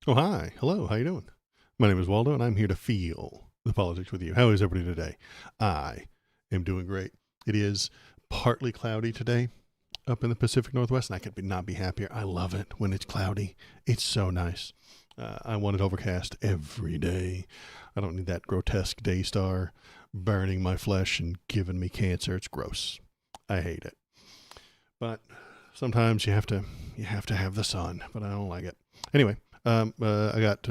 Oh, hi. Hello. How you doing? My name is Waldo, and I'm here to feel the politics with you. How is everybody today? I am doing great. It is partly cloudy today up in the Pacific Northwest, and I could not be happier. I love it when it's cloudy. It's so nice. I want it overcast every day. I don't need that grotesque day star burning my flesh and giving me cancer. It's gross. I hate it. But sometimes you have to have the sun, but I don't like it. Anyway, I got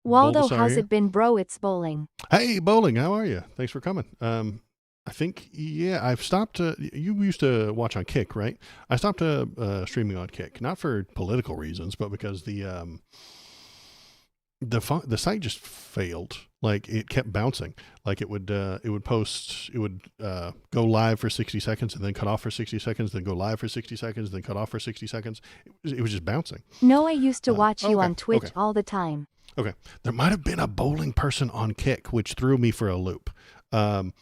Waldo, Boldasar how's here. it been, bro? It's bowling. Hey, Bowling, how are you? Thanks for coming. I think, yeah, I've stopped. You used to watch on Kick, right? I stopped streaming on Kick, not for political reasons, but because the site just failed. Like it kept bouncing. Like it would go live for 60 seconds and then cut off for 60 seconds, then go live for 60 seconds, then cut off for 60 seconds. It was just bouncing. No, I used to watch you Okay, on Twitch okay. all the time. Okay. There might have been a bowling person on Kick, which threw me for a loop. Um,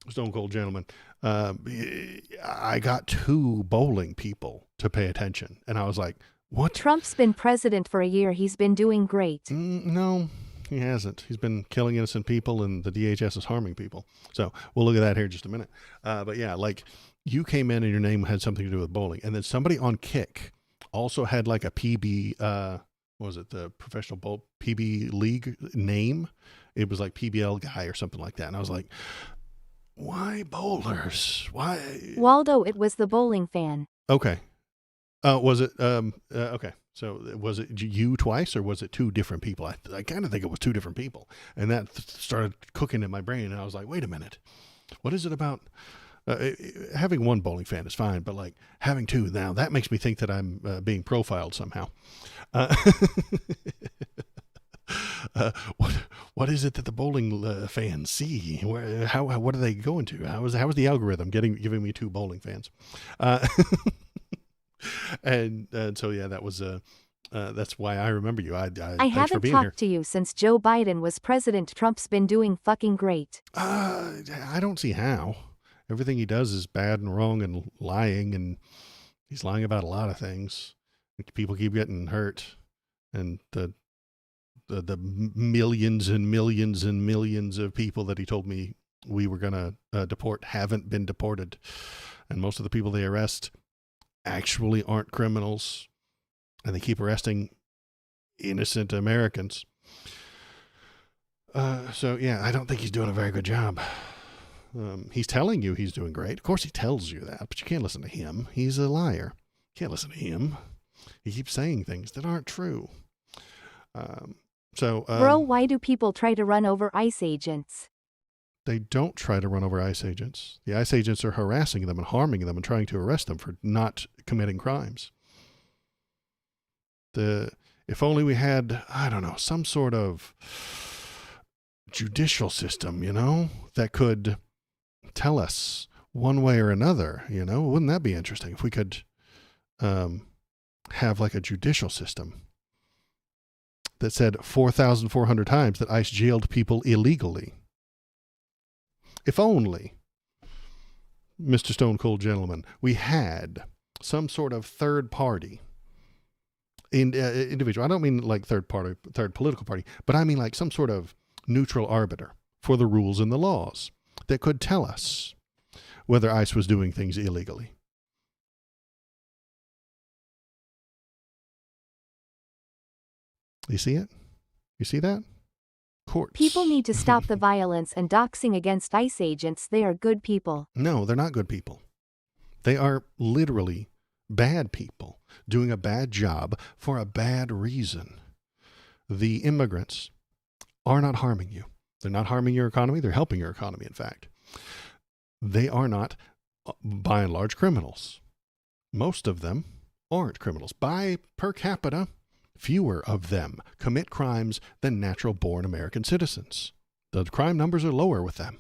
Stone Cold Gentleman. I got two bowling people to pay attention, and I was like, what? Trump's been president for a year. He's been doing great. No, he hasn't. He's been killing innocent people, and the DHS is harming people. So we'll look at that here in just a minute. But yeah, like you came in and your name had something to do with bowling, and then somebody on Kick also had like a PB. What was it, the professional bowl PB league name? It was like PBL guy or something like that. And I was like, why bowlers? Why? Waldo, it was the bowling fan. Okay. Was it, okay. So was it you twice or was it two different people? I kind of think it was two different people. And that started cooking in my brain. And I was like, wait a minute. What is it about? Having one bowling fan is fine, but like having two now, that makes me think that I'm being profiled somehow. Uh, what is it that the bowling fans see? What are they going to? How is the algorithm giving me two bowling fans? Uh, and so yeah, that's why I remember you. I Thanks for haven't being here. talked to you since Joe Biden was president. Trump's been doing fucking great. I don't see how. Everything he does is bad and wrong and lying, and he's lying about a lot of things. People keep getting hurt, and the millions and millions and millions of people that he told me we were going to deport haven't been deported. And most of the people they arrest actually aren't criminals. And they keep arresting innocent Americans. So, yeah, I don't think he's doing a very good job. He's telling you he's doing great. Of course he tells you that, but you can't listen to him. He's a liar. You can't listen to him. He keeps saying things that aren't true. Bro, why do people try to run over ICE agents? They don't try to run over ICE agents. The ICE agents are harassing them and harming them and trying to arrest them for not committing crimes. If only we had, I don't know, some sort of judicial system, that could tell us one way or another, wouldn't that be interesting if we could have like a judicial system that said 4,400 times that ICE jailed people illegally. If only, Mr. Stone Cold Gentleman, we had some sort of third party, individual. I don't mean like third political party, but I mean like some sort of neutral arbiter for the rules and the laws that could tell us whether ICE was doing things illegally. You see it? You see that? Courts. People need to stop the violence and doxing against ICE agents. They are good people. No, they're not good people. They are literally bad people doing a bad job for a bad reason. The immigrants are not harming you. They're not harming your economy. They're helping your economy, in fact. They are not, by and large, criminals. Most of them aren't criminals. By per capita, fewer of them commit crimes than natural-born American citizens. The crime numbers are lower with them.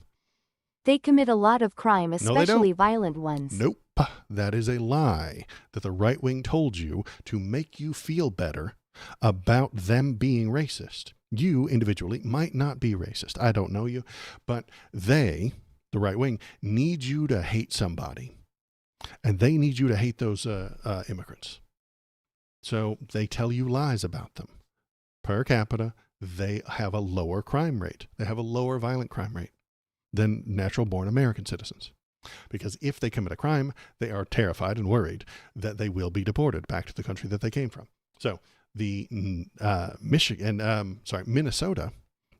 They commit a lot of crime, No, especially violent ones. Nope. That is a lie that the right wing told you to make you feel better about them being racist. You individually might not be racist. I don't know you, but they, the right wing, need you to hate somebody. And they need you to hate those immigrants. So they tell you lies about them. per capita, they have a lower crime rate. They have a lower violent crime rate than natural-born American citizens. Because if they commit a crime, they are terrified and worried that they will be deported back to the country that they came from. So the Minnesota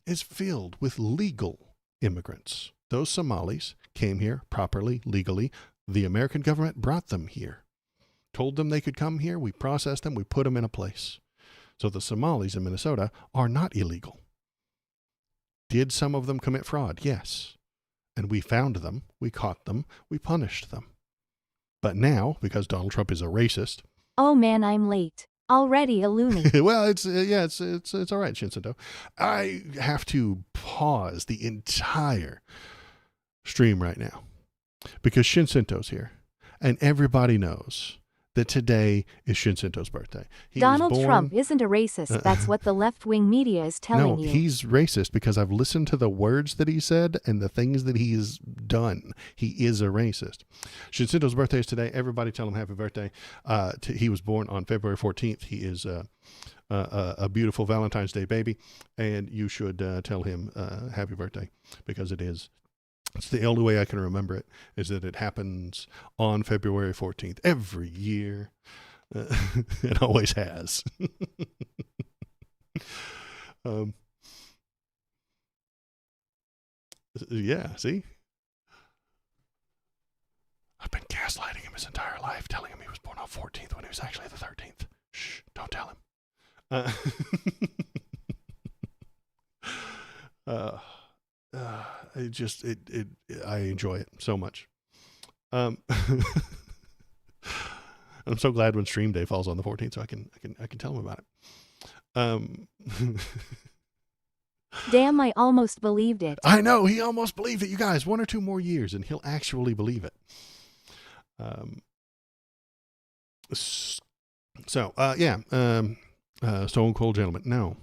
is filled with legal immigrants. Those Somalis came here properly, legally. The American government brought them here, told them they could come here. We processed them. We put them in a place. So the Somalis in Minnesota are not illegal. Did some of them commit fraud? Yes. And we found them, we caught them, we punished them. But now, because Donald Trump is a racist. Oh man, I'm late. Already a loony. Well, it's all right, Shinsinto. I have to pause the entire stream right now because Shinsinto's here, and everybody knows that today is Shinsinto's birthday. Donald Trump isn't a racist. That's what the left-wing media is telling you. No, he's racist because I've listened to the words that he said and the things that he's done. He is a racist. Shinsinto's birthday is today. Everybody tell him happy birthday. He was born on February 14th. He is a beautiful Valentine's Day baby, and you should tell him happy birthday because it is. It's the only way I can remember it is that it happens on February 14th every year. It always has. Yeah, see? I've been gaslighting him his entire life, telling him he was born on 14th when he was actually the 13th. Shh, don't tell him. I enjoy it so much. I'm so glad when stream day falls on the 14th, so I can tell him about it. Damn, I almost believed it. I know, he almost believed it. You guys, 1 or 2 more years, and he'll actually believe it. Stone Cold Gentleman. No,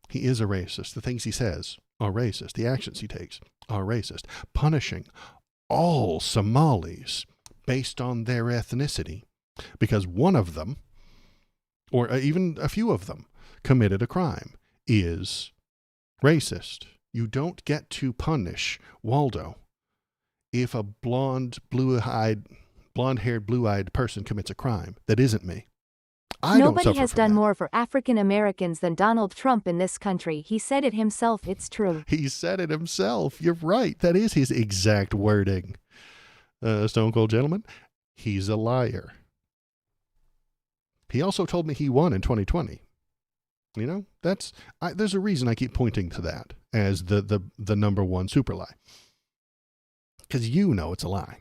he is a racist. The things he says are racist. The actions he takes are racist. Punishing all Somalis based on their ethnicity because one of them, or even a few of them, committed a crime is racist. You don't get to punish Waldo if a blonde-haired, blue-eyed person commits a crime that isn't me. Nobody has done more for African Americans than Donald Trump in this country. He said it himself. It's true. He said it himself. You're right. That is his exact wording. Stone Cold Gentleman, he's a liar. He also told me he won in 2020. You know, there's a reason I keep pointing to that as the number one super lie. Because you know it's a lie.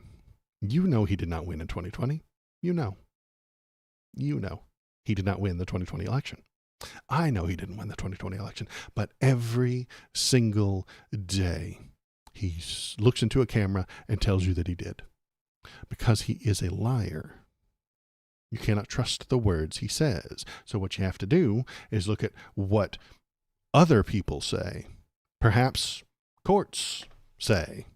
You know he did not win in 2020. You know. He did not win the 2020 election. I know he didn't win the 2020 election, but every single day he looks into a camera and tells you that he did because he is a liar. You cannot trust the words he says. So what you have to do is look at what other people say, perhaps courts say,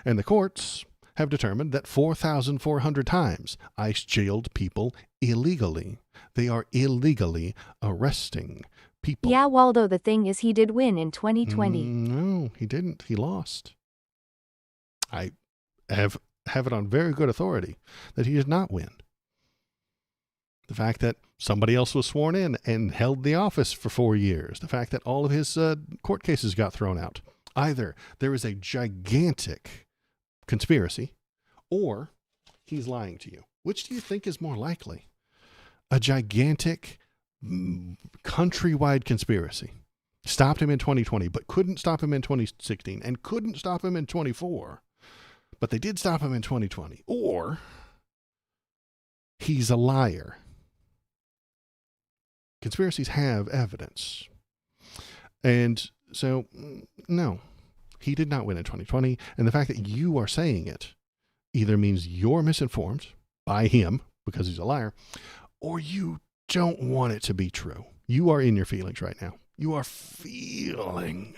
and the courts have determined that 4,400 times ICE jailed people illegally. They are illegally arresting people. Yeah, Waldo, the thing is he did win in 2020. No, he didn't. He lost. I have it on very good authority that he did not win. The fact that somebody else was sworn in and held the office for 4 years. The fact that all of his court cases got thrown out. Either there is a gigantic conspiracy, or he's lying to you. Which do you think is more likely? A gigantic countrywide conspiracy stopped him in 2020, but couldn't stop him in 2016, and couldn't stop him in 24, but they did stop him in 2020. Or he's a liar. Conspiracies have evidence. And so, no. He did not win in 2020, and the fact that you are saying it either means you're misinformed by him because he's a liar, or you don't want it to be true. You are in your feelings right now. You are feeling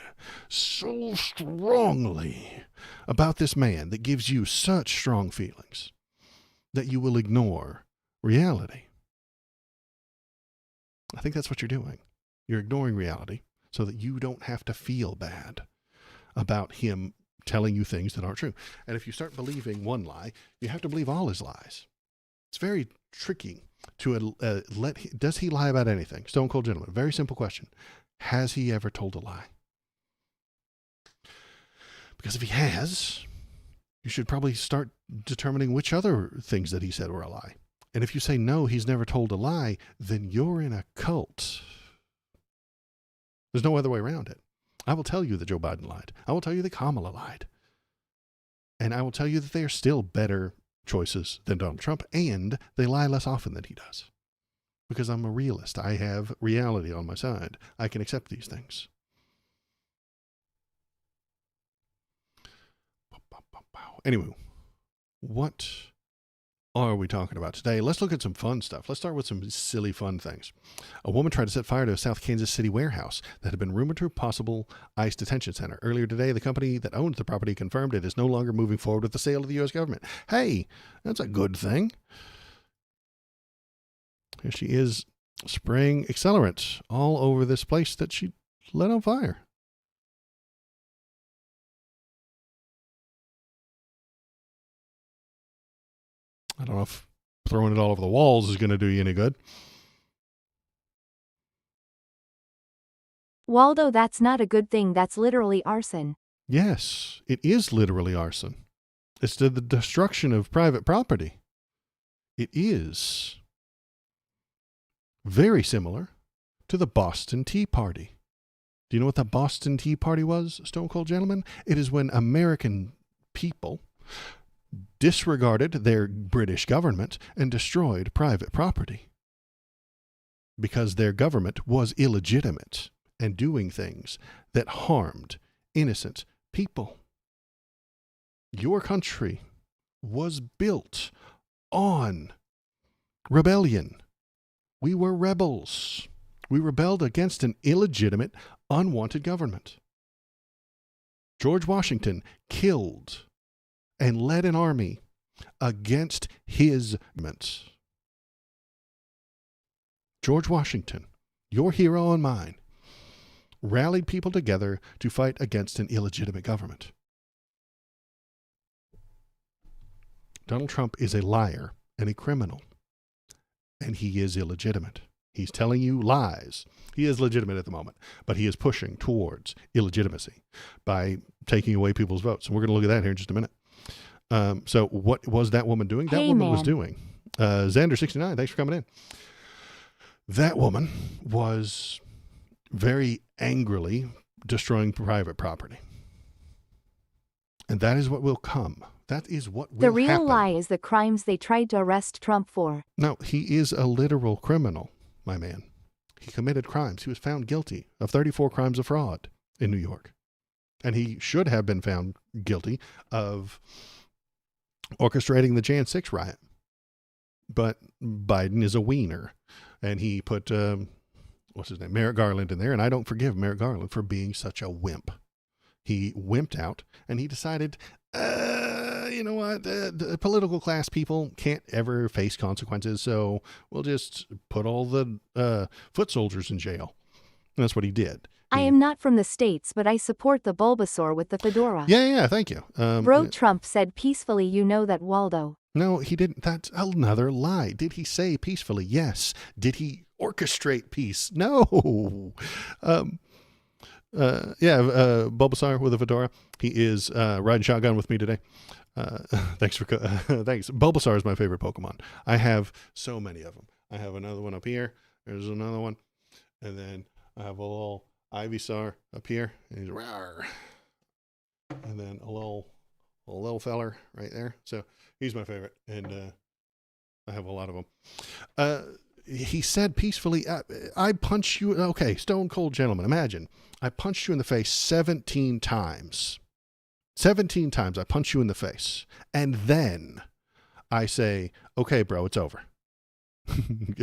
so strongly about this man that gives you such strong feelings that you will ignore reality. I think that's what you're doing. You're ignoring reality so that you don't have to feel bad about him telling you things that aren't true. And if you start believing one lie, you have to believe all his lies. It's very tricky to does he lie about anything? Stone Cold Gentleman, very simple question. Has he ever told a lie? Because if he has, you should probably start determining which other things that he said were a lie. And if you say, no, he's never told a lie, then you're in a cult. There's no other way around it. I will tell you that Joe Biden lied. I will tell you that Kamala lied. And I will tell you that they are still better choices than Donald Trump, and they lie less often than he does. Because I'm a realist. I have reality on my side. I can accept these things. Anyway, what are we talking about today? Let's look at some fun stuff. Let's start with some silly fun things. A woman tried to set fire to a South Kansas City warehouse that had been rumored to a possible ICE detention center. Earlier today, the company that owns the property confirmed it is no longer moving forward with the sale to the U.S. government. Hey, that's a good thing. Here she is spraying accelerant all over this place that she lit on fire. I don't know if throwing it all over the walls is going to do you any good. Waldo, that's not a good thing. That's literally arson. Yes, it is literally arson. It's the destruction of private property. It is very similar to the Boston Tea Party. Do you know what the Boston Tea Party was, Stone Cold Gentleman? It is when American people disregarded their British government and destroyed private property because their government was illegitimate and doing things that harmed innocent people. Your country was built on rebellion. We were rebels. We rebelled against an illegitimate, unwanted government. George Washington killed and led an army against his government. George Washington, your hero and mine, rallied people together to fight against an illegitimate government. Donald Trump is a liar and a criminal, and he is illegitimate. He's telling you lies. He is legitimate at the moment, but he is pushing towards illegitimacy by taking away people's votes. And we're going to look at that here in just a minute. So what was that woman doing? That woman was doing, Xander69, thanks for coming in. That woman was very angrily destroying private property. And that is what will come. That is what will happen. The real lie is the crimes they tried to arrest Trump for. No, he is a literal criminal, my man. He committed crimes. He was found guilty of 34 crimes of fraud in New York. And he should have been found guilty of orchestrating the Jan 6 riot. But Biden is a wiener. And he put, what's his name, Merrick Garland in there. And I don't forgive Merrick Garland for being such a wimp. He wimped out and he decided, you know what, the political class people can't ever face consequences. So we'll just put all the foot soldiers in jail. And that's what he did. I am not from the States, but I support the Bulbasaur with the fedora. Yeah, thank you. Bro, Trump said peacefully, you know that, Waldo. No, he didn't. That's another lie. Did he say peacefully? Yes. Did he orchestrate peace? No. Bulbasaur with a fedora. He is riding shotgun with me today. Thanks. Bulbasaur is my favorite Pokemon. I have so many of them. I have another one up here. There's another one. And then I have a little Ivysaur up here, and he's rawr. And then a little feller right there. So he's my favorite, and I have a lot of them. He said peacefully, I punch you. Okay, Stone Cold Gentleman, imagine I punched you in the face 17 times. 17 times I punch you in the face, and then I say, okay, bro, it's over.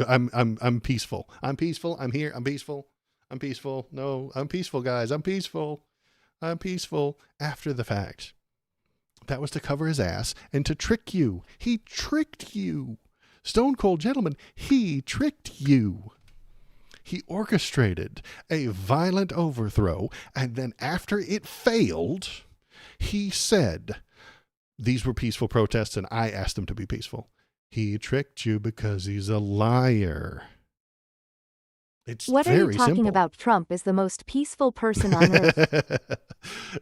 I'm peaceful. I'm peaceful. I'm here. I'm peaceful. I'm peaceful. No, I'm peaceful, guys. I'm peaceful. I'm peaceful. After the fact. That was to cover his ass and to trick you. He tricked you. Stone Cold Gentleman, he tricked you. He orchestrated a violent overthrow, and then after it failed, he said these were peaceful protests and I asked them to be peaceful. He tricked you because he's a liar. It's what very are you talking simple. about? Trump is the most peaceful person on earth.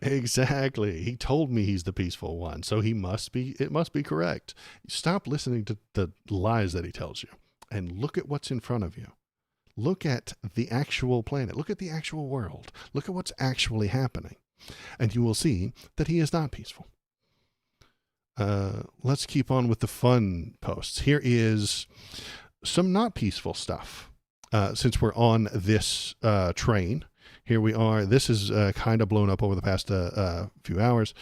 Exactly. He told me he's the peaceful one, so it must be correct. Stop listening to the lies that he tells you and look at what's in front of you. Look at the actual planet. Look at the actual world. Look at what's actually happening. And you will see that he is not peaceful. Let's keep on with the fun posts. Here is some not peaceful stuff. Since we're on this train, here we are. This is kind of blown up over the past few hours.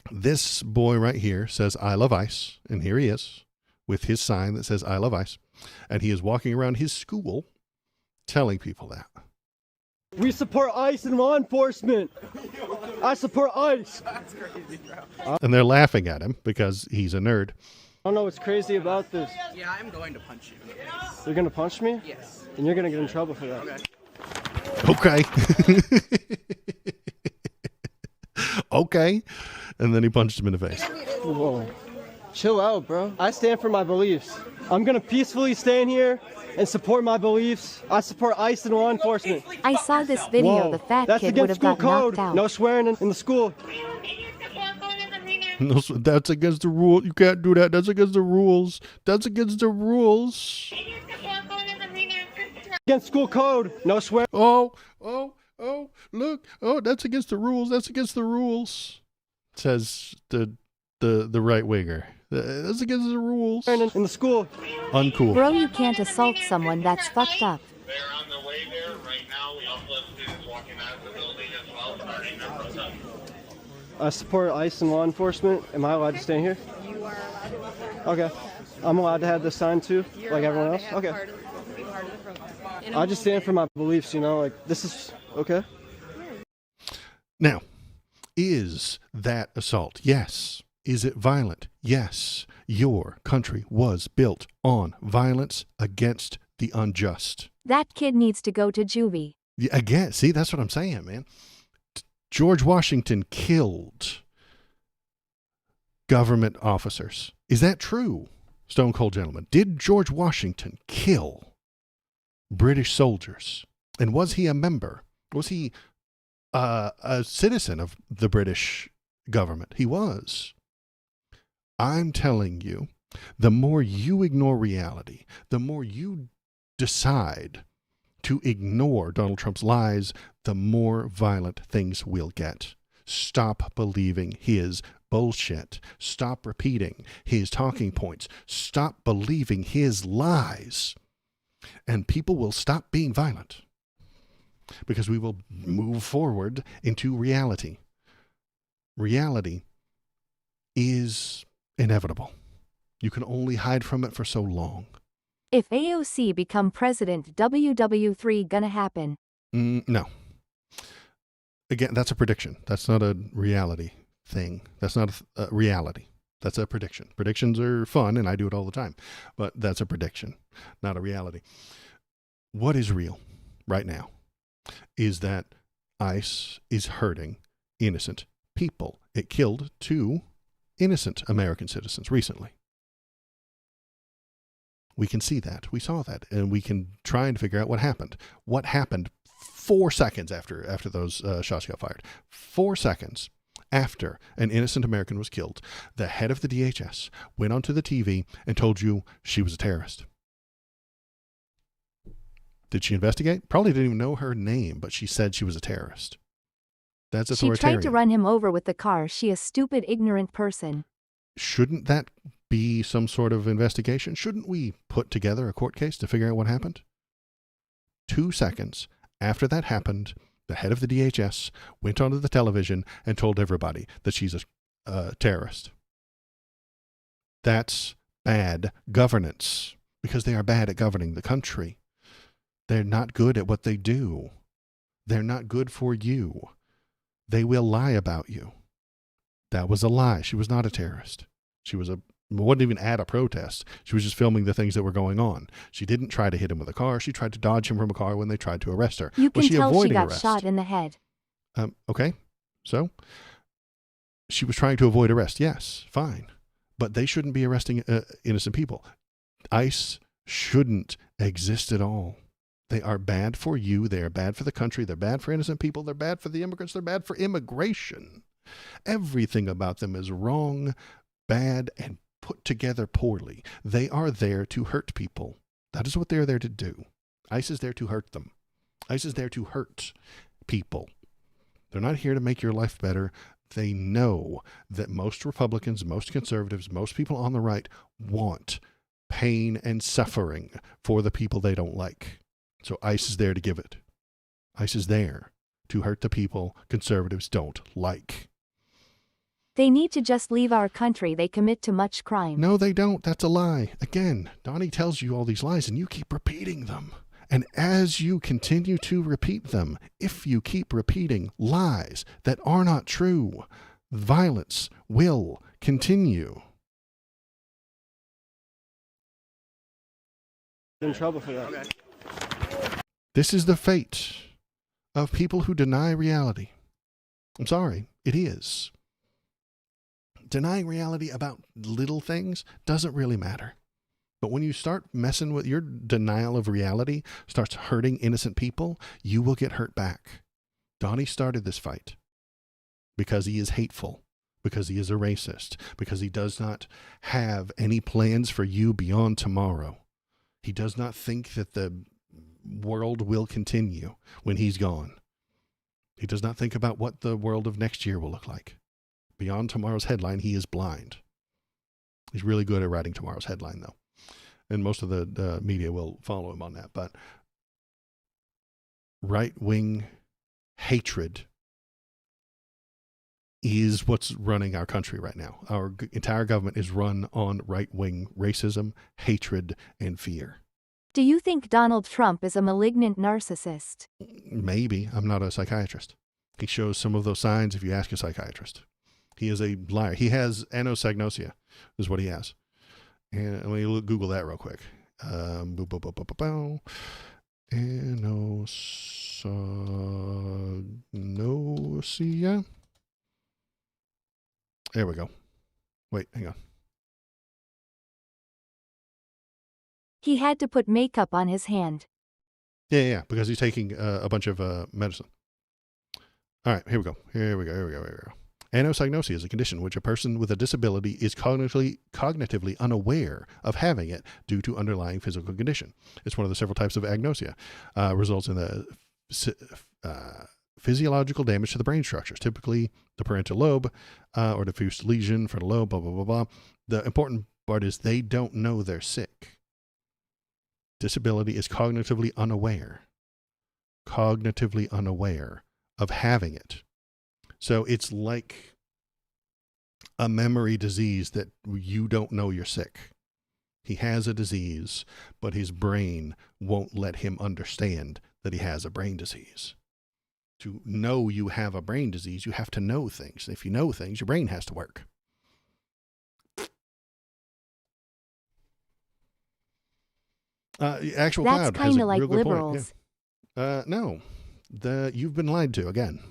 This boy right here says, I love ICE. And here he is with his sign that says, I love ICE. And he is walking around his school telling people that. We support ICE and law enforcement. I support ICE. That's crazy, bro. And they're laughing at him because he's a nerd. I don't know what's crazy about this. Yeah, I'm going to punch you. You're gonna punch me? Yes. And you're gonna get in trouble for that. Okay. Okay. And then he punched him in the face. Whoa. Chill out, bro. I stand for my beliefs. I'm gonna peacefully stand here and support my beliefs. I support ICE and law enforcement. I saw this video. Whoa. The fat That's kid would against have school got code. knocked out. No swearing in the school. No, that's against the rule. You can't do that. That's against the rules. That's against the rules. Against school code. No swearing. Oh, look. Oh, that's against the rules. That's against the rules. Says the right winger. That's against the rules. In the school. Uncool. Bro, you can't assault someone. That's fucked up. They're on their way there right now. We also have students walking out of the building as well, starting their protest. I support ICE and law enforcement. Am I allowed to stand here? You are allowed to. Okay. I'm allowed to have this sign too, like everyone else? Okay. Be part of the protest. I just stand for my beliefs, you know, like this is okay. Now, is that assault? Yes. Is it violent? Yes. Your country was built on violence against the unjust. That kid needs to go to juvie. Yeah, again, see, that's what I'm saying, man. George Washington killed government officers. Is that true, Stone Cold Gentleman? Did George Washington kill British soldiers? And was he a member? Was he a citizen of the British government? He was. I'm telling you, the more you ignore reality, the more you decide to ignore Donald Trump's lies, the more violent things will get. Stop believing his bullshit. Stop repeating his talking points. Stop believing his lies. And people will stop being violent because we will move forward into reality. Reality is inevitable. You can only hide from it for so long. If AOC become president, WW3 gonna happen. No. Again, that's a prediction. That's not a reality thing. That's not a reality. That's a prediction. Predictions are fun, and I do it all the time. But that's a prediction, not a reality. What is real right now is that ICE is hurting innocent people. It killed 2 innocent American citizens recently. We can see that. We saw that. And we can try and figure out what happened. What happened 4 seconds after those shots got fired. 4 seconds after an innocent American was killed, the head of the DHS went onto the TV and told you she was a terrorist. Did she investigate? Probably didn't even know her name, but she said she was a terrorist. That's authoritarian. She tried to run him over with the car. She a stupid, ignorant person. Shouldn't that be some sort of investigation? Shouldn't we put together a court case to figure out what happened? 2 seconds after that happened, the head of the DHS went onto the television and told everybody that she's a terrorist. That's bad governance because they are bad at governing the country. They're not good at what they do. They're not good for you. They will lie about you. That was a lie. She was not a terrorist. She was a wasn't even at a protest. She was just filming the things that were going on. She didn't try to hit him with a car. She tried to dodge him from a car when they tried to arrest her. You can Was she tell she avoiding got arrest? shot in the head. Okay, so she was trying to avoid arrest. Yes, fine. But they shouldn't be arresting innocent people. ICE shouldn't exist at all. They are bad for you. They are bad for the country. They're bad for innocent people. They're bad for the immigrants. They're bad for immigration. Everything about them is wrong, bad, and put together poorly. They are there to hurt people. That is what they're there to do. ICE is there to hurt them. ICE is there to hurt people. They're not here to make your life better. They know that most Republicans, most conservatives, most people on the right want pain and suffering for the people they don't like. So ICE is there to give it. ICE is there to hurt the people conservatives don't like. They need to just leave our country. They commit too much crime. No, they don't. That's a lie. Again, Donnie tells you all these lies and you keep repeating them. And as you continue to repeat them, if you keep repeating lies that are not true, violence will continue. In trouble for that. Okay. This is the fate of people who deny reality. I'm sorry, it is. Denying reality about little things doesn't really matter. But when you start messing with your denial of reality, starts hurting innocent people, you will get hurt back. Donnie started this fight because he is hateful, because he is a racist, because he does not have any plans for you beyond tomorrow. He does not think that the world will continue when he's gone. He does not think about what the world of next year will look like. Beyond tomorrow's headline, he is blind. He's really good at writing tomorrow's headline, though. And most of the media will follow him on that. But right-wing hatred is what's running our country right now. Our entire government is run on right-wing racism, hatred, and fear. Do you think Donald Trump is a malignant narcissist? Maybe. I'm not a psychiatrist. He shows some of those signs if you ask a psychiatrist. He is a liar. He has anosognosia, is what he has. And let me Google that real quick. Anosognosia. There we go. Wait, hang on. He had to put makeup on his hand. Yeah, because he's taking a bunch of medicine. All right, here we go. Here we go. Anosognosia is a condition in which a person with a disability is cognitively unaware of having it due to underlying physical condition. It's one of the several types of agnosia. Results in the physiological damage to the brain structures, typically the parietal lobe or diffuse lesion, frontal lobe, blah, blah, blah, blah. The important part is they don't know they're sick. Disability is cognitively unaware of having it. So it's like a memory disease that you don't know you're sick. He has a disease, but his brain won't let him understand that he has a brain disease. To know you have a brain disease, you have to know things. If you know things, your brain has to work. Actual That's Cloud has kind a of like real good liberals. point. Yeah. No, you've been lied to again.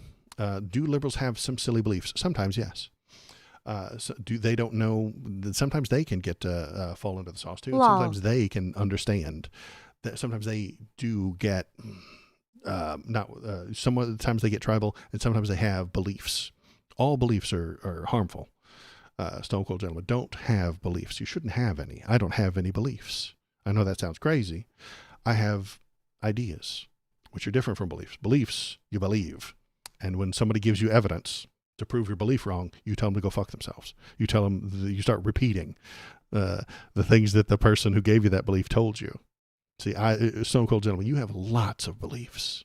Do liberals have some silly beliefs? Sometimes, yes. So they don't know. Sometimes they can get fall into the sauce too. Sometimes they can understand that. Sometimes they do get sometimes they get tribal, and sometimes they have beliefs. All beliefs are harmful. Stone Cold Gentleman, don't have beliefs. You shouldn't have any. I don't have any beliefs. I know that sounds crazy. I have ideas, which are different from beliefs. Beliefs, you believe. And when somebody gives you evidence to prove your belief wrong, you tell them to go fuck themselves. You tell them, you start repeating the things that the person who gave you that belief told you. See, Stone Cold Gentleman, you have lots of beliefs.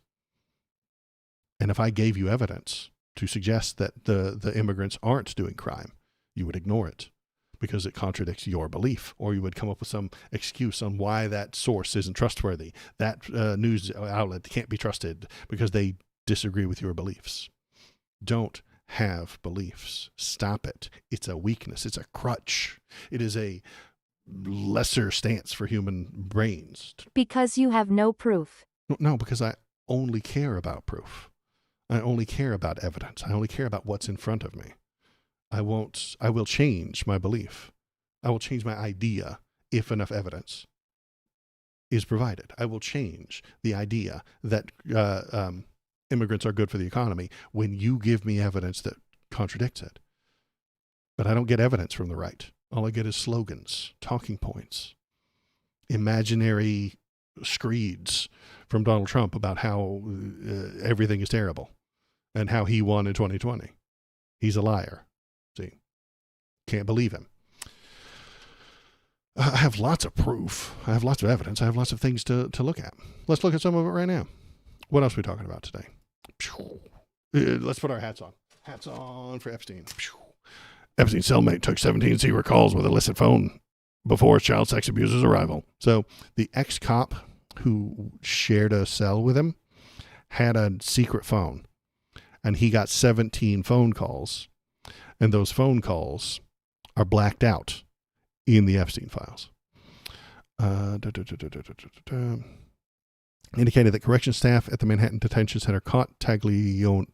And if I gave you evidence to suggest that the immigrants aren't doing crime, you would ignore it because it contradicts your belief, or you would come up with some excuse on why that source isn't trustworthy. That news outlet can't be trusted because they disagree with your beliefs. Don't have beliefs. Stop it. It's a weakness. It's a crutch. It is a lesser stance for human brains. Because you have no proof. No, because I only care about proof. I only care about evidence. I only care about what's in front of me. I will change my belief. I will change my idea if enough evidence is provided. I will change the idea that immigrants are good for the economy when you give me evidence that contradicts it. But I don't get evidence from the right. All I get is slogans, talking points, imaginary screeds from Donald Trump about how everything is terrible and how he won in 2020. He's a liar. See, can't believe him. I have lots of proof. I have lots of evidence. I have lots of things to look at. Let's look at some of it right now. What else are we talking about today? Let's put our hats on. Hats on for Epstein. Epstein's cellmate took 17 secret calls with illicit phone before child sex abuser's arrival. So the ex-cop who shared a cell with him had a secret phone, and he got 17 phone calls, and those phone calls are blacked out in the Epstein files. Indicated that correction staff at the Manhattan Detention Center caught Tartaglione.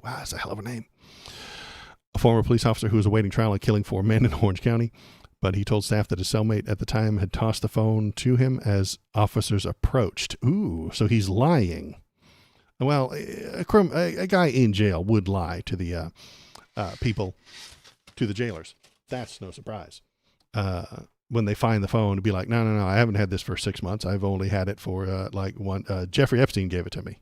Wow, that's a hell of a name. A former police officer who was awaiting trial on killing 4 men in Orange County, but he told staff that his cellmate at the time had tossed the phone to him as officers approached. Ooh, so he's lying. Well, a guy in jail would lie to the people, to the jailers. That's no surprise. When they find the phone, to be like, no, I haven't had this for 6 months. I've only had it for Jeffrey Epstein gave it to me.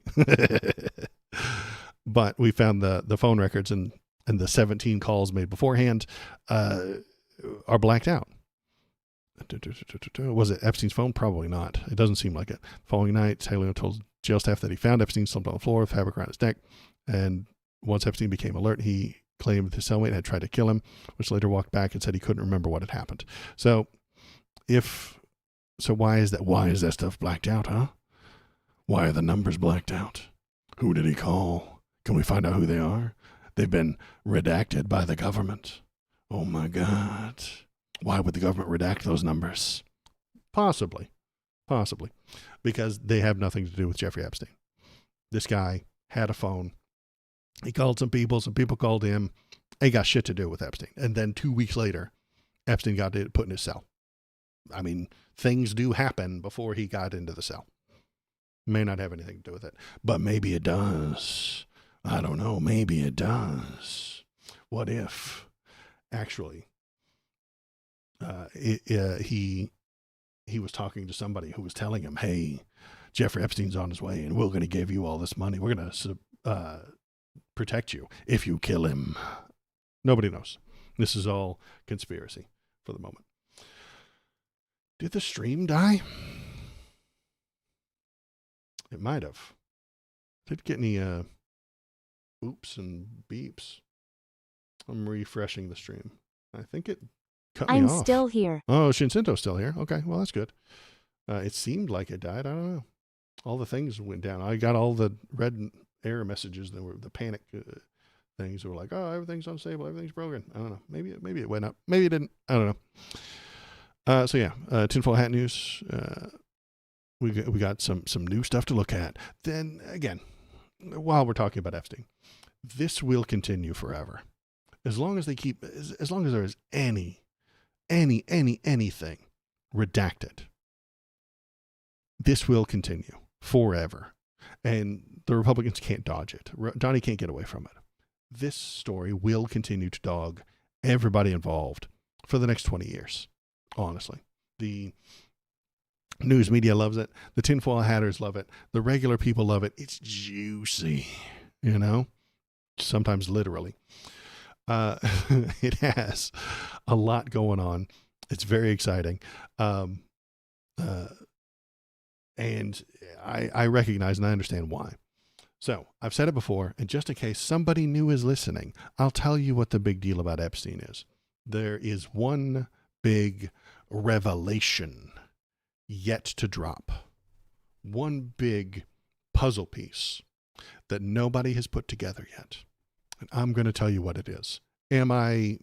But we found the phone records and the 17 calls made beforehand are blacked out. Was it Epstein's phone? Probably not. It doesn't seem like it. The following night, Taylor told jail staff that he found Epstein slumped on the floor with fabric around his neck. And once Epstein became alert, he claimed his cellmate had tried to kill him, which later walked back and said he couldn't remember what had happened. So why is that stuff blacked out, huh? Why are the numbers blacked out? Who did he call? Can we find out who they are? They've been redacted by the government. Oh my God. Why would the government redact those numbers? Possibly. Because they have nothing to do with Jeffrey Epstein. This guy had a phone. He called some people called him. He got shit to do with Epstein. And then 2 weeks later, Epstein got put in his cell. I mean, things do happen before he got into the cell. May not have anything to do with it, but maybe it does. I don't know. Maybe it does. What if actually he was talking to somebody who was telling him, hey, Jeffrey Epstein's on his way and we're going to give you all this money. We're going to protect you if you kill him. Nobody knows. This is all conspiracy for the moment. Did the stream die? It might have. Did it get any oops and beeps? I'm refreshing the stream. I think it cut me off. I'm still here. Oh, Shinsinto's still here. Okay, well, that's good. It seemed like it died. I don't know. All the things went down. I got all the red error messages. There were the panic things that were like, oh, everything's unstable. Everything's broken. I don't know. Maybe it went up. Maybe it didn't. I don't know. So yeah, tinfoil hat news. We got some new stuff to look at. Then again, while we're talking about Epstein, this will continue forever. As long as there is anything redacted, this will continue forever. And the Republicans can't dodge it. Johnny can't get away from it. This story will continue to dog everybody involved for the next 20 years. Honestly, the news media loves it. The tinfoil hatters love it. The regular people love it. It's juicy, sometimes literally. It has a lot going on. It's very exciting. And I recognize and I understand why. So I've said it before, and just in case somebody new is listening, I'll tell you what the big deal about Epstein is. There is one big revelation yet to drop. One big puzzle piece that nobody has put together yet. And I'm going to tell you what it is. Am I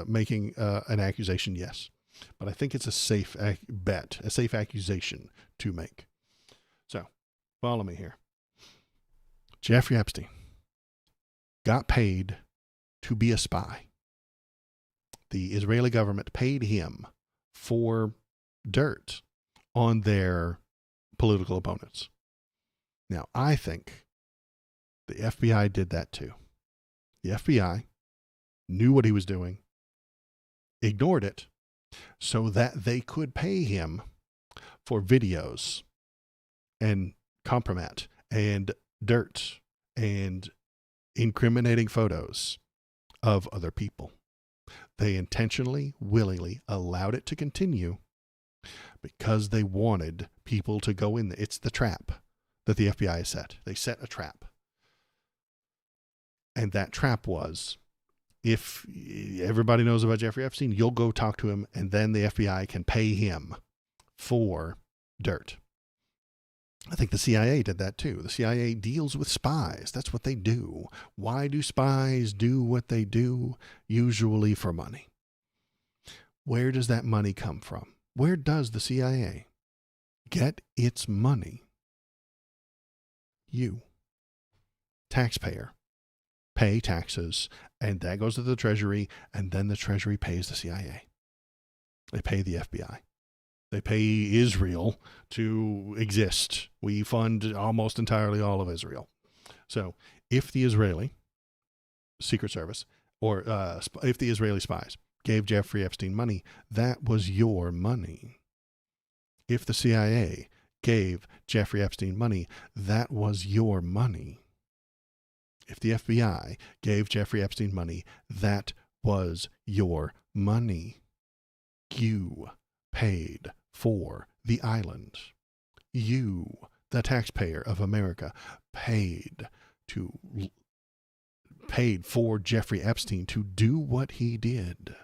making an accusation? Yes. But I think it's a safe bet, a safe accusation to make. So, follow me here. Jeffrey Epstein got paid to be a spy. The Israeli government paid him for dirt on their political opponents. Now, I think the FBI did that too. The FBI knew what he was doing, ignored it, so that they could pay him for videos and compromat and dirt and incriminating photos of other people. They intentionally, willingly allowed it to continue because they wanted people to go in there. It's the trap that the FBI set. They set a trap. And that trap was, if everybody knows about Jeffrey Epstein, you'll go talk to him, and then the FBI can pay him for dirt. I think the CIA did that too. The CIA deals with spies. That's what they do. Why do spies do what they do? Usually for money. Where does that money come from? Where does the CIA get its money? You, taxpayer, pay taxes, and that goes to the Treasury, and then the Treasury pays the CIA. They pay the FBI. They pay Israel to exist. We fund almost entirely all of Israel. So if the Israeli Secret Service or if the Israeli spies gave Jeffrey Epstein money, that was your money. If the CIA gave Jeffrey Epstein money, that was your money. If the FBI gave Jeffrey Epstein money, that was your money. You paid for the island. You, the taxpayer of America, paid for Jeffrey Epstein to do what he did.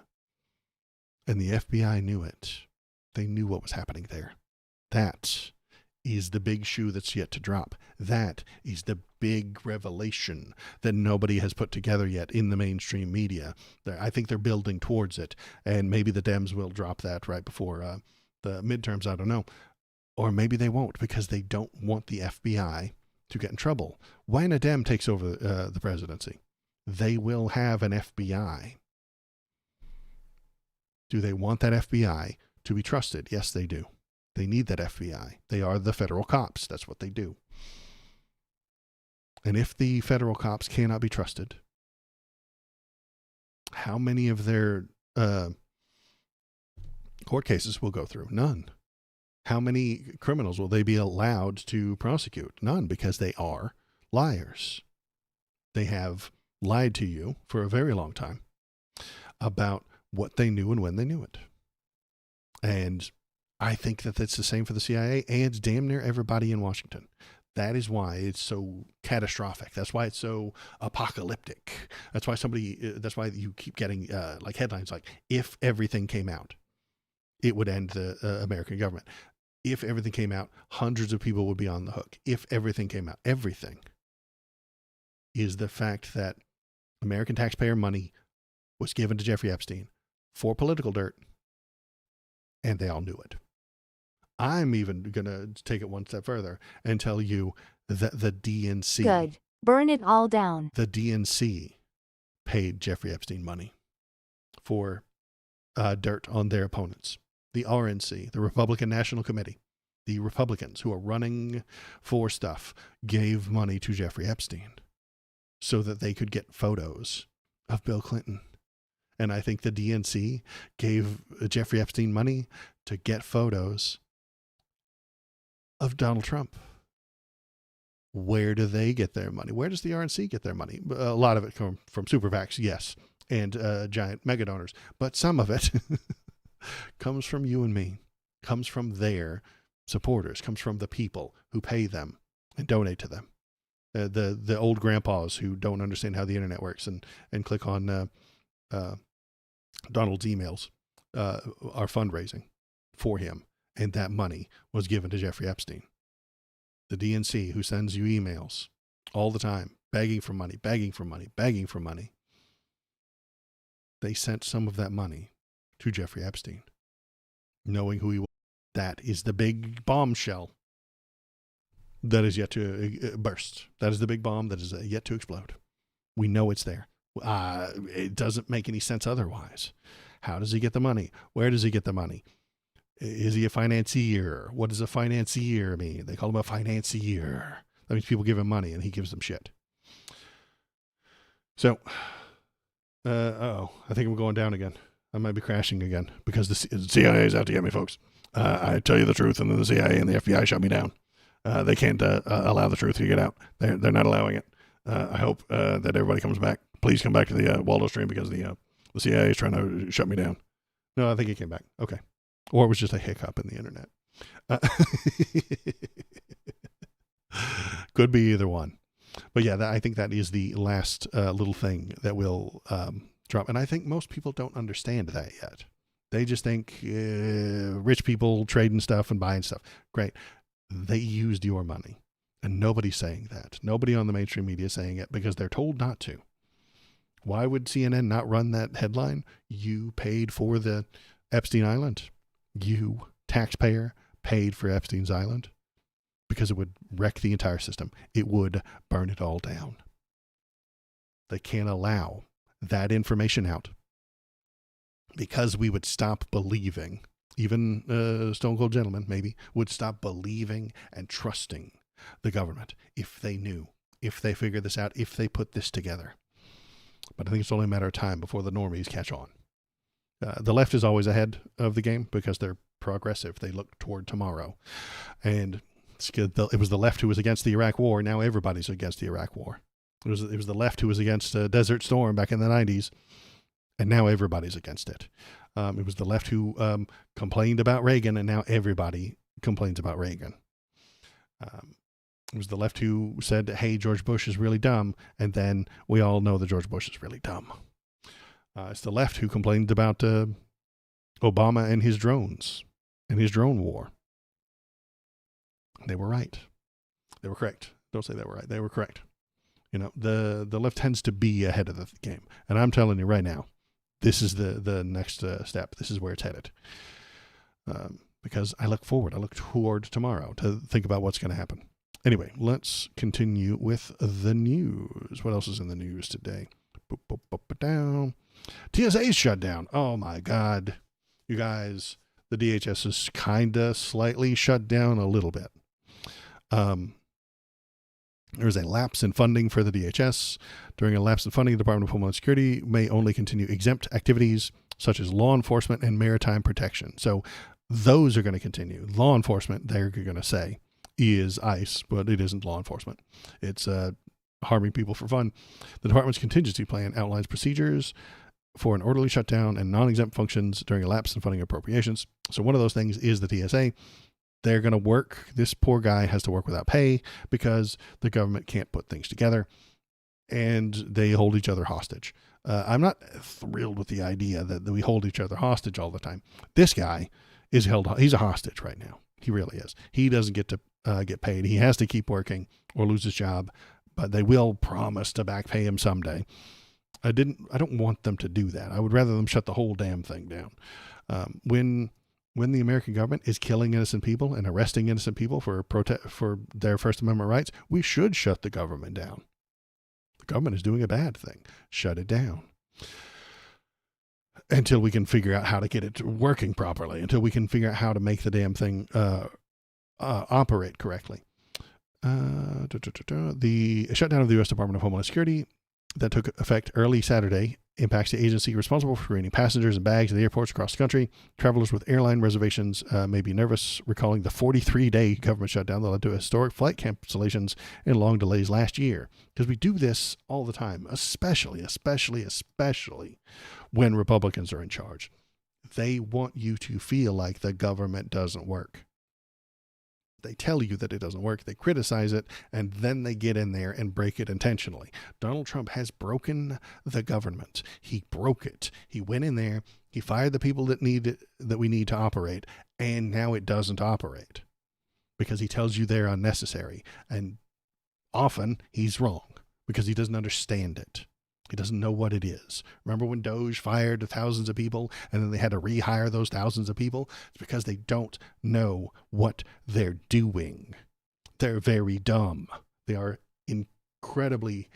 And the FBI knew it. They knew what was happening there. That is the big shoe that's yet to drop. That is the big revelation that nobody has put together yet in the mainstream media. I think they're building towards it, and maybe the Dems will drop that right before the midterms. I don't know. Or maybe they won't, because they don't want the FBI to get in trouble. When a Dem takes over the presidency, they will have an FBI. Do they want that FBI to be trusted? Yes, they do. They need that FBI. They are the federal cops. That's what they do. And if the federal cops cannot be trusted, how many of their court cases will go through? None. How many criminals will they be allowed to prosecute? None, because they are liars. They have lied to you for a very long time about what they knew and when they knew it. And I think that that's the same for the CIA and damn near everybody in Washington. That is why it's so catastrophic. That's why it's so apocalyptic. That's why you keep getting like headlines like, if everything came out, it would end the American government. If everything came out, hundreds of people would be on the hook. If everything came out, everything is the fact that American taxpayer money was given to Jeffrey Epstein for political dirt, and they all knew it. I'm even going to take it one step further and tell you that the DNC... Good. Burn it all down. The DNC paid Jeffrey Epstein money for dirt on their opponents. The RNC, the Republican National Committee, the Republicans who are running for stuff, gave money to Jeffrey Epstein so that they could get photos of Bill Clinton. And I think the DNC gave Jeffrey Epstein money to get photos of Donald Trump. Where do they get their money? Where does the RNC get their money? A lot of it comes from super PACs, yes, and giant mega donors. But some of it comes from you and me, comes from their supporters, comes from the people who pay them and donate to them. The old grandpas who don't understand how the internet works and click on Donald's emails are fundraising for him. And that money was given to Jeffrey Epstein. the DNC, who sends you emails all the time, begging for money, begging for money, begging for money, they sent some of that money to Jeffrey Epstein, knowing who he was. That is the big bombshell that is yet to burst. That is the big bomb that is yet to explode. We know it's there. It doesn't make any sense otherwise. How does he get the money? Where does he get the money? Is he a financier? What does a financier mean? They call him a financier. That means people give him money and he gives them shit. So, I think I'm going down again. I might be crashing again because the CIA is out to get me, folks. I tell you the truth, and then the CIA and the FBI shut me down. They can't allow the truth to get out. They're not allowing it. I hope that everybody comes back. Please come back to the Waldo stream because the CIA is trying to shut me down. No, I think he came back. Okay. Or it was just a hiccup in the internet. Could be either one. But yeah, I think that is the last little thing that will drop. And I think most people don't understand that yet. They just think rich people trading stuff and buying stuff. Great. They used your money. And nobody's saying that. Nobody on the mainstream media is saying it because they're told not to. Why would CNN not run that headline? You paid for the Epstein Island. You, taxpayer, paid for Epstein's Island. Because it would wreck the entire system. It would burn it all down. They can't allow that information out because we would stop believing, even Stone Cold Gentlemen maybe, would stop believing and trusting the government if they knew, if they figured this out, if they put this together. But I think it's only a matter of time before the normies catch on. The left is always ahead of the game because they're progressive. They look toward tomorrow. And it was the left who was against the Iraq War. Now everybody's against the Iraq War. It was the left who was against Desert Storm back in the 90s. And now everybody's against it. It was the left who complained about Reagan, and now everybody complains about Reagan. It was the left who said, hey, George Bush is really dumb, and then we all know that George Bush is really dumb. It's the left who complained about Obama and his drones and his drone war. They were right. They were correct. Don't say they were right. They were correct. You know, the left tends to be ahead of the game. And I'm telling you right now, this is the next step. This is where it's headed. Because I look forward. I look toward tomorrow to think about what's going to happen. Anyway, let's continue with the news. What else is in the news today? TSA's shut down. Oh, my God. You guys, the DHS is kind of slightly shut down a little bit. There's a lapse in funding for the DHS. During a lapse in funding, the Department of Homeland Security may only continue exempt activities such as law enforcement and maritime protection. So those are going to continue. Law enforcement, they're going to say, is ICE, but it isn't law enforcement. It's harming people for fun. The department's contingency plan outlines procedures for an orderly shutdown and non-exempt functions during a lapse in funding appropriations. So one of those things is the TSA. They're going to work. This poor guy has to work without pay because the government can't put things together, and they hold each other hostage. I'm not thrilled with the idea that we hold each other hostage all the time. This guy is he's a hostage right now. He really is. He doesn't get to get paid. He has to keep working or lose his job, but they will promise to back pay him someday. I don't want them to do that. I would rather them shut the whole damn thing down. When the American government is killing innocent people and arresting innocent people for their First Amendment rights, we should shut the government down. The government is doing a bad thing. Shut it down. Until we can figure out how to get it working properly, until we can figure out how to make the damn thing operate correctly. The shutdown of the U.S. Department of Homeland Security that took effect early Saturday impacts the agency responsible for screening passengers and bags at the airports across the country. Travelers with airline reservations may be nervous, recalling the 43-day government shutdown that led to historic flight cancellations and long delays last year. Because we do this all the time, especially when Republicans are in charge. They want you to feel like the government doesn't work. They tell you that it doesn't work. They criticize it, and then they get in there and break it intentionally. Donald Trump has broken the government. He broke it. He went in there. He fired the people that we need to operate, and now it doesn't operate. because he tells you they're unnecessary. And often he's wrong because he doesn't understand it. He doesn't know what it is. Remember when Doge fired thousands of people and then they had to rehire those thousands of people? It's because they don't know what they're doing. They're very dumb. They are incredibly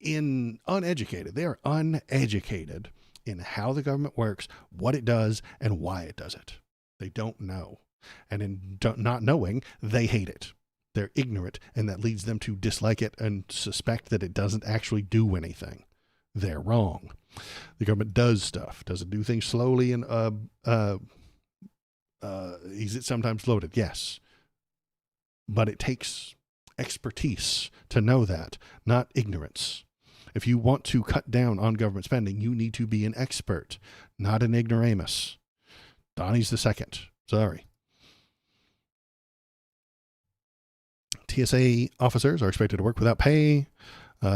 uneducated. They are uneducated in how the government works, what it does, and why it does it. They don't know. And in not knowing, they hate it. They're ignorant, and that leads them to dislike it and suspect that it doesn't actually do anything. They're wrong. The government does stuff. Does it do things slowly and is it sometimes loaded? Yes. But it takes expertise to know that, not ignorance. If you want to cut down on government spending, you need to be an expert, not an ignoramus. Donnie's the second. Sorry. TSA officers are expected to work without pay.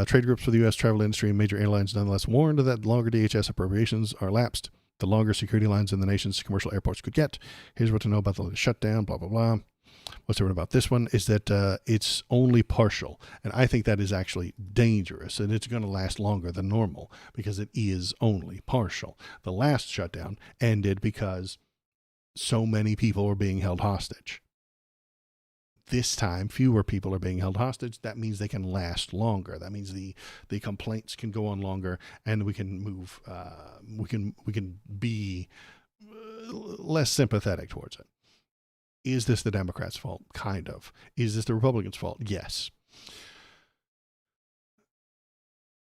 Trade groups for the U.S. travel industry and major airlines nonetheless warned that longer DHS appropriations are lapsed, the longer security lines in the nation's commercial airports could get. Here's what to know about the shutdown, blah, blah, blah. What's different about this one is that it's only partial. And I think that is actually dangerous, and it's going to last longer than normal because it is only partial. The last shutdown ended because so many people were being held hostage. This time, fewer people are being held hostage. That means they can last longer. That means the complaints can go on longer, and we can move. We can be less sympathetic towards it. Is this the Democrats' fault? Kind of. Is this the Republicans' fault? Yes.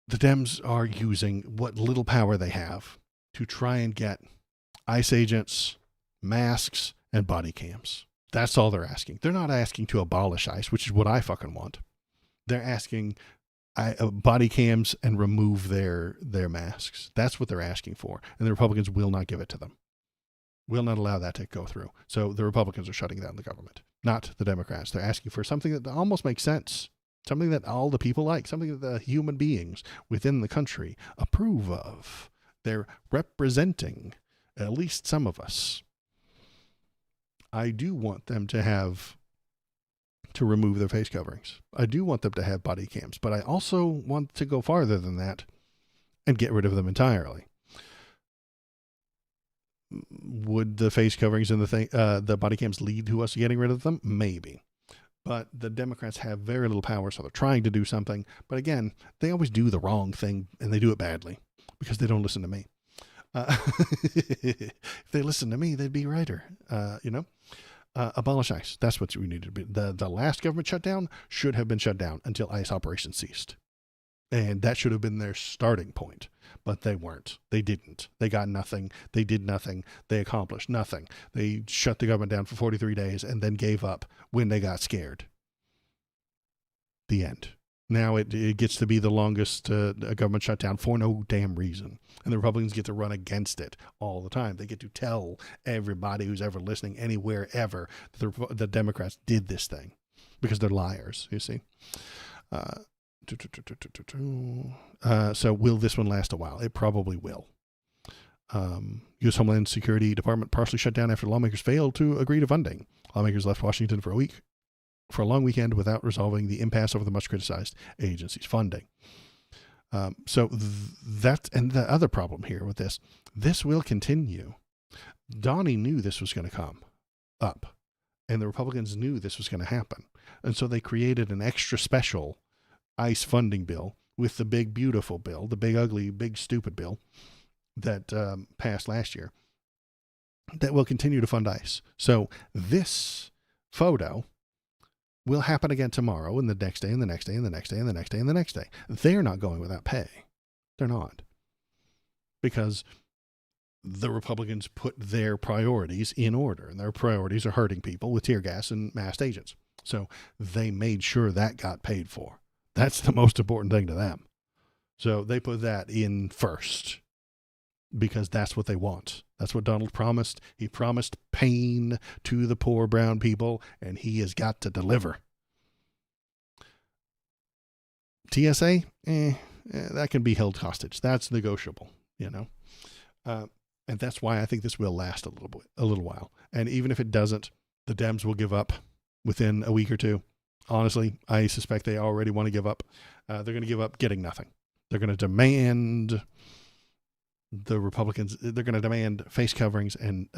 The Dems are using what little power they have to try and get ICE agents, masks, and body cams. That's all they're asking. They're not asking to abolish ICE, which is what I fucking want. They're asking body cams and remove their masks. That's what they're asking for. And the Republicans will not give it to them. Will not allow that to go through. So the Republicans are shutting down the government, not the Democrats. They're asking for something that almost makes sense. Something that all the people like. Something that the human beings within the country approve of. They're representing at least some of us. I do want them to remove their face coverings. I do want them to have body cams, but I also want to go farther than that and get rid of them entirely. Would the face coverings and the body cams lead to us getting rid of them? Maybe. But the Democrats have very little power, so they're trying to do something. But again, they always do the wrong thing, and they do it badly because they don't listen to me. If they listen to me, they'd be righter. Abolish ICE. That's what we need to be. The last government shutdown should have been shut down until ICE operations ceased. And that should have been their starting point. But they weren't. They didn't. They got nothing. They did nothing. They accomplished nothing. They shut the government down for 43 days and then gave up when they got scared. The end. Now it gets to be the longest government shutdown for no damn reason. And the Republicans get to run against it all the time. They get to tell everybody who's ever listening anywhere ever that the Democrats did this thing because they're liars, you see. So will this one last a while? It probably will. U.S. Homeland Security Department partially shut down after lawmakers failed to agree to funding. Lawmakers left Washington for a long weekend without resolving the impasse over the much criticized agency's funding. So that, and the other problem here with this will continue. Donnie knew this was going to come up, and the Republicans knew this was going to happen. And so they created an extra special ICE funding bill with the big, beautiful bill, the big, ugly, big, stupid bill that passed last year that will continue to fund ICE. So this photo will happen again tomorrow and the next day and the next day and the next day and the next day and the next day. They're not going without pay. They're not. Because the Republicans put their priorities in order, and their priorities are hurting people with tear gas and masked agents. So they made sure that got paid for. That's the most important thing to them. So they put that in first because that's what they want. That's what Donald promised. He promised pain to the poor brown people, and he has got to deliver. TSA, that can be held hostage. That's negotiable, and that's why I think this will last a little while. And even if it doesn't, The Dems will give up within a week or two. Honestly, I suspect they already want to give up. They're going to give up getting nothing. They're going to demand the Republicans, they're going to demand face coverings and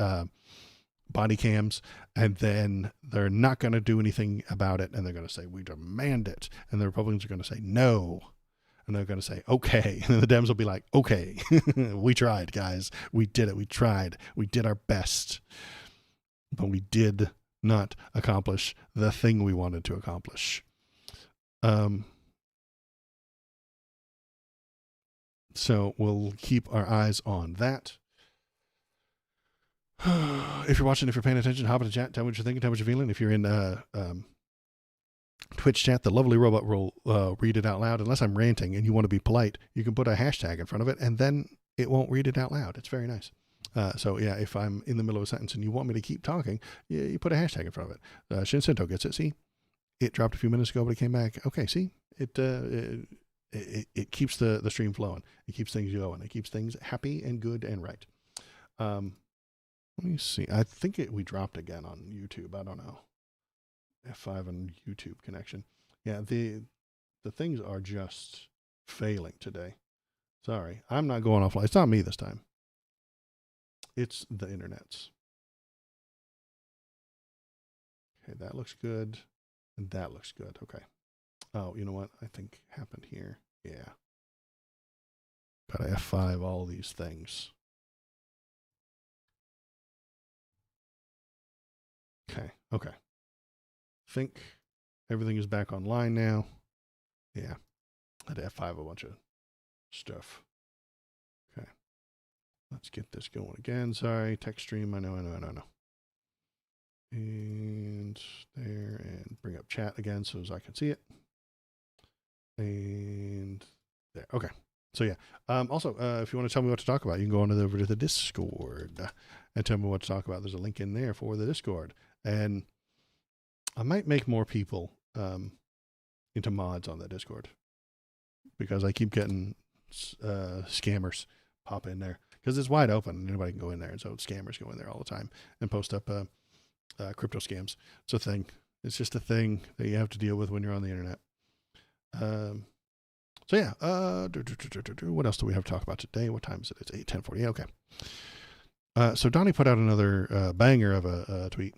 body cams, and then they're not going to do anything about it, and they're going to say, we demand it. And the Republicans are going to say, no. And they're going to say, okay. And then the Dems will be like, okay, we tried, guys. We did it. We tried. We did our best. But we did not accomplish the thing we wanted to accomplish. So we'll keep our eyes on that. If you're watching, if you're paying attention, hop in the chat, tell me what you're thinking, tell me what you're feeling. If you're in Twitch chat, the lovely robot will read it out loud. Unless I'm ranting and you want to be polite, you can put a hashtag in front of it, and then it won't read it out loud. It's very nice. So yeah, if I'm in the middle of a sentence and you want me to keep talking, you put a hashtag in front of it. Shinsinto gets it. See, it dropped a few minutes ago, but it came back. Okay, see, it keeps the stream flowing. It keeps things going. It keeps things happy and good and right. Let me see. I think we dropped again on YouTube. I don't know. F5 and YouTube connection. Yeah, the things are just failing today. Sorry, I'm not going offline. It's not me this time. It's the internet's. Okay, that looks good. And that looks good. Okay. Oh, you know what I think happened here? Yeah. Got to F5 all these things. Okay. Think everything is back online now. Yeah. I had to F5 a bunch of stuff. Okay. Let's get this going again. Sorry, text stream. I know. And there, and bring up chat again so as I can see it. And there. Okay. So yeah. Also, if you want to tell me what to talk about, you can go on over to the Discord and tell me what to talk about. There's a link in there for the Discord. And I might make more people into mods on the Discord, because I keep getting scammers pop in there, because it's wide open and anybody can go in there. And so scammers go in there all the time and post up crypto scams. It's a thing. It's just a thing that you have to deal with when you're on the internet. So yeah, what else do we have to talk about today? What time is it? It's 8:10:40. Okay. So Donnie put out another banger of a tweet,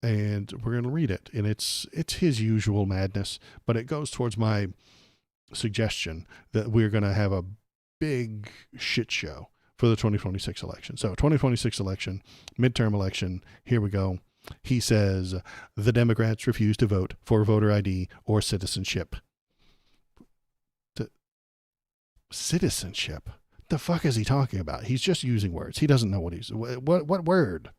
and we're going to read it. And it's his usual madness, but it goes towards my suggestion that we're going to have a big shit show for the 2026 election. So 2026 election, midterm election, here we go. He says the Democrats refuse to vote for voter ID or citizenship. Citizenship? The fuck is he talking about? He's just using words. He doesn't know what word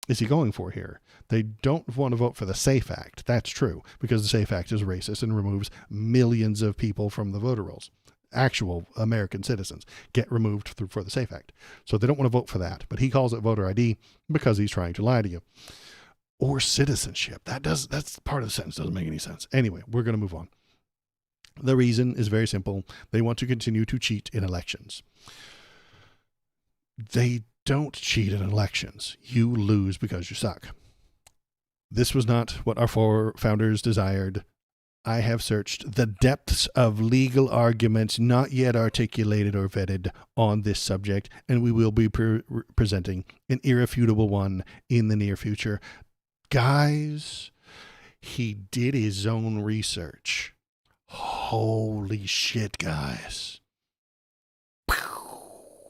is he going for here? They don't want to vote for the SAFE Act. That's true, because the SAFE Act is racist and removes millions of people from the voter rolls. Actual American citizens get removed for the SAFE Act. So they don't want to vote for that, but he calls it voter ID because he's trying to lie to you. Or citizenship. That's part of the sentence. Doesn't make any sense. Anyway, we're going to move on. The reason is very simple. They want to continue to cheat in elections. They don't cheat in elections. You lose because you suck. This was not what our founders desired. I have searched the depths of legal arguments not yet articulated or vetted on this subject, and we will be presenting an irrefutable one in the near future. Guys, he did his own research. Holy shit, guys. Bow,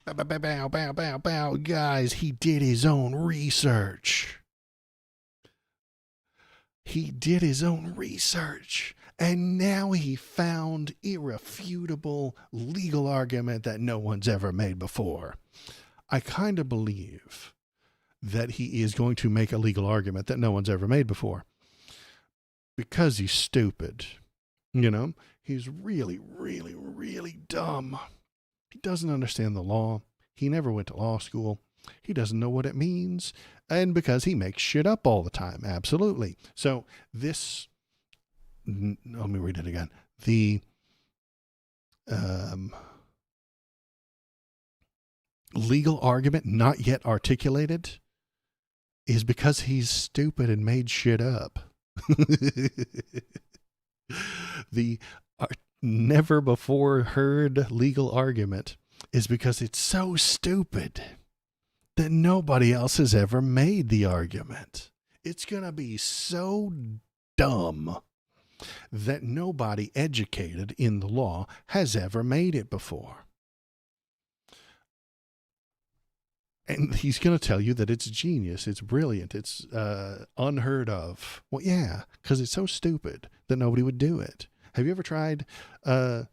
bow, bow, bow. Guys, he did his own research. He did his own research. And now he found irrefutable legal argument that no one's ever made before. I kind of believe that he is going to make a legal argument that no one's ever made before, because he's stupid. You know, he's really, really, really dumb. He doesn't understand the law. He never went to law school. He doesn't know what it means. And because he makes shit up all the time. Absolutely. So this, let me read it again. The legal argument not yet articulated is because he's stupid and made shit up. The never before heard legal argument is because it's so stupid that nobody else has ever made the argument. It's going to be so dumb that nobody educated in the law has ever made it before. And he's going to tell you that it's genius, it's brilliant, it's unheard of. Well, yeah, because it's so stupid that nobody would do it. Have you ever tried? I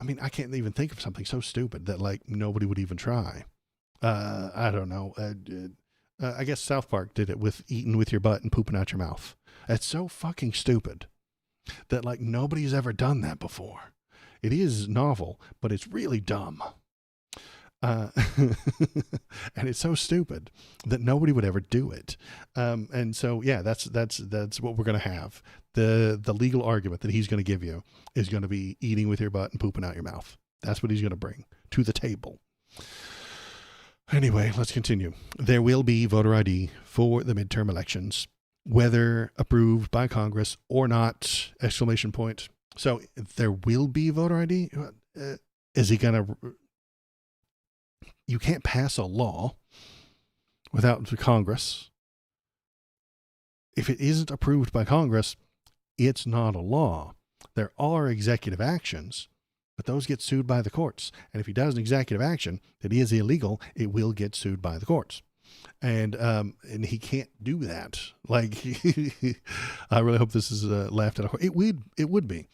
mean, I can't even think of something so stupid that like nobody would even try. I don't know. I guess South Park did it with eating with your butt and pooping out your mouth. It's so fucking stupid that like nobody's ever done that before. It is novel, but it's really dumb. And it's so stupid that nobody would ever do it. And so, yeah, that's what we're going to have. The legal argument that he's going to give you is going to be eating with your butt and pooping out your mouth. That's what he's going to bring to the table. Anyway, let's continue. There will be voter ID for the midterm elections, whether approved by Congress or not, exclamation point. So there will be voter ID. Is he going to... You can't pass a law without the Congress. If it isn't approved by Congress, it's not a law. There are executive actions, but those get sued by the courts. And if he does an executive action that is illegal, it will get sued by the courts. And he can't do that. Like, I really hope this is laughed at. It would be.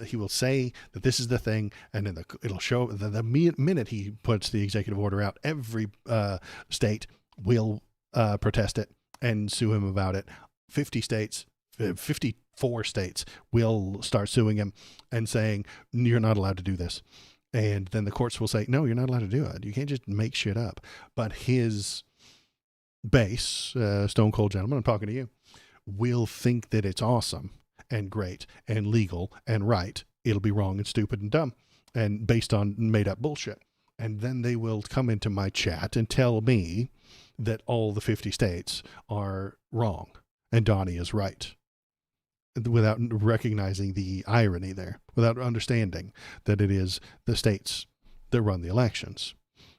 He will say that this is the thing, and then it'll show the minute he puts the executive order out, every state will protest it and sue him about it. 54 states will start suing him and saying, you're not allowed to do this. And then the courts will say, no, you're not allowed to do it. You can't just make shit up. But his base, Stone Cold Gentleman, I'm talking to you, will think that it's awesome and great and legal and right. It'll be wrong and stupid and dumb and based on made up bullshit. And then they will come into my chat and tell me that all the 50 states are wrong and Donnie is right, without recognizing the irony there, without understanding that it is the states that run the elections.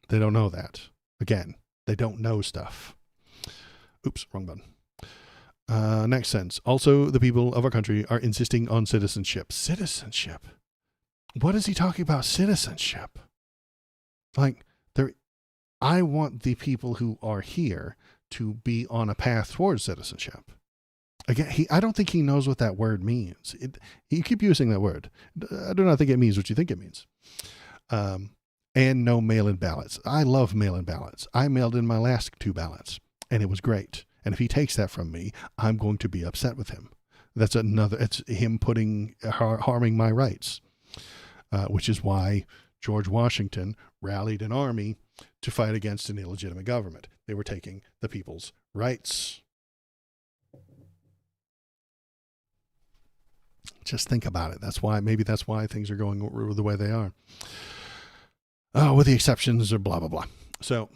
They don't know that. Again, they don't know stuff. Oops, wrong button. Next sentence. Also, the people of our country are insisting on citizenship. Citizenship? What is he talking about citizenship? Like, I want the people who are here to be on a path towards citizenship. Again, I don't think he knows what that word means. You keep using that word. I do not think it means what you think it means. And no mail-in ballots. I love mail-in ballots. I mailed in my last 2 ballots, and it was great. And if he takes that from me, I'm going to be upset with him. It's him harming my rights, which is why George Washington rallied an army to fight against an illegitimate government. They were taking the people's rights. Just think about it. Maybe that's why things are going the way they are. With the exceptions or blah, blah, blah. So,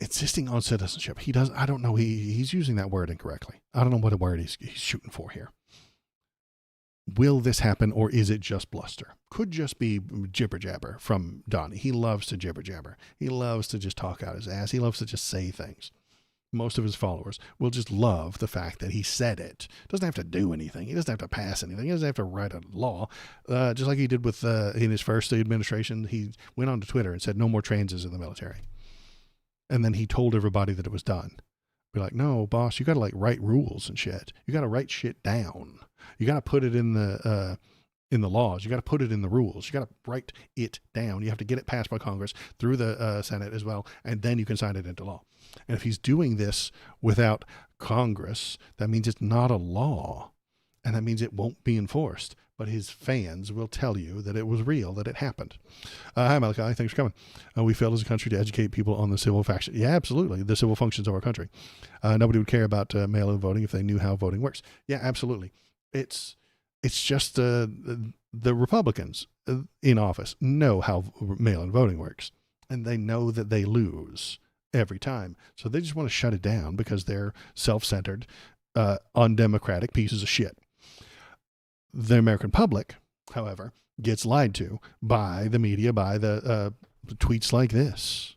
insisting on citizenship. I don't know. He's using that word incorrectly. I don't know what a word he's shooting for here. Will this happen, or is it just bluster? Could just be jibber jabber from Donnie. He loves to jibber jabber. He loves to just talk out his ass. He loves to just say things. Most of his followers will just love the fact that he said it. Doesn't have to do anything. He doesn't have to pass anything. He doesn't have to write a law. Just like he did with in his first administration, he went onto Twitter and said no more transes in the military. And then he told everybody that it was done. Be like, no, boss, you got to like write rules and shit. You got to write shit down. You got to put it in the laws. You got to put it in the rules. You got to write it down. You have to get it passed by Congress through the Senate as well, and then you can sign it into law. And if he's doing this without Congress, that means it's not a law, and that means it won't be enforced. But his fans will tell you that it was real, that it happened. Hi, Malachi. Thanks for coming. We failed as a country to educate people on the civil faction. Yeah, absolutely. The civil functions of our country. Nobody would care about mail-in voting if they knew how voting works. Yeah, absolutely. It's just the Republicans in office know how mail-in voting works, and they know that they lose. every time. So they just want to shut it down because they're self-centered, undemocratic pieces of shit. The American public, however, gets lied to by the media, by the tweets like this,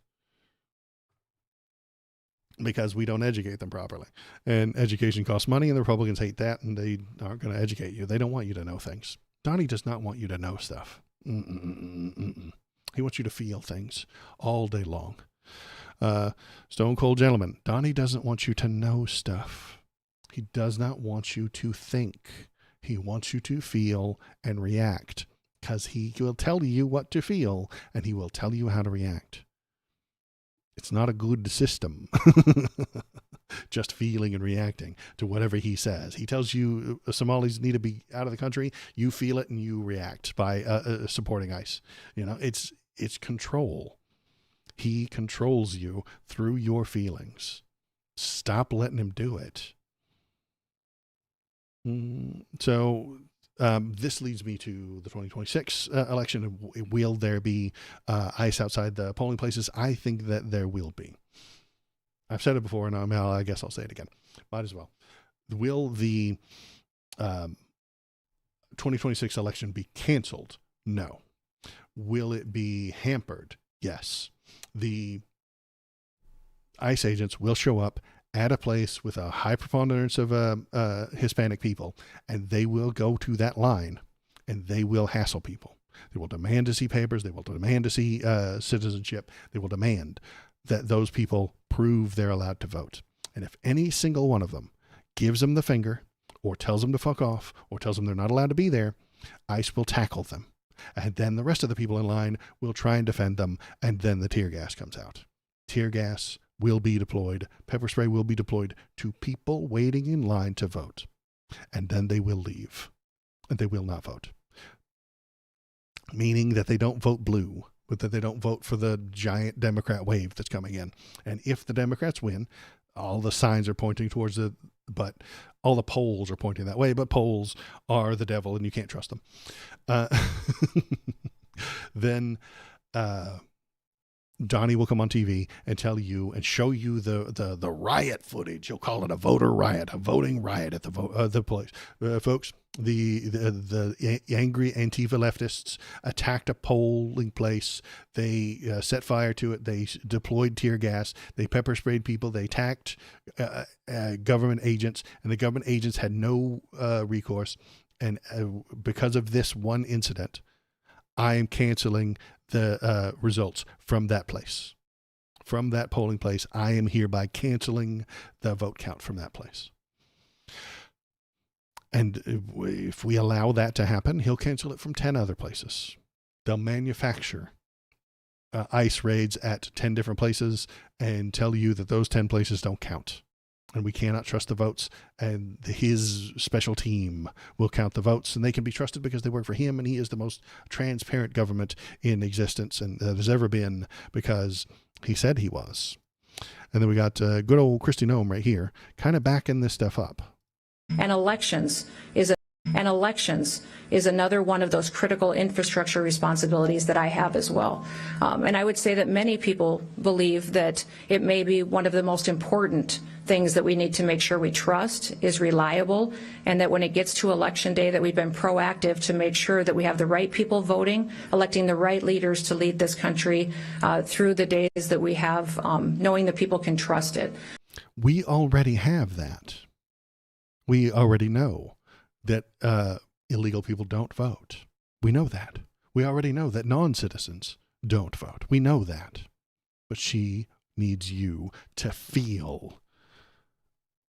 because we don't educate them properly. And education costs money, and the Republicans hate that, and they aren't going to educate you. They don't want you to know things. Donnie does not want you to know stuff. He wants you to feel things all day long. Stone Cold Gentleman, Donnie doesn't want you to know stuff. He does not want you to think. He wants you to feel and react, because he will tell you what to feel, and he will tell you how to react. It's not a good system, just feeling and reacting to whatever he says. He tells you Somalis need to be out of the country. You feel it and you react by supporting ICE. You know, it's control. He controls you through your feelings. Stop letting him do it. So this leads me to the 2026 election. Will there be ICE outside the polling places? I think that there will be. I've said it before, and I guess I'll say it again. Might as well. Will the 2026 election be canceled? No. Will it be hampered? Yes. The ICE agents will show up at a place with a high preponderance of Hispanic people, and they will go to that line, and they will hassle people. They will demand to see papers. They will demand to see citizenship. They will demand that those people prove they're allowed to vote. And if any single one of them gives them the finger, or tells them to fuck off, or tells them they're not allowed to be there, ICE will tackle them. And then the rest of the people in line will try and defend them, and then the tear gas comes out. Tear gas will be deployed. Pepper spray will be deployed to people waiting in line to vote. And then they will leave. And they will not vote. Meaning that they don't vote blue, but that they don't vote for the giant Democrat wave that's coming in. And if the Democrats win, all the signs are pointing towards but all the polls are pointing that way, but polls are the devil and you can't trust them. Then Donnie will come on TV and tell you and show you the riot footage. He'll call it a voter riot, a voting riot at the place. Folks, the angry Antifa leftists attacked a polling place. They set fire to it. They deployed tear gas. They pepper sprayed people. They attacked government agents, and the government agents had no recourse. And because of this one incident, I am canceling the results from that place. From that polling place, I am hereby canceling the vote count from that place. And if we allow that to happen, he'll cancel it from 10 other places. They'll manufacture ICE raids at 10 different places and tell you that those 10 places don't count. And we cannot trust the votes, and his special team will count the votes, and they can be trusted because they work for him, and he is the most transparent government in existence and that has ever been, because he said he was. And then we got good old Kristi Noem right here, kind of backing this stuff up. And elections is another one of those critical infrastructure responsibilities that I have as well. And I would say that many people believe that it may be one of the most important things that we need to make sure we trust is reliable, and that when it gets to election day that we've been proactive to make sure that we have the right people voting, electing the right leaders to lead this country through the days that we have, knowing that people can trust it. We already have that. We already know that illegal people don't vote. We know that. We already know that non-citizens don't vote. We know that. But she needs you to feel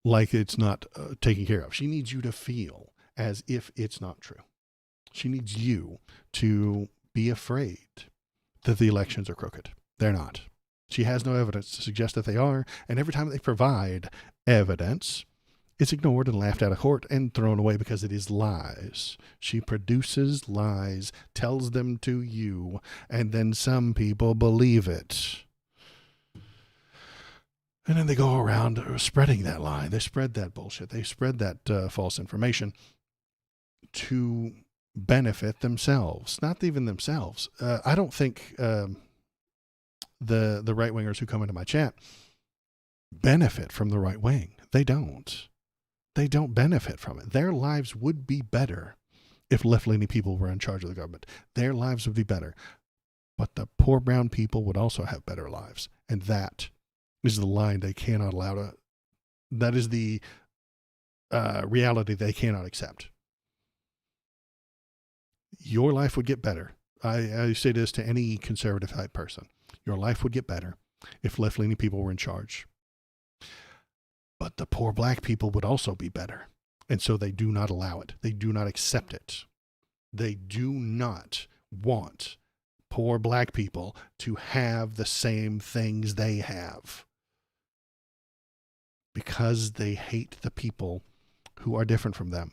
like it's not taken care of. She needs you to feel as if it's not true. She needs you to be afraid that the elections are crooked. They're not. She has no evidence to suggest that they are. And every time they provide evidence, it's ignored and laughed out of court and thrown away because it is lies. She produces lies, tells them to you, and then some people believe it. And then they go around spreading that lie. They spread that bullshit. They spread that false information to benefit themselves. Not even themselves. I don't think the right wingers who come into my chat benefit from the right wing. They don't. They don't benefit from it. Their lives would be better if left-leaning people were in charge of the government. Their lives would be better. But the poor brown people would also have better lives. And that is the line they cannot allow to, that is the reality they cannot accept. Your life would get better. I say this to any conservative type person. Your life would get better if left-leaning people were in charge. But the poor black people would also be better. And so they do not allow it. They do not accept it. They do not want poor black people to have the same things they have. Because they hate the people who are different from them.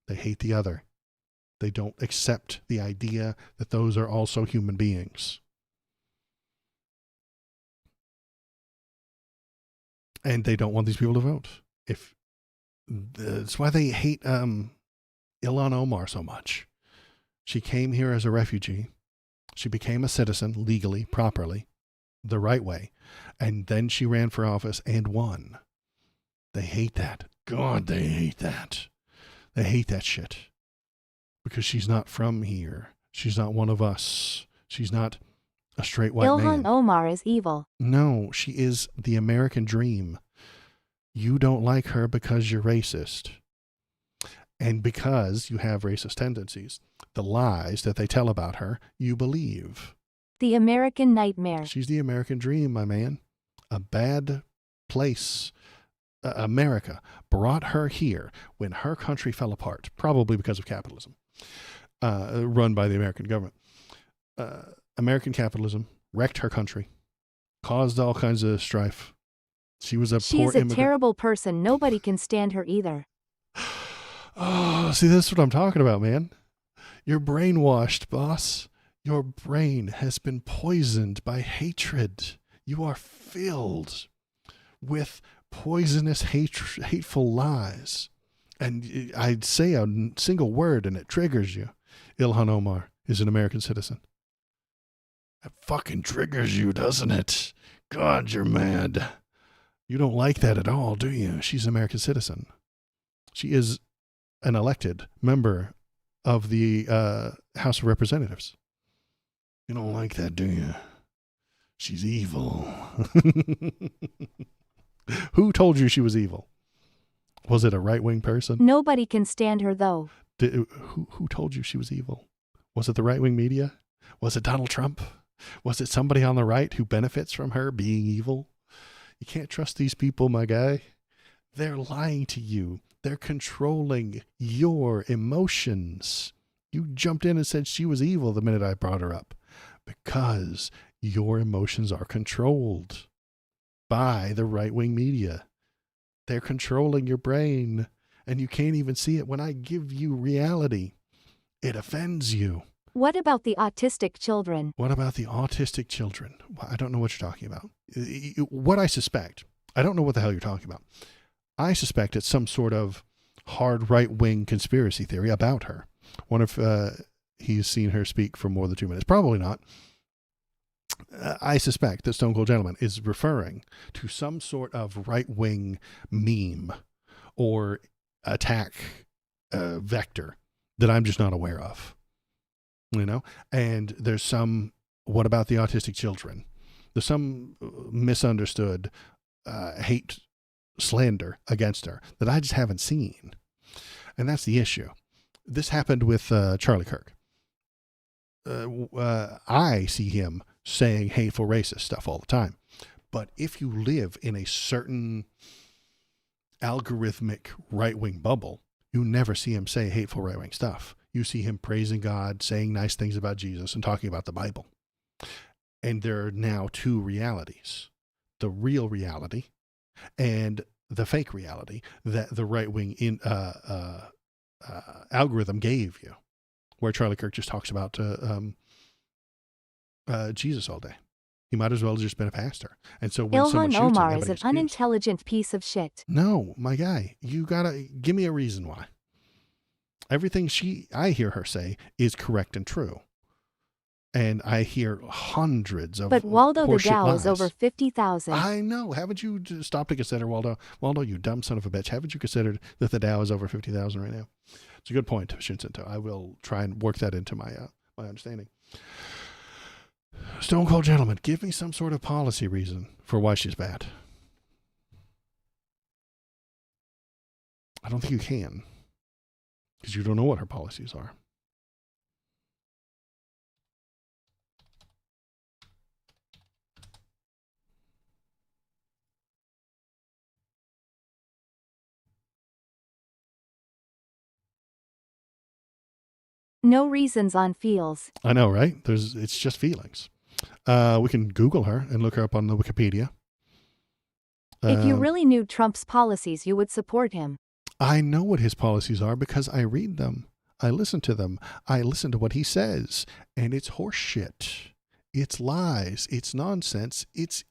They hate the other. They don't accept the idea that those are also human beings. And they don't want these people to vote. That's why they hate Ilhan Omar so much. She came here as a refugee. She became a citizen legally, properly, the right way. And then she ran for office and won. They hate that. God, they hate that. They hate that shit. Because she's not from here. She's not one of us. She's not a straight white man. Ilhan Omar is evil. No, she is the American dream. You don't like her because you're racist. And because you have racist tendencies, the lies that they tell about her, you believe. The American nightmare. She's the American dream, my man. A bad place. America brought her here when her country fell apart, probably because of capitalism, run by the American government. American capitalism wrecked her country, caused all kinds of strife. She was a She's poor immigrant. A terrible person. Nobody can stand her either. Oh, see, this is what I'm talking about, man. You're brainwashed, boss. Your brain has been poisoned by hatred. You are filled with poisonous, hateful lies. And I'd say a single word and it triggers you. Ilhan Omar is an American citizen. That fucking triggers you, doesn't it? God, you're mad. You don't like that at all, do you? She's an American citizen. She is an elected member of the House of Representatives. You don't like that, do you? She's evil. Who told you she was evil? Was it a right-wing person? Nobody can stand her, though. Who told you she was evil? Was it the right-wing media? Was it Donald Trump? Was it somebody on the right who benefits from her being evil? You can't trust these people, my guy. They're lying to you. They're controlling your emotions. You jumped in and said she was evil the minute I brought her up. Because your emotions are controlled by the right-wing media. They're controlling your brain, and you can't even see it. When I give you reality, it offends you. What about the autistic children? What about the autistic children? I don't know what you're talking about. What I suspect, I don't know what the hell you're talking about. I suspect it's some sort of hard right-wing conspiracy theory about her. Wonder if he's seen her speak for more than 2 minutes. Probably not. I suspect that Stone Cold Gentleman is referring to some sort of right-wing meme or attack vector that I'm just not aware of. You know? And there's some, what about the autistic children? There's some misunderstood hate slander against her that I just haven't seen. And that's the issue. This happened with Charlie Kirk. I see him saying hateful racist stuff all the time. But if you live in a certain algorithmic right-wing bubble, you never see him say hateful right-wing stuff. You see him praising God, saying nice things about Jesus, and talking about the Bible. And there are now two realities. The real reality and the fake reality that the right-wing algorithm gave you, where Charlie Kirk just talks about Jesus all day. He might as well have just been a pastor. And so when someone Ilhan shoots Omar him, is an excuse. unintelligent piece of shit. No, my guy, you gotta give me a reason why. Everything I hear her say is correct and true. And I hear hundreds of But Waldo, the horseshit Dow lies. is over 50,000. I know. Haven't you stopped to consider, Waldo? Waldo, you dumb son of a bitch. Haven't you considered that the Dow is over 50,000 right now? It's a good point, Shinsinto. I will try and work that into my my understanding. Stone Cold Gentleman, give me some sort of policy reason for why she's bad. I don't think you can, because you don't know what her policies are. No reasons on feels. I know, right? It's just feelings. We can Google her and look her up on the Wikipedia. If you really knew Trump's policies, you would support him. I know what his policies are because I read them. I listen to them. I listen to what he says. And it's horseshit. It's lies. It's nonsense. It's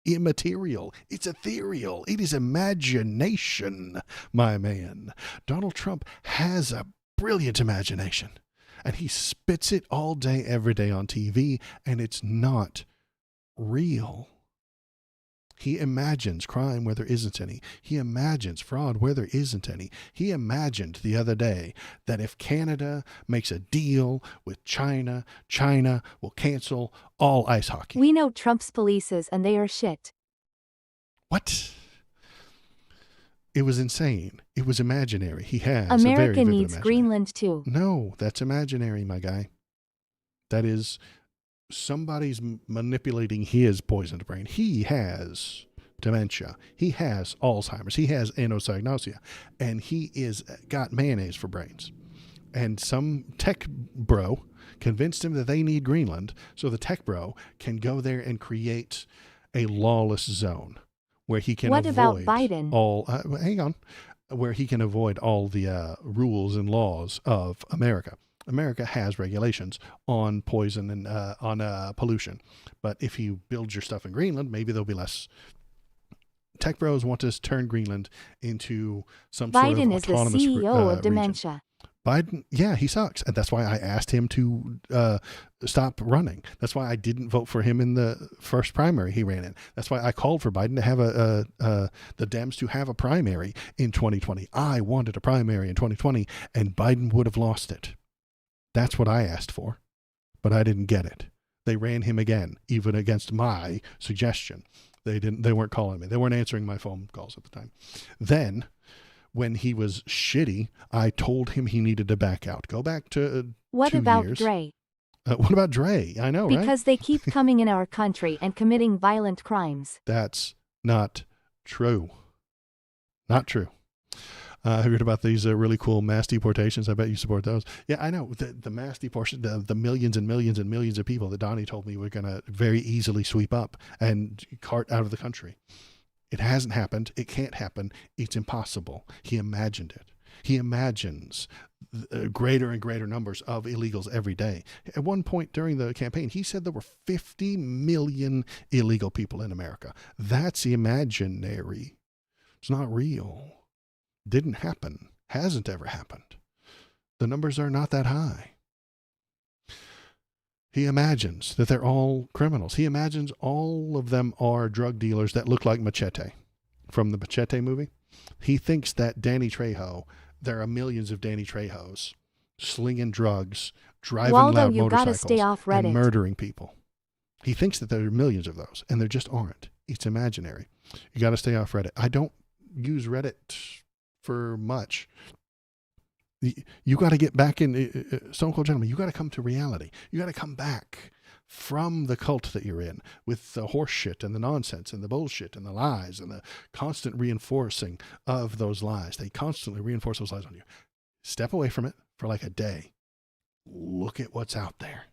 immaterial. It's ethereal. It is imagination, my man. Donald Trump has a brilliant imagination. And he spits it all day, every day on TV. And it's not real. He imagines crime where there isn't any. He imagines fraud where there isn't any. He imagined the other day that if Canada makes a deal with China, China will cancel all ice hockey. We know Trump's polices and they are shit. What? It was insane. It was imaginary. He has America a very vivid needs Greenland too. No, that's imaginary, my guy. That is... somebody's manipulating his poisoned brain. He has dementia. He has Alzheimer's. He has anosognosia. And he is got mayonnaise for brains. And some tech bro convinced him that they need Greenland, so the tech bro can go there and create a lawless zone where he can What about avoid Biden? all... hang on. Where he can avoid all the rules and laws of America. America has regulations on poison and on pollution. But if you build your stuff in Greenland, maybe there'll be less. Tech bros want to turn Greenland into some sort of Biden is the autonomous CEO of region. dementia. Biden, yeah, he sucks. And that's why I asked him to stop running. That's why I didn't vote for him in the first primary he ran in. That's why I called for Biden to have the Dems to have a primary in 2020. I wanted a primary in 2020, and Biden would have lost it. That's what I asked for, but I didn't get it. They ran him again, even against my suggestion. They weren't calling me. They weren't answering my phone calls at the time. Then, when he was shitty, I told him he needed to back out. Go back to What 2 about years. Dre? What about Dre? I know, right? Because they keep coming in our country and committing violent crimes. That's not true. Not true. Have you heard about these really cool mass deportations? I bet you support those. Yeah, I know. The mass deportation, the millions and millions and millions of people that Donnie told me were going to very easily sweep up and cart out of the country. It hasn't happened. It can't happen. It's impossible. He imagined it. He imagines greater and greater numbers of illegals every day. At one point during the campaign, he said there were 50 million illegal people in America. That's imaginary. It's not real. Didn't happen. Hasn't ever happened. The numbers are not that high. He imagines that they're all criminals. He imagines all of them are drug dealers that look like Machete from the Machete movie. He thinks that Danny Trejo, there are millions of Danny Trejos slinging drugs, driving Waldo, loud you gotta motorcycles, stay off Reddit. and murdering people. He thinks that there are millions of those, and there just aren't. It's imaginary. You got to stay off Reddit. I don't use Reddit for much. You got to get back in, Stone Cold Gentleman, you got to come to reality. You got to come back from the cult that you're in with the horse shit and the nonsense and the bullshit and the lies and the constant reinforcing of those lies. They constantly reinforce those lies on you. Step away from it for like a day. Look at what's out there.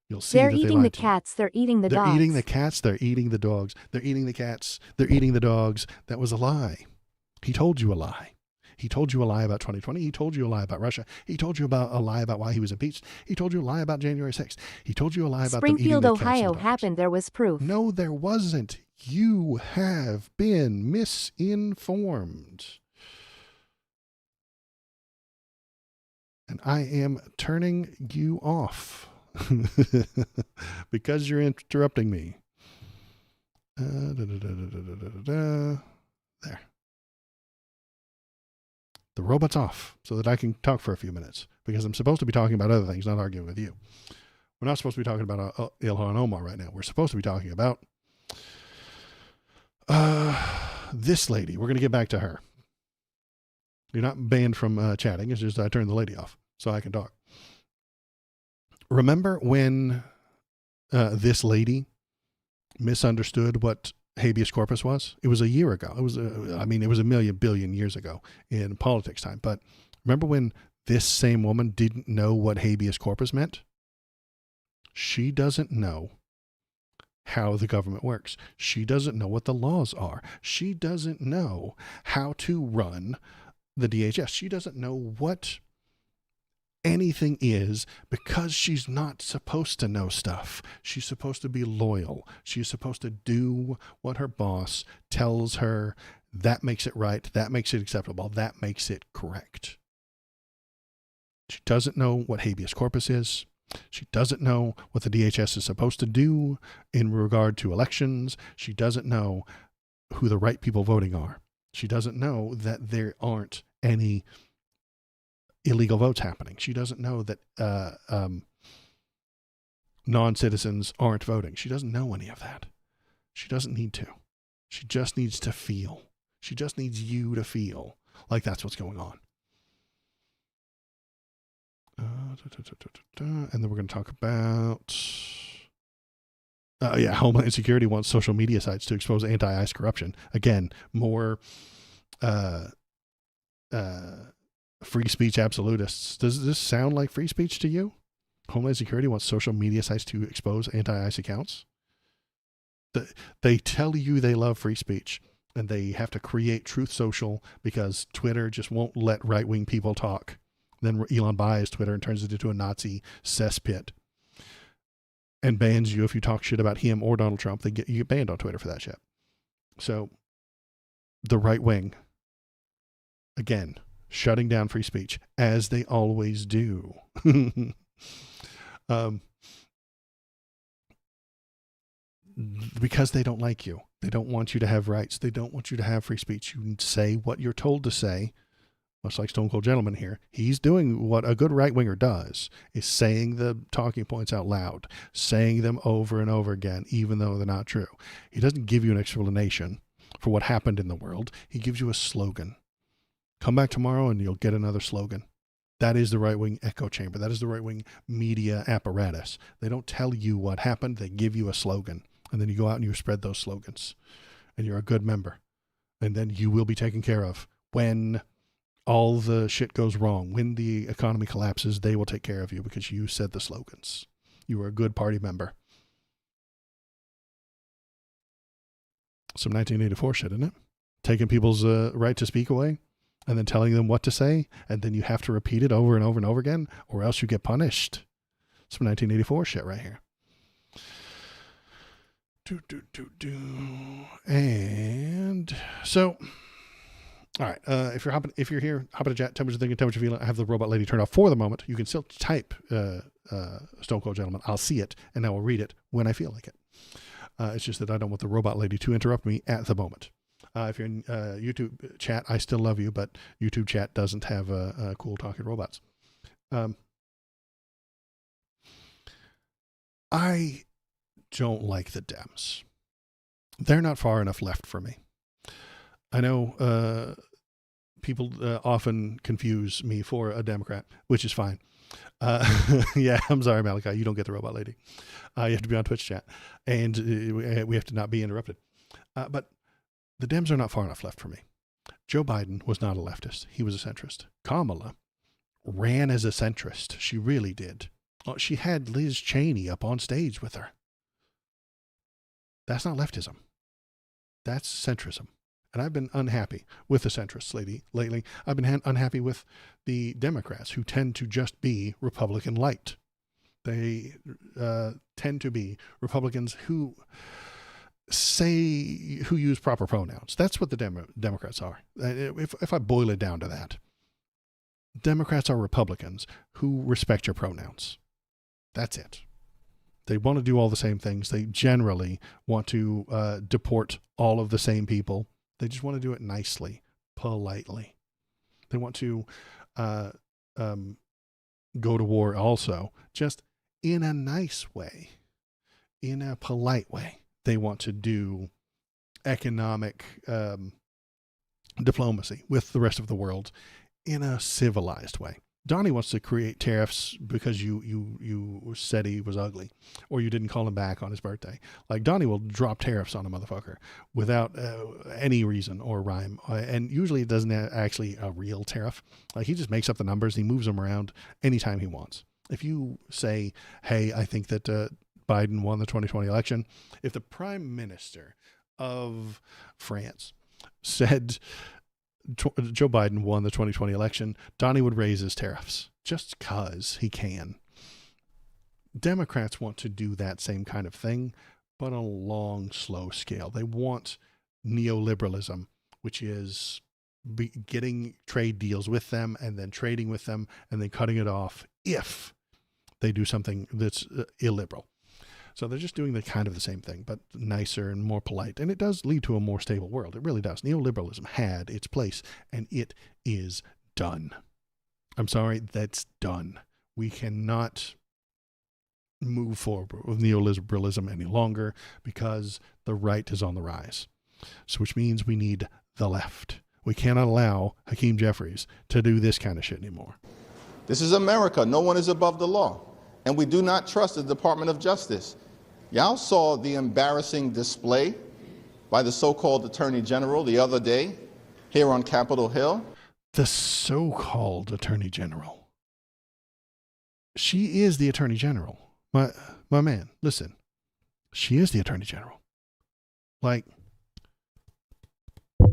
You'll see They're that eating the cats. They're eating the dogs. They're eating the cats. They're eating the dogs. They're eating the cats. They're eating the dogs. That was a lie. He told you a lie. He told you a lie about 2020. He told you a lie about Russia. He told you about a lie about why he was impeached. He told you a lie about January 6th. He told you a lie about Springfield, them eating the cats Ohio and dogs. happened. There was proof. No, there wasn't. You have been misinformed. And I am turning you off. because you're interrupting me. There. The robot's off so that I can talk for a few minutes because I'm supposed to be talking about other things, not arguing with you. We're not supposed to be talking about Ilhan Omar right now. We're supposed to be talking about this lady. We're going to get back to her. You're not banned from chatting. It's just I turned the lady off so I can talk. Remember when this lady misunderstood what habeas corpus was? It was a year ago. It was, it was a billion years ago in politics time. But remember when this same woman didn't know what habeas corpus meant? She doesn't know how the government works. She doesn't know what the laws are. She doesn't know how to run the DHS. She doesn't know what anything is because she's not supposed to know stuff. She's supposed to be loyal. She's supposed to do what her boss tells her. That makes it right. That makes it acceptable. That makes it correct. She doesn't know what habeas corpus is. She doesn't know what the DHS is supposed to do in regard to elections. She doesn't know who the right people voting are. She doesn't know that there aren't any illegal votes happening. She doesn't know that non-citizens aren't voting. She doesn't know any of that. She doesn't need to. She just needs to feel. She just needs you to feel like that's what's going on. And then we're going to talk about Homeland Security wants social media sites to expose anti-ICE corruption. Again, more free speech absolutists. Does this sound like free speech to you? Homeland Security wants social media sites to expose anti-ICE accounts. They tell you they love free speech, and they have to create Truth Social because Twitter just won't let right-wing people talk. Then Elon buys Twitter and turns it into a Nazi cesspit and bans you if you talk shit about him or Donald Trump. You get banned on Twitter for that shit. So the right wing, again, shutting down free speech, as they always do. Because they don't like you. They don't want you to have rights. They don't want you to have free speech. You say what you're told to say, much like Stone Cold Gentleman here. He's doing what a good right-winger does, is saying the talking points out loud, saying them over and over again, even though they're not true. He doesn't give you an explanation for what happened in the world. He gives you a slogan. Come back tomorrow and you'll get another slogan. That is the right-wing echo chamber. That is the right-wing media apparatus. They don't tell you what happened. They give you a slogan. And then you go out and you spread those slogans. And you're a good member. And then you will be taken care of. When all the shit goes wrong, when the economy collapses, they will take care of you because you said the slogans. You were a good party member. Some 1984 shit, isn't it? Taking people's right to speak away and then telling them what to say, and then you have to repeat it over and over and over again, or else you get punished. Some 1984 shit right here. And so, all right. If you're here, hop in the chat. Tell me what you're thinking. Tell me what you're feeling. I have the robot lady turned off for the moment. You can still type Stone Cold Gentleman. I'll see it and I will read it when I feel like it. It's just that I don't want the robot lady to interrupt me at the moment. If you're in YouTube chat, I still love you, but YouTube chat doesn't have cool talking robots. I don't like the Dems. They're not far enough left for me. I know people often confuse me for a Democrat, which is fine. Yeah, I'm sorry, Malachi. You don't get the robot lady. You have to be on Twitch chat, and we have to not be interrupted. But the Dems are not far enough left for me. Joe Biden was not a leftist. He was a centrist. Kamala ran as a centrist. She really did. She had Liz Cheney up on stage with her. That's not leftism. That's centrism. And I've been unhappy with the centrists lately. I've been unhappy with the Democrats who tend to just be Republican light. They tend to be Republicans who use proper pronouns. That's what the Democrats are. If I boil it down to that, Democrats are Republicans who respect your pronouns. That's it. They want to do all the same things. They generally want to deport all of the same people. They just want to do it nicely, politely. They want to go to war also, just in a nice way, in a polite way. They want to do economic diplomacy with the rest of the world in a civilized way. Donnie wants to create tariffs because you said he was ugly, or you didn't call him back on his birthday. Like, Donnie will drop tariffs on a motherfucker without any reason or rhyme. And usually it doesn't actually a real tariff. Like, he just makes up the numbers. He moves them around anytime he wants. If you say, hey, I think that Biden won the 2020 election, if the prime minister of France said Joe Biden won the 2020 election, Donnie would raise his tariffs just because he can. Democrats want to do that same kind of thing, but on a long, slow scale. They want neoliberalism, which is getting trade deals with them and then trading with them and then cutting it off if they do something that's illiberal. So they're just doing the same thing, but nicer and more polite. And it does lead to a more stable world. It really does. Neoliberalism had its place, and it is done. I'm sorry, that's done. We cannot move forward with neoliberalism any longer because the right is on the rise. So which means we need the left. We cannot allow Hakeem Jeffries to do this kind of shit anymore. This is America. No one is above the law. And we do not trust the Department of Justice. Y'all saw the embarrassing display by the so-called Attorney General the other day here on Capitol Hill. The so-called Attorney General. She is the Attorney General. My man, listen. She is the Attorney General. Like,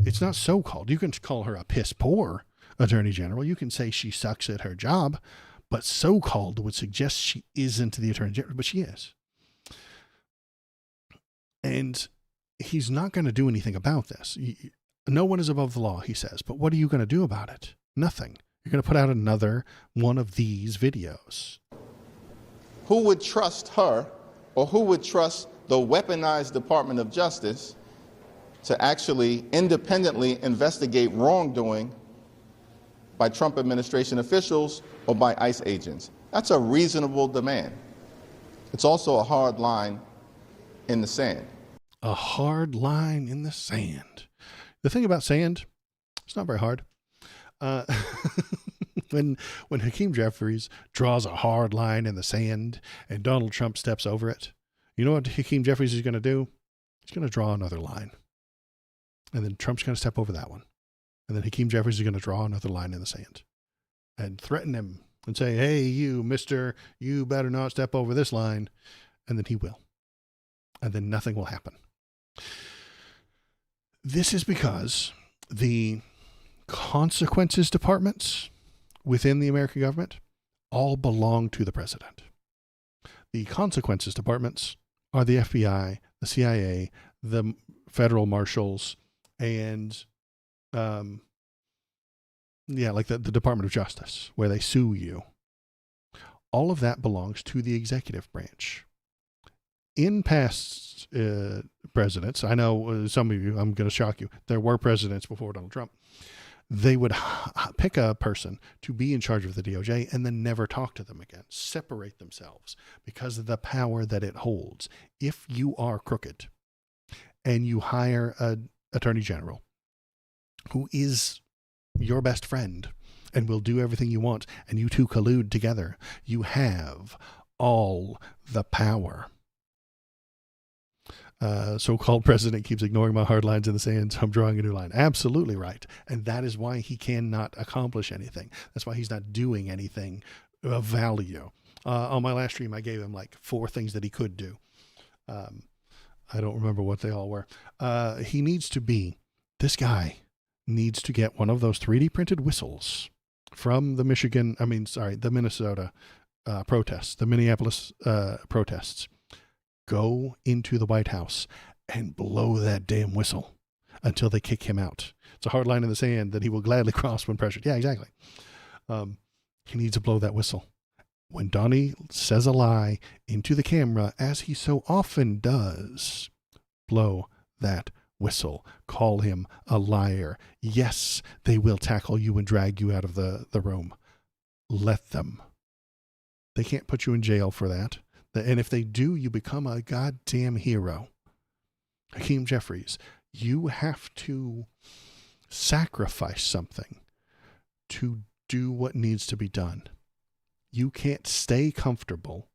it's not so-called. You can call her a piss-poor Attorney General. You can say she sucks at her job. But so-called would suggest she isn't the Attorney General, but she is. And he's not going to do anything about this. No one is above the law, he says. But what are you going to do about it? Nothing. You're going to put out another one of these videos. Who would trust her, or who would trust the weaponized Department of Justice to actually independently investigate wrongdoing by Trump administration officials or by ICE agents? That's a reasonable demand. It's also a hard line in the sand. A hard line in the sand. The thing about sand, it's not very hard. When Hakeem Jeffries draws a hard line in the sand and Donald Trump steps over it, you know what Hakeem Jeffries is going to do? He's going to draw another line. And then Trump's going to step over that one. And then Hakeem Jeffries is going to draw another line in the sand and threaten him and say, hey, you, mister, you better not step over this line. And then he will. And then nothing will happen. This is because the consequences departments within the American government all belong to the president. The consequences departments are the FBI, the CIA, the federal marshals, and like the Department of Justice, where they sue you. All of that belongs to the executive branch. In past presidents, I know some of you, I'm going to shock you, there were presidents before Donald Trump. They would pick a person to be in charge of the DOJ and then never talk to them again, separate themselves because of the power that it holds. If you are crooked and you hire an attorney general who is your best friend and will do everything you want, and you two collude together, you have all the power. So-called president keeps ignoring my hard lines in the sand, so I'm drawing a new line. Absolutely right. And that is why he cannot accomplish anything. That's why he's not doing anything of value. On my last stream, I gave him like 4 things that he could do. I don't remember what they all were. This guy needs to get one of those 3D printed whistles from the Minnesota protests, the Minneapolis protests. Go into the White House and blow that damn whistle until they kick him out. It's a hard line in the sand that he will gladly cross when pressured. Yeah, exactly. He needs to blow that whistle. when Donnie says a lie into the camera, as he so often does, blow that whistle. Call him a liar. Yes, they will tackle you and drag you out of the room. Let them. They can't put you in jail for that. And if they do, you become a goddamn hero. Hakeem Jeffries, you have to sacrifice something to do what needs to be done. You can't stay comfortable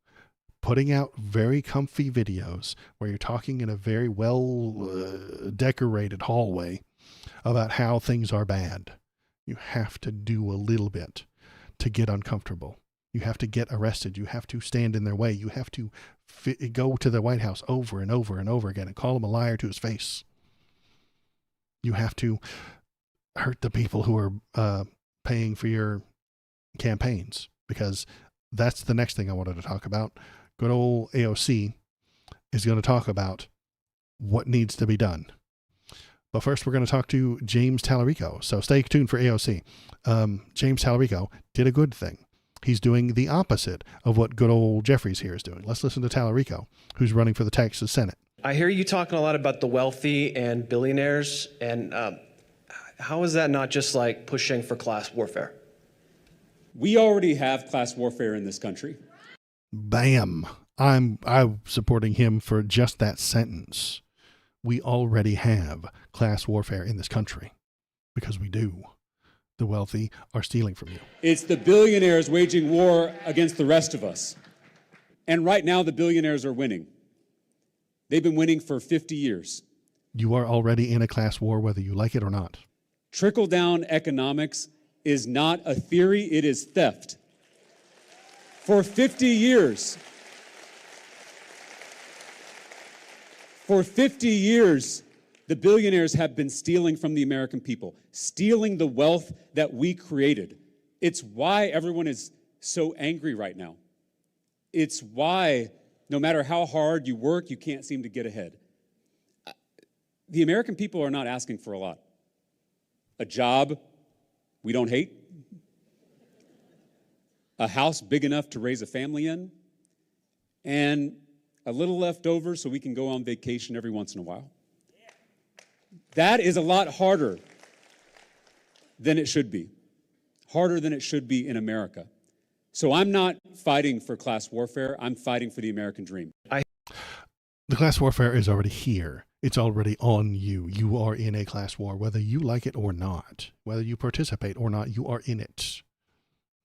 putting out very comfy videos where you're talking in a very well decorated hallway about how things are bad. You have to do a little bit to get uncomfortable. You have to get arrested. You have to stand in their way. You have to go to the White House over and over and over again and call him a liar to his face. You have to hurt the people who are paying for your campaigns, because that's the next thing I wanted to talk about. Good old AOC is going to talk about what needs to be done. But first, we're going to talk to James Tallarico. So stay tuned for AOC. James Tallarico did a good thing. He's doing the opposite of what good old Jeffries here is doing. Let's listen to Tallarico, who's running for the Texas Senate. I hear you talking a lot about the wealthy and billionaires, and how is that not just like pushing for class warfare? We already have class warfare in this country. Bam. I'm supporting him for just that sentence. We already have class warfare in this country, because we do. The wealthy are stealing from you. It's the billionaires waging war against the rest of us. And right now, the billionaires are winning. They've been winning for 50 years. You are already in a class war, whether you like it or not. Trickle-down economics is not a theory, it is theft. For 50 years, the billionaires have been stealing from the American people, stealing the wealth that we created. It's why everyone is so angry right now. It's why, no matter how hard you work, you can't seem to get ahead. The American people are not asking for a lot. A job we don't hate, a house big enough to raise a family in, and a little left over so we can go on vacation every once in a while. That is a lot harder than it should be. Harder than it should be in America. So I'm not fighting for class warfare. I'm fighting for the American dream. The class warfare is already here. It's already on you. You are in a class war, whether you like it or not. Whether you participate or not, you are in it.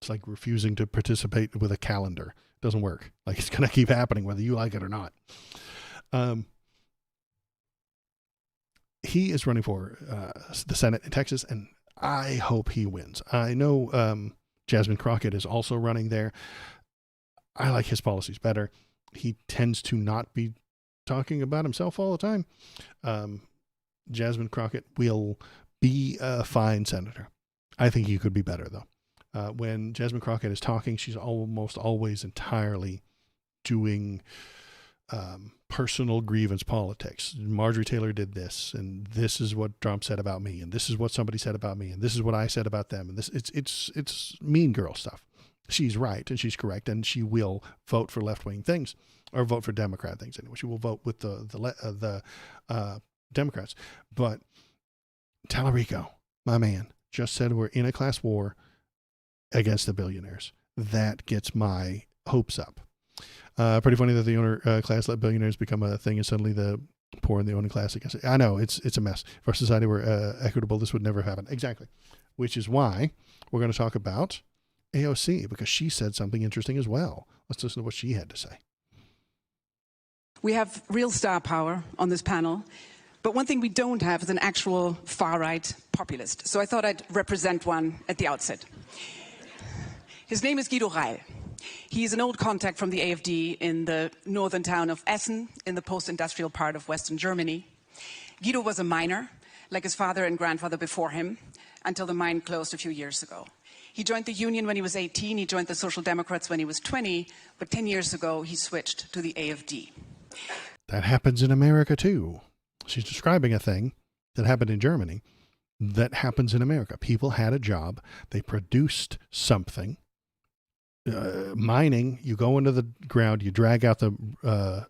It's like refusing to participate with a calendar. It doesn't work. Like, it's going to keep happening whether you like it or not. He is running for the Senate in Texas, and I hope he wins. I know Jasmine Crockett is also running there. I like his policies better. He tends to not be talking about himself all the time. Jasmine Crockett will be a fine senator. I think he could be better, though. When Jasmine Crockett is talking, she's almost always entirely doing personal grievance politics. Marjorie Taylor did this, and this is what Trump said about me, and this is what somebody said about me, and this is what I said about them, and this it's mean girl stuff. She's right and she's correct, and she will vote for left-wing things, or vote for Democrat things anyway. She will vote with the Democrats. But Tallarico, my man, just said we're in a class war against the billionaires. That gets my hopes up. Pretty funny that the owner class let billionaires become a thing, and suddenly the poor and the owning class against it. I know it's a mess. If our society were equitable, this would never happen. Exactly. Which is why we're going to talk about AOC, because she said something interesting as well. Let's listen to what she had to say. We have real star power on this panel, but one thing we don't have is an actual far-right populist. So I thought I'd represent one at the outset. His name is Guido Reil. He's an old contact from the AfD in the northern town of Essen, in the post-industrial part of Western Germany. Guido was a miner, like his father and grandfather before him, until the mine closed a few years ago. He joined the union when he was 18, he joined the Social Democrats when he was 20, but 10 years ago he switched to the AfD. That happens in America too. She's describing a thing that happened in Germany that happens in America. People had a job, they produced something, mining, you go into the ground, you drag out the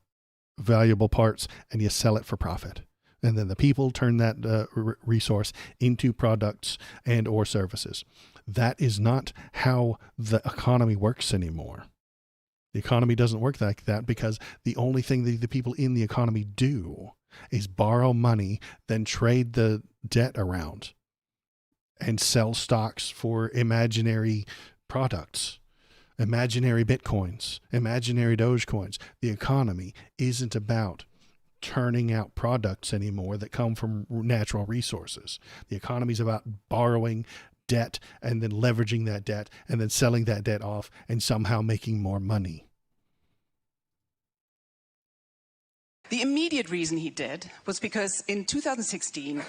valuable parts, and you sell it for profit. And then the people turn that resource into products and or services. That is not how the economy works anymore. The economy doesn't work like that because the only thing that the people in the economy do is borrow money, then trade the debt around and sell stocks for imaginary products, imaginary bitcoins, imaginary Dogecoins. The economy isn't about turning out products anymore that come from natural resources. The economy is about borrowing debt and then leveraging that debt and then selling that debt off and somehow making more money. The immediate reason he did was because in 2016,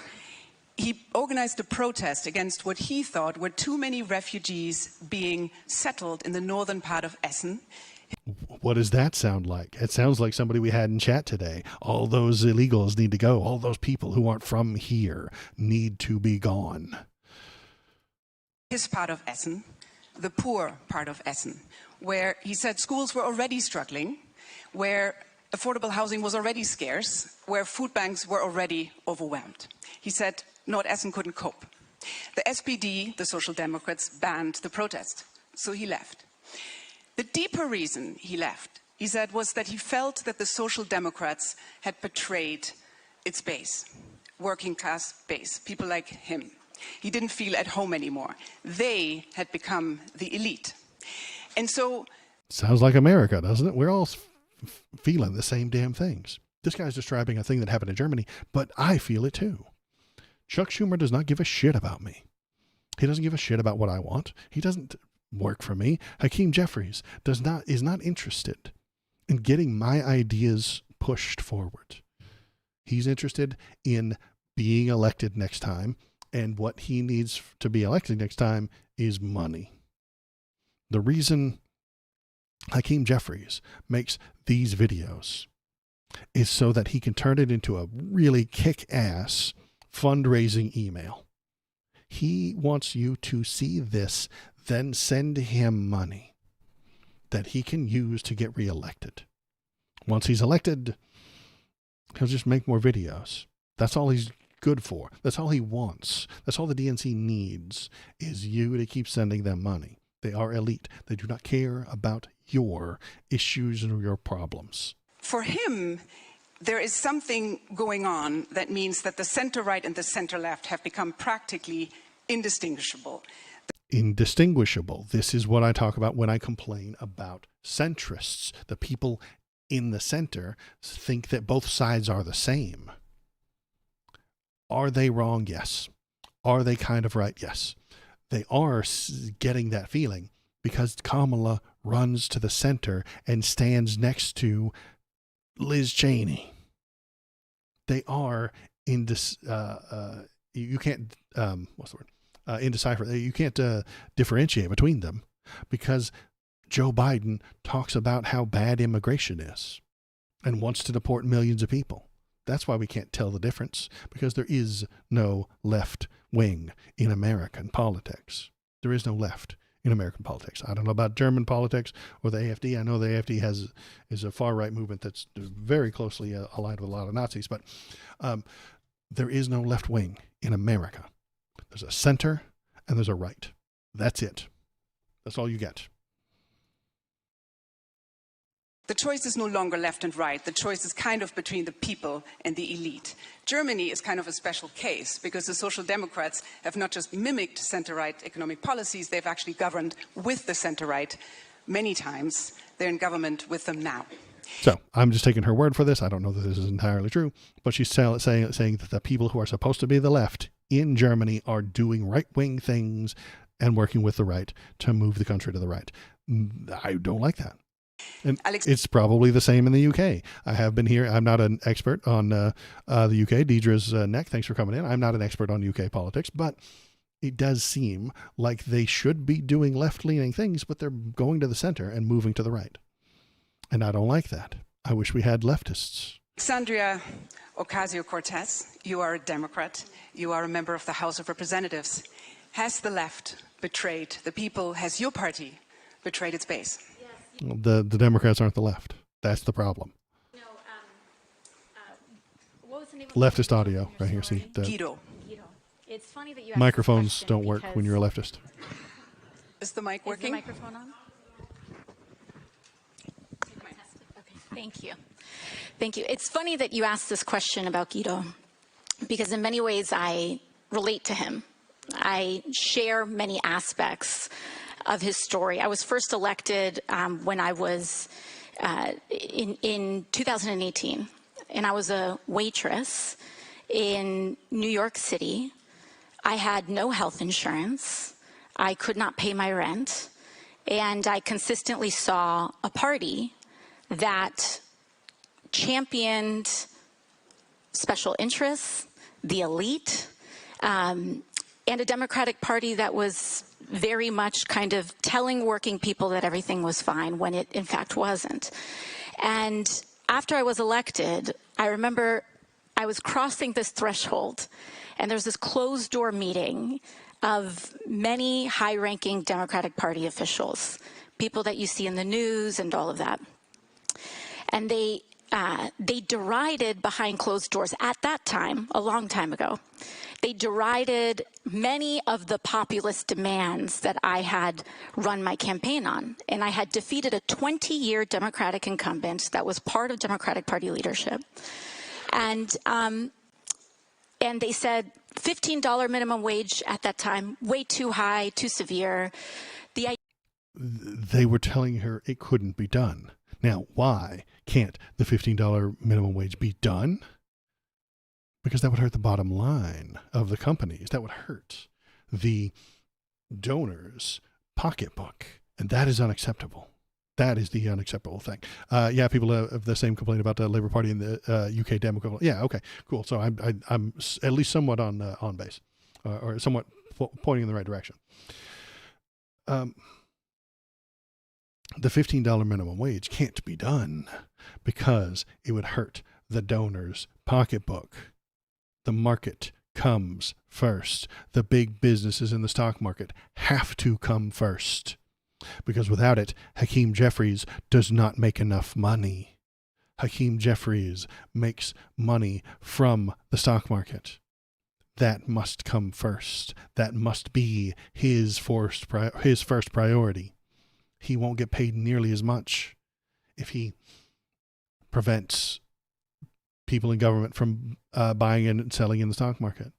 he organized a protest against what he thought were too many refugees being settled in the northern part of Essen. What does that sound like? It sounds like somebody we had in chat today. All those illegals need to go. All those people who aren't from here need to be gone. His part of Essen, the poor part of Essen, where he said schools were already struggling, where affordable housing was already scarce, where food banks were already overwhelmed. He said North-Essen couldn't cope. The SPD, the Social Democrats, banned the protest, so he left. The deeper reason he left, he said, was that he felt that the Social Democrats had betrayed its base, working class base, people like him. He didn't feel at home anymore. They had become the elite. And so... Sounds like America, doesn't it? We're all feeling the same damn things. This guy's describing a thing that happened in Germany, but I feel it too. Chuck Schumer does not give a shit about me. He doesn't give a shit about what I want. He doesn't work for me. Hakeem Jeffries is not interested in getting my ideas pushed forward. He's interested in being elected next time, and what he needs to be elected next time is money. The reason Hakeem Jeffries makes these videos is so that he can turn it into a really kick-ass fundraising email. He wants you to see this, then send him money that he can use to get reelected. Once he's elected, he'll just make more videos. That's all he's good for. That's all he wants. That's all the DNC needs, is you to keep sending them money. They are elite. They do not care about your issues or your problems. For him, there is something going on that means that the center-right and the center-left have become practically indistinguishable. Indistinguishable. This is what I talk about when I complain about centrists. The people in the center think that both sides are the same. Are they wrong? Yes. Are they kind of right? Yes. They are getting that feeling because Kamala runs to the center and stands next to Liz Cheney. They are you can't what's the word? Indecipherable. You can't differentiate between them because Joe Biden talks about how bad immigration is and wants to deport millions of people. That's why we can't tell the difference, because there is no left wing in American politics. There is no left in American politics. I don't know about German politics or the AFD. I know the AFD is a far-right movement that's very closely aligned with a lot of Nazis, but there is no left wing in America. There's a center and there's a right. That's it. That's all you get. The choice is no longer left and right. The choice is kind of between the people and the elite. Germany is kind of a special case because the Social Democrats have not just mimicked center-right economic policies, they've actually governed with the center-right many times. They're in government with them now. So I'm just taking her word for this. I don't know that this is entirely true, but she's saying that the people who are supposed to be the left in Germany are doing right-wing things and working with the right to move the country to the right. I don't like that. And it's probably the same in the UK. I have been here. I'm not an expert on the UK. Deidre's neck. Thanks for coming in. I'm not an expert on UK politics, but it does seem like they should be doing left-leaning things, but they're going to the center and moving to the right. And I don't like that. I wish we had leftists. Alexandria Ocasio-Cortez, you are a Democrat. You are a member of the House of Representatives. Has the left betrayed the people? Has your party betrayed its base. The Democrats aren't the left. That's the problem. What was the name of Leftist audio right here. See, the Guido. It's funny that you asked microphones this question don't work when you're a leftist. Is the mic Is the working? microphone on? Okay, thank you. Thank you. It's funny that you asked this question about Guido, because in many ways I relate to him. I share many aspects of his story. I was first elected when I was in 2018, and I was a waitress in New York City. I had no health insurance. I could not pay my rent. And I consistently saw a party that championed special interests, the elite, and a Democratic Party that was very much kind of telling working people that everything was fine when it in fact wasn't. And after I was elected, I remember I was crossing this threshold, and there's this closed-door meeting of many high-ranking Democratic Party officials, people that you see in the news and all of that. And they derided behind closed doors at that time, a long time ago. They derided many of the populist demands that I had run my campaign on. And I had defeated a 20-year Democratic incumbent that was part of Democratic Party leadership. And they said $15 minimum wage at that time, way too high, too severe. They were telling her it couldn't be done. Now, why can't the $15 minimum wage be done? Because that would hurt the bottom line of the companies. That would hurt the donors' pocketbook. And that is unacceptable. That is the unacceptable thing. Yeah, people have the same complaint about the Labour Party and the UK Dem equivalent. Yeah, okay, cool. So I'm at least somewhat on base, or somewhat pointing in the right direction. The $15 minimum wage can't be done because it would hurt the donor's pocketbook. The market comes first. The big businesses in the stock market have to come first, because without it, Hakeem Jeffries does not make enough money. Hakeem Jeffries makes money from the stock market. That must come first. That must be his first priority. He won't get paid nearly as much if he prevents people in government from buying and selling in the stock market.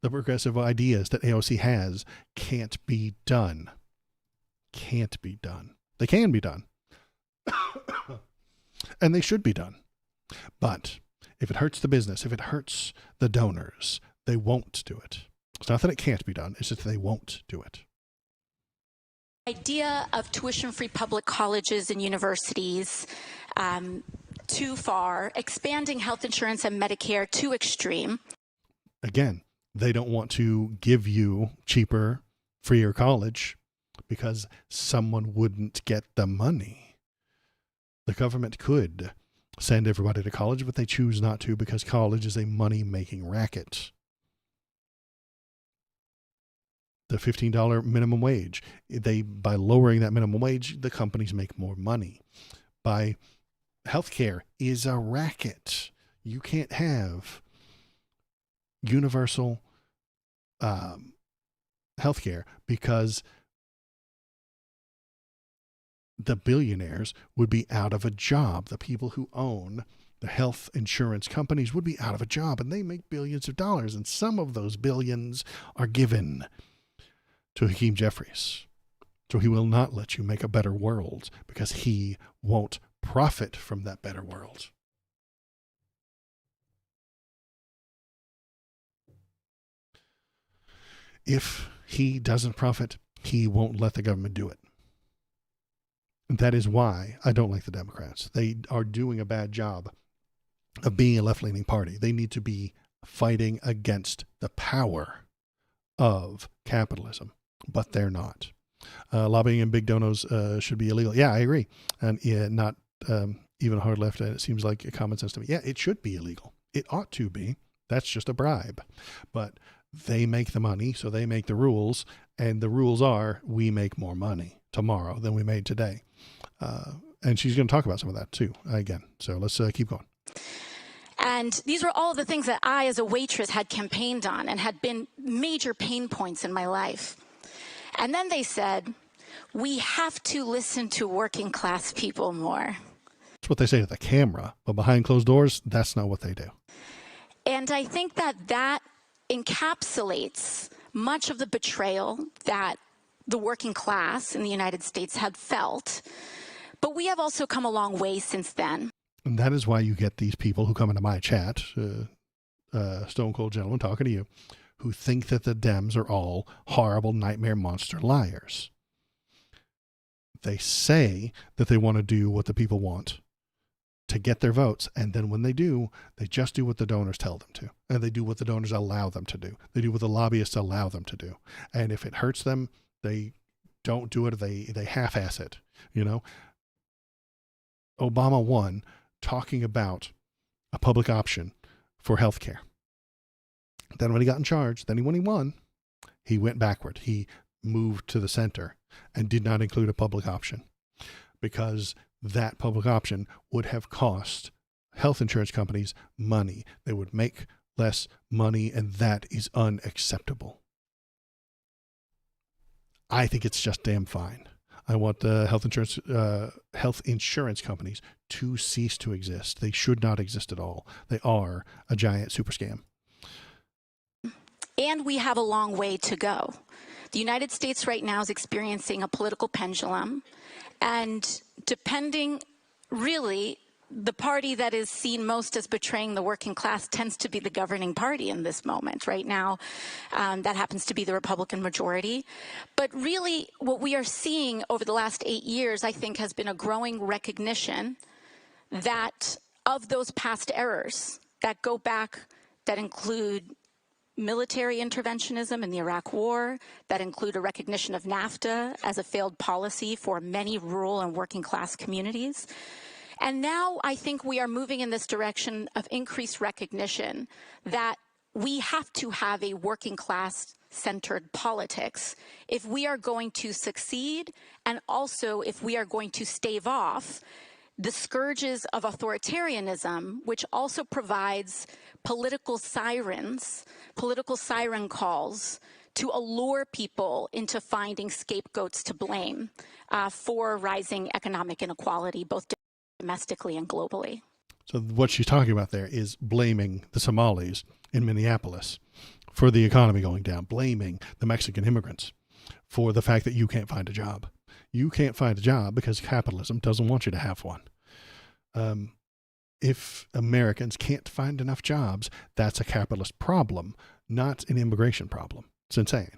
The progressive ideas that AOC has can't be done. Can't be done. They can be done. And they should be done. But if it hurts the business, if it hurts the donors, they won't do it. It's not that it can't be done, it's just that they won't do it. Idea of tuition-free public colleges and universities too far, expanding health insurance and Medicare too extreme. Again, they don't want to give you cheaper, freer college because someone wouldn't get the money. The government could send everybody to college, but they choose not to because college is a money-making racket. The $15 minimum wage, by lowering that minimum wage, the companies make more money. By healthcare is a racket. You can't have universal healthcare because the billionaires would be out of a job. The people who own the health insurance companies would be out of a job, and they make billions of dollars, and some of those billions are given to Hakeem Jeffries. So he will not let you make a better world because he won't profit from that better world. If he doesn't profit, he won't let the government do it. And that is why I don't like the Democrats. They are doing a bad job of being a left-leaning party. They need to be fighting against the power of capitalism. But they're not. Lobbying in big donos should be illegal. Yeah, I agree. And not even hard left. And it seems like a common sense to me. Yeah, it should be illegal. It ought to be. That's just a bribe. But they make the money, so they make the rules. And the rules are we make more money. tomorrow than we made today. And she's going to talk about some of that too, again. So let's keep going. And these were all the things that I, as a waitress, had campaigned on and had been major pain points in my life. And then they said, we have to listen to working class people more. That's what they say to the camera, but behind closed doors, that's not what they do. And I think that encapsulates much of the betrayal that the working class in the United States had felt. But we have also come a long way since then. And that is why you get these people who come into my chat, Stone Cold Gentleman talking to you, who think that the Dems are all horrible nightmare monster liars. They say that they want to do what the people want to get their votes. And then when they do, they just do what the donors tell them to. And they do what the donors allow them to do. They do what the lobbyists allow them to do. And if it hurts them, they don't do it. They half-ass it. You know, Obama won talking about a public option for health care. Then when he got in charge, when he won, he went backward. He moved to the center and did not include a public option, because that public option would have cost health insurance companies money. They would make less money, and that is unacceptable. I think it's just damn fine. I want the health insurance companies to cease to exist. They should not exist at all. They are a giant super scam. And we have a long way to go. The United States right now is experiencing a political pendulum, and depending, really, the party that is seen most as betraying the working class tends to be the governing party in this moment. Right now, that happens to be the Republican majority. But really, what we are seeing over the last 8 years, I think, has been a growing recognition that of those past errors that go back, that include military interventionism in the Iraq War, that include a recognition of NAFTA as a failed policy for many rural and working class communities. And now I think we are moving in this direction of increased recognition that we have to have a working class centered politics if we are going to succeed, and also if we are going to stave off the scourges of authoritarianism, which also provides political siren calls to allure people into finding scapegoats to blame for rising economic inequality, both domestically and globally. So what she's talking about there is blaming the Somalis in Minneapolis for the economy going down, blaming the Mexican immigrants for the fact that you can't find a job. You can't find a job because capitalism doesn't want you to have one. If Americans can't find enough jobs, that's a capitalist problem, not an immigration problem. It's insane.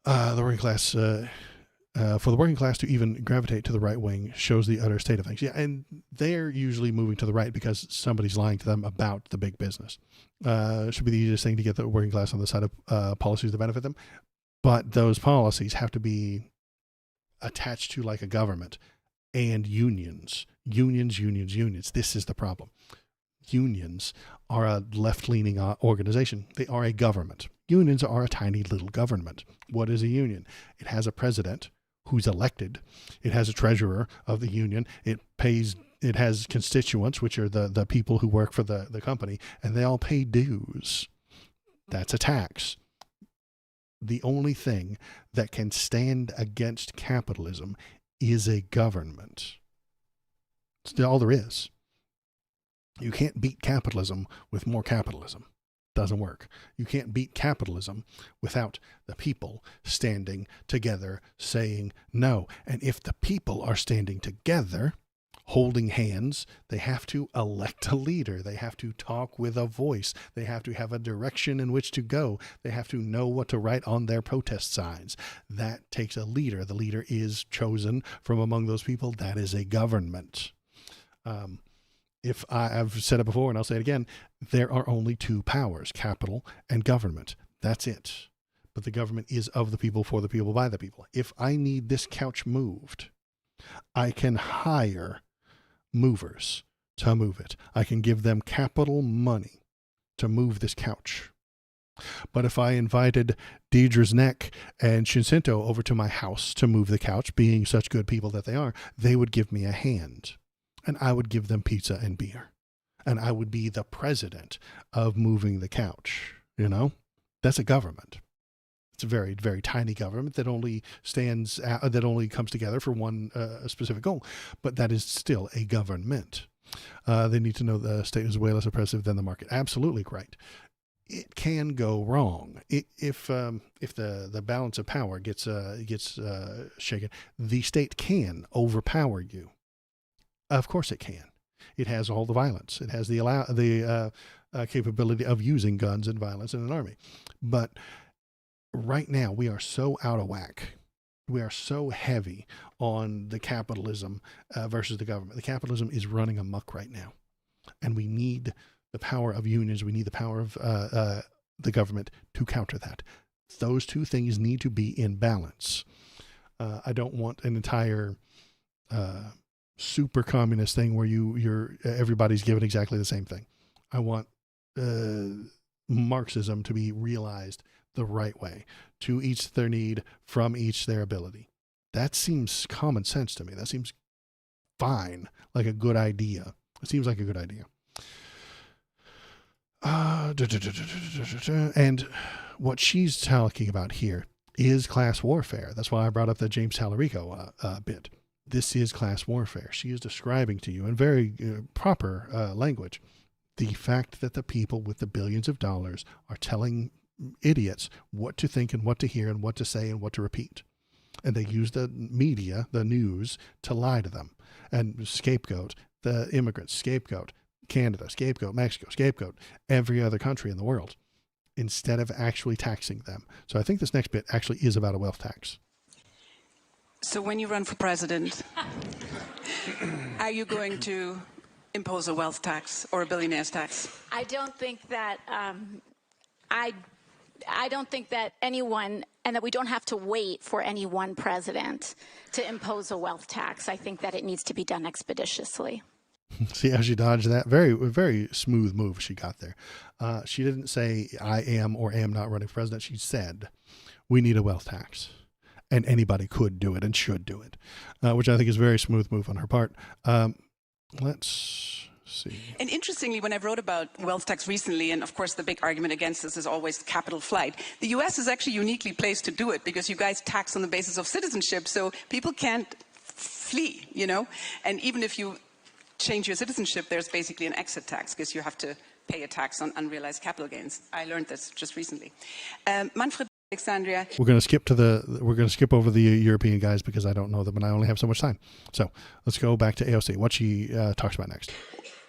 The working class, for the working class to even gravitate to the right wing shows the utter state of things. Yeah, and they're usually moving to the right because somebody's lying to them about the big business. It should be the easiest thing to get the working class on the side of policies that benefit them. But those policies have to be attached to like a government and unions. Unions. This is the problem. Unions are a left-leaning organization. They are a government. Unions are a tiny little government. What is a union? It has a president who's elected. It has a treasurer of the union. It has constituents, which are the people who work for the company, and they all pay dues. That's a tax. The only thing that can stand against capitalism is a government. It's all there is. You can't beat capitalism with more capitalism. Doesn't work. You can't beat capitalism without the people standing together saying no. And if the people are standing together, holding hands, they have to elect a leader. They have to talk with a voice. They have to have a direction in which to go. They have to know what to write on their protest signs. That takes a leader. The leader is chosen from among those people. That is a government. If I've said it before and I'll say it again, there are only two powers, capital and government. That's it. But the government is of the people, for the people, by the people. If I need this couch moved, I can hire movers to move it. I can give them capital money to move this couch. But if I invited Deidre's Neck and Shinsinto over to my house to move the couch, being such good people that they are, they would give me a hand. And I would give them pizza and beer. And I would be the president of moving the couch. You know, that's a government. It's a very, very tiny government that only that only comes together for one specific goal. But that is still a government. They need to know the state is way less oppressive than the market. Absolutely right. It can go wrong if the balance of power gets shaken. The state can overpower you. Of course, it can. It has all the violence. It has the capability of using guns and violence in an army. But right now, we are so out of whack. We are so heavy on the capitalism versus the government. The capitalism is running amok right now, and we need the power of unions. We need the power of the government to counter that. Those two things need to be in balance. I don't want an entire super communist thing where everybody's given exactly the same thing. I want Marxism to be realized the right way, to each their need, from each their ability. That seems common sense to me. That seems fine, like a good idea. It seems like a good idea. And what she's talking about here is class warfare. That's why I brought up the James Tallarico bit. This is class warfare. She is describing to you in very proper language the fact that the people with the billions of dollars are telling idiots what to think and what to hear and what to say and what to repeat. And they use the media, the news, to lie to them and scapegoat the immigrants, scapegoat Canada, scapegoat Mexico, scapegoat every other country in the world, instead of actually taxing them. So I think this next bit actually is about a wealth tax. So when you run for president, are you going to impose a wealth tax or a billionaire's tax? I don't think that I don't think that anyone, and that we don't have to wait for any one president to impose a wealth tax. I think that it needs to be done expeditiously. See how she dodged that? Very, very smooth move she got there. She didn't say, I am or am not running for president. She said, we need a wealth tax. And anybody could do it and should do it, which I think is a very smooth move on her part. Let's see. And interestingly, when I wrote about wealth tax recently, and of course the big argument against this is always capital flight, the US is actually uniquely placed to do it because you guys tax on the basis of citizenship, so people can't flee, you know? And even if you change your citizenship, there's basically an exit tax because you have to pay a tax on unrealized capital gains. I learned this just recently. Manfred, Alexandria. We're going to skip over the European guys because I don't know them and I only have so much time. So let's go back to AOC. What she talks about next.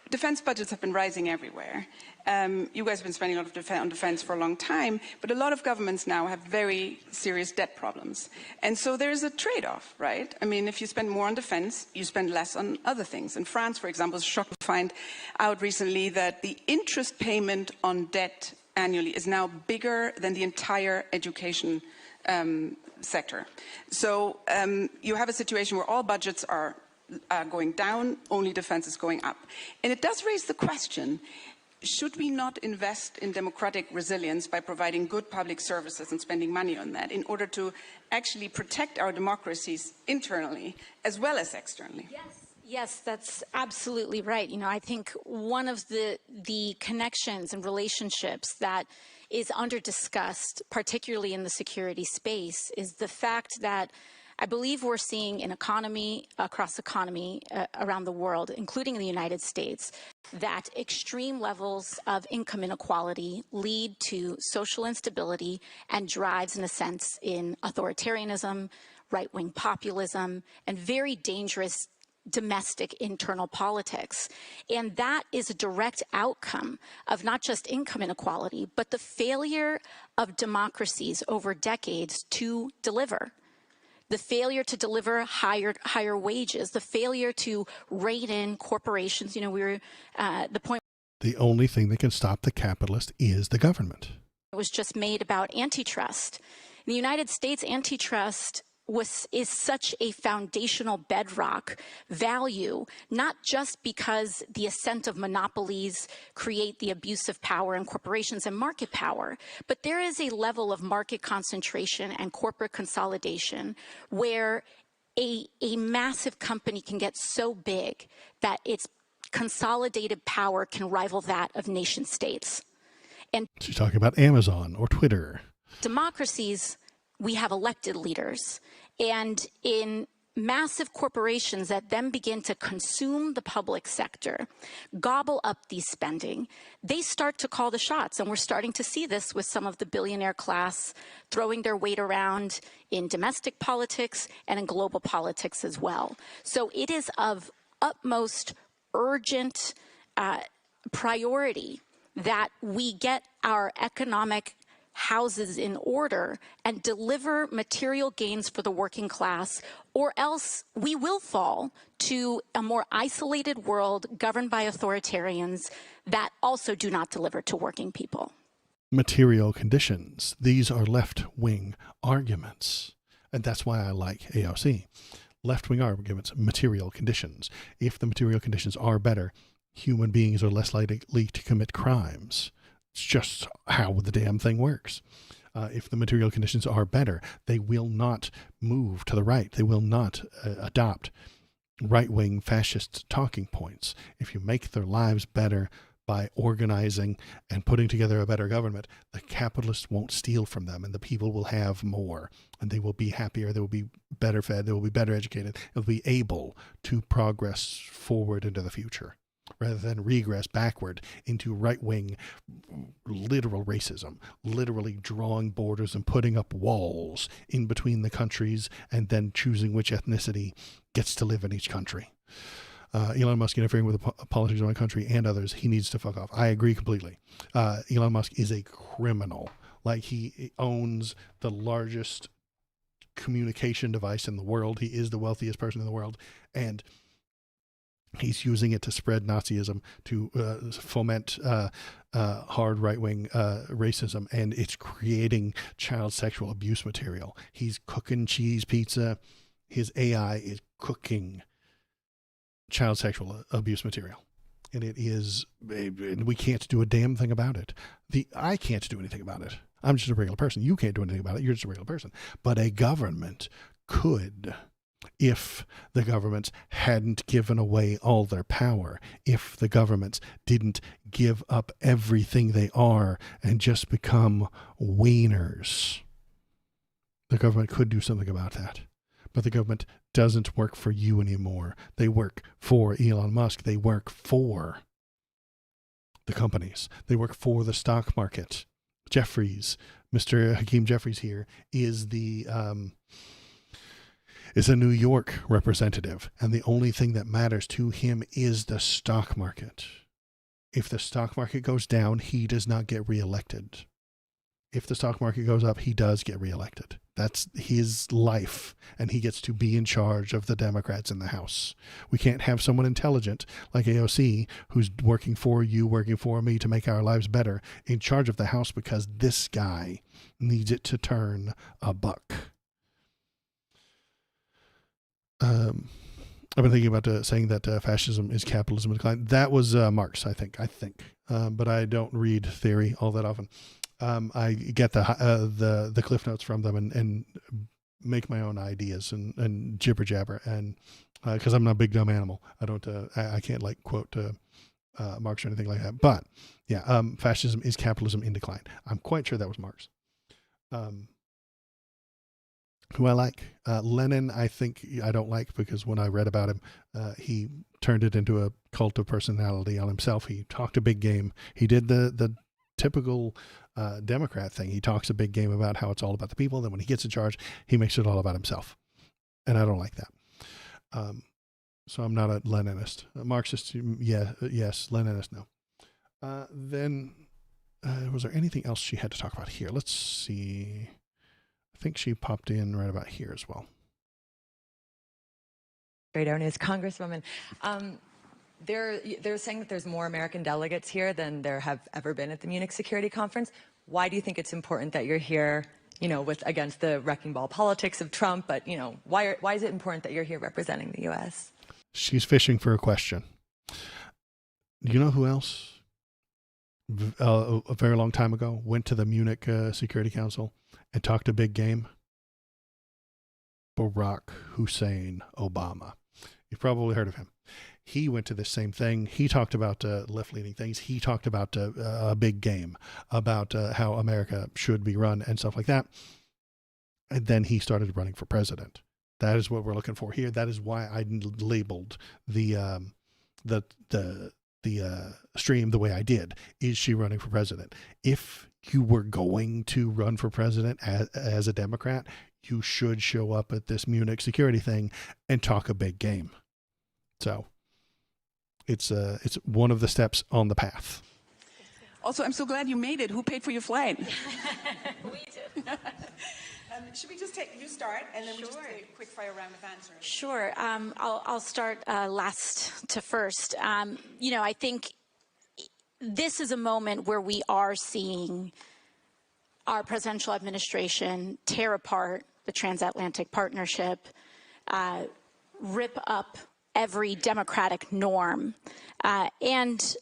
Defense budgets have been rising everywhere. You guys have been spending a lot on defense for a long time, but a lot of governments now have very serious debt problems. And so there's a trade-off, right? I mean, if you spend more on defense, you spend less on other things. In France, for example, it's shocked to find out recently that the interest payment on debt annually is now bigger than the entire education sector. So you have a situation where all budgets are going down, only defense is going up. And it does raise the question, should we not invest in democratic resilience by providing good public services and spending money on that in order to actually protect our democracies internally as well as externally? Yes, that's absolutely right. You know, I think one of the connections and relationships that is under-discussed, particularly in the security space, is the fact that I believe we're seeing an economy, across economy around the world, including the United States, that extreme levels of income inequality lead to social instability and drives, in a sense, in authoritarianism, right-wing populism, and very dangerous domestic internal politics. And that is a direct outcome of not just income inequality, but the failure of democracies over decades to deliver. The failure to deliver higher wages, the failure to rein in corporations. You know, we were the point. The only thing that can stop the capitalist is the government. It was just made about antitrust. In the United States, antitrust is such a foundational bedrock value, not just because the ascent of monopolies create the abuse of power in corporations and market power, but there is a level of market concentration and corporate consolidation where a massive company can get so big that its consolidated power can rival that of nation states. And she's talking about Amazon or Twitter. Democracies, we have elected leaders. And in massive corporations that then begin to consume the public sector, gobble up the spending, they start to call the shots. And we're starting to see this with some of the billionaire class throwing their weight around in domestic politics and in global politics as well. So it is of utmost urgent priority that we get our economic houses in order and deliver material gains for the working class, or else we will fall to a more isolated world governed by authoritarians that also do not deliver to working people. Material conditions. These are left-wing arguments. And that's why I like AOC. Left-wing arguments, material conditions. If the material conditions are better, human beings are less likely to commit crimes. It's just how the damn thing works. If the material conditions are better, they will not move to the right. They will not adopt right-wing fascist talking points. If you make their lives better by organizing and putting together a better government, the capitalists won't steal from them, and the people will have more, and they will be happier, they will be better fed, they will be better educated, they'll be able to progress forward into the future, rather than regress backward into right-wing literal racism, literally drawing borders and putting up walls in between the countries and then choosing which ethnicity gets to live in each country. Elon Musk interfering with the politics of my country and others, he needs to fuck off. I agree completely. Elon Musk is a criminal. Like, he owns the largest communication device in the world. He is the wealthiest person in the world. And he's using it to spread Nazism, to foment hard right-wing racism, and it's creating child sexual abuse material. He's cooking cheese pizza. His AI is cooking child sexual abuse material. And it is, and we can't do a damn thing about it. I can't do anything about it. I'm just a regular person. You can't do anything about it. You're just a regular person. But a government could, if the governments hadn't given away all their power, if the governments didn't give up everything they are and just become wieners. The government could do something about that. But the government doesn't work for you anymore. They work for Elon Musk. They work for the companies. They work for the stock market. Jeffries, Mr. Hakeem Jeffries here, is a New York representative, and the only thing that matters to him is the stock market. If the stock market goes down, he does not get reelected. If the stock market goes up, he does get reelected. That's his life, and he gets to be in charge of the Democrats in the House. We can't have someone intelligent like AOC, who's working for you, working for me to make our lives better, in charge of the House because this guy needs it to turn a buck. I've been thinking about saying that fascism is capitalism in decline. That was Marx, I think. But I don't read theory all that often. I get the cliff notes from them and make my own ideas and jibber jabber, and because I'm not a big dumb animal, I can't like quote Marx or anything like that. But yeah, fascism is capitalism in decline. I'm quite sure that was Marx. Who I like, Lenin, I think I don't like, because when I read about him, he turned it into a cult of personality on himself. He talked a big game. He did the typical Democrat thing. He talks a big game about how it's all about the people. Then when he gets in charge, he makes it all about himself. And I don't like that. So I'm not a Leninist. A Marxist, yes. Leninist, no. Then was there anything else she had to talk about here? Let's see. I think she popped in right about here as well. Great News, Congresswoman. They're saying that there's more American delegates here than there have ever been at the Munich Security Conference. Why do you think it's important that you're here, you know, against the wrecking ball politics of Trump. But, you know, why is it important that you're here representing the U.S.? She's fishing for a question. Do you know who else a very long time ago went to the Munich Security Council and talked a big game? Barack Hussein Obama. You've probably heard of him. He went to the same thing. He talked about left-leaning things. He talked about a big game, about how America should be run and stuff like that. And then he started running for president. That is what we're looking for here. That is why I labeled the stream the way I did. Is she running for president? If you were going to run for president as a Democrat, you should show up at this Munich security thing and talk a big game. So it's one of the steps on the path. Also, I'm so glad you made it. Who paid for your flight? We did. Should we just you start, and then we just take a quick fire round of answers? Sure. I'll start last to first. You know, I think this is a moment where we are seeing our presidential administration tear apart the transatlantic partnership, rip up every democratic norm, and,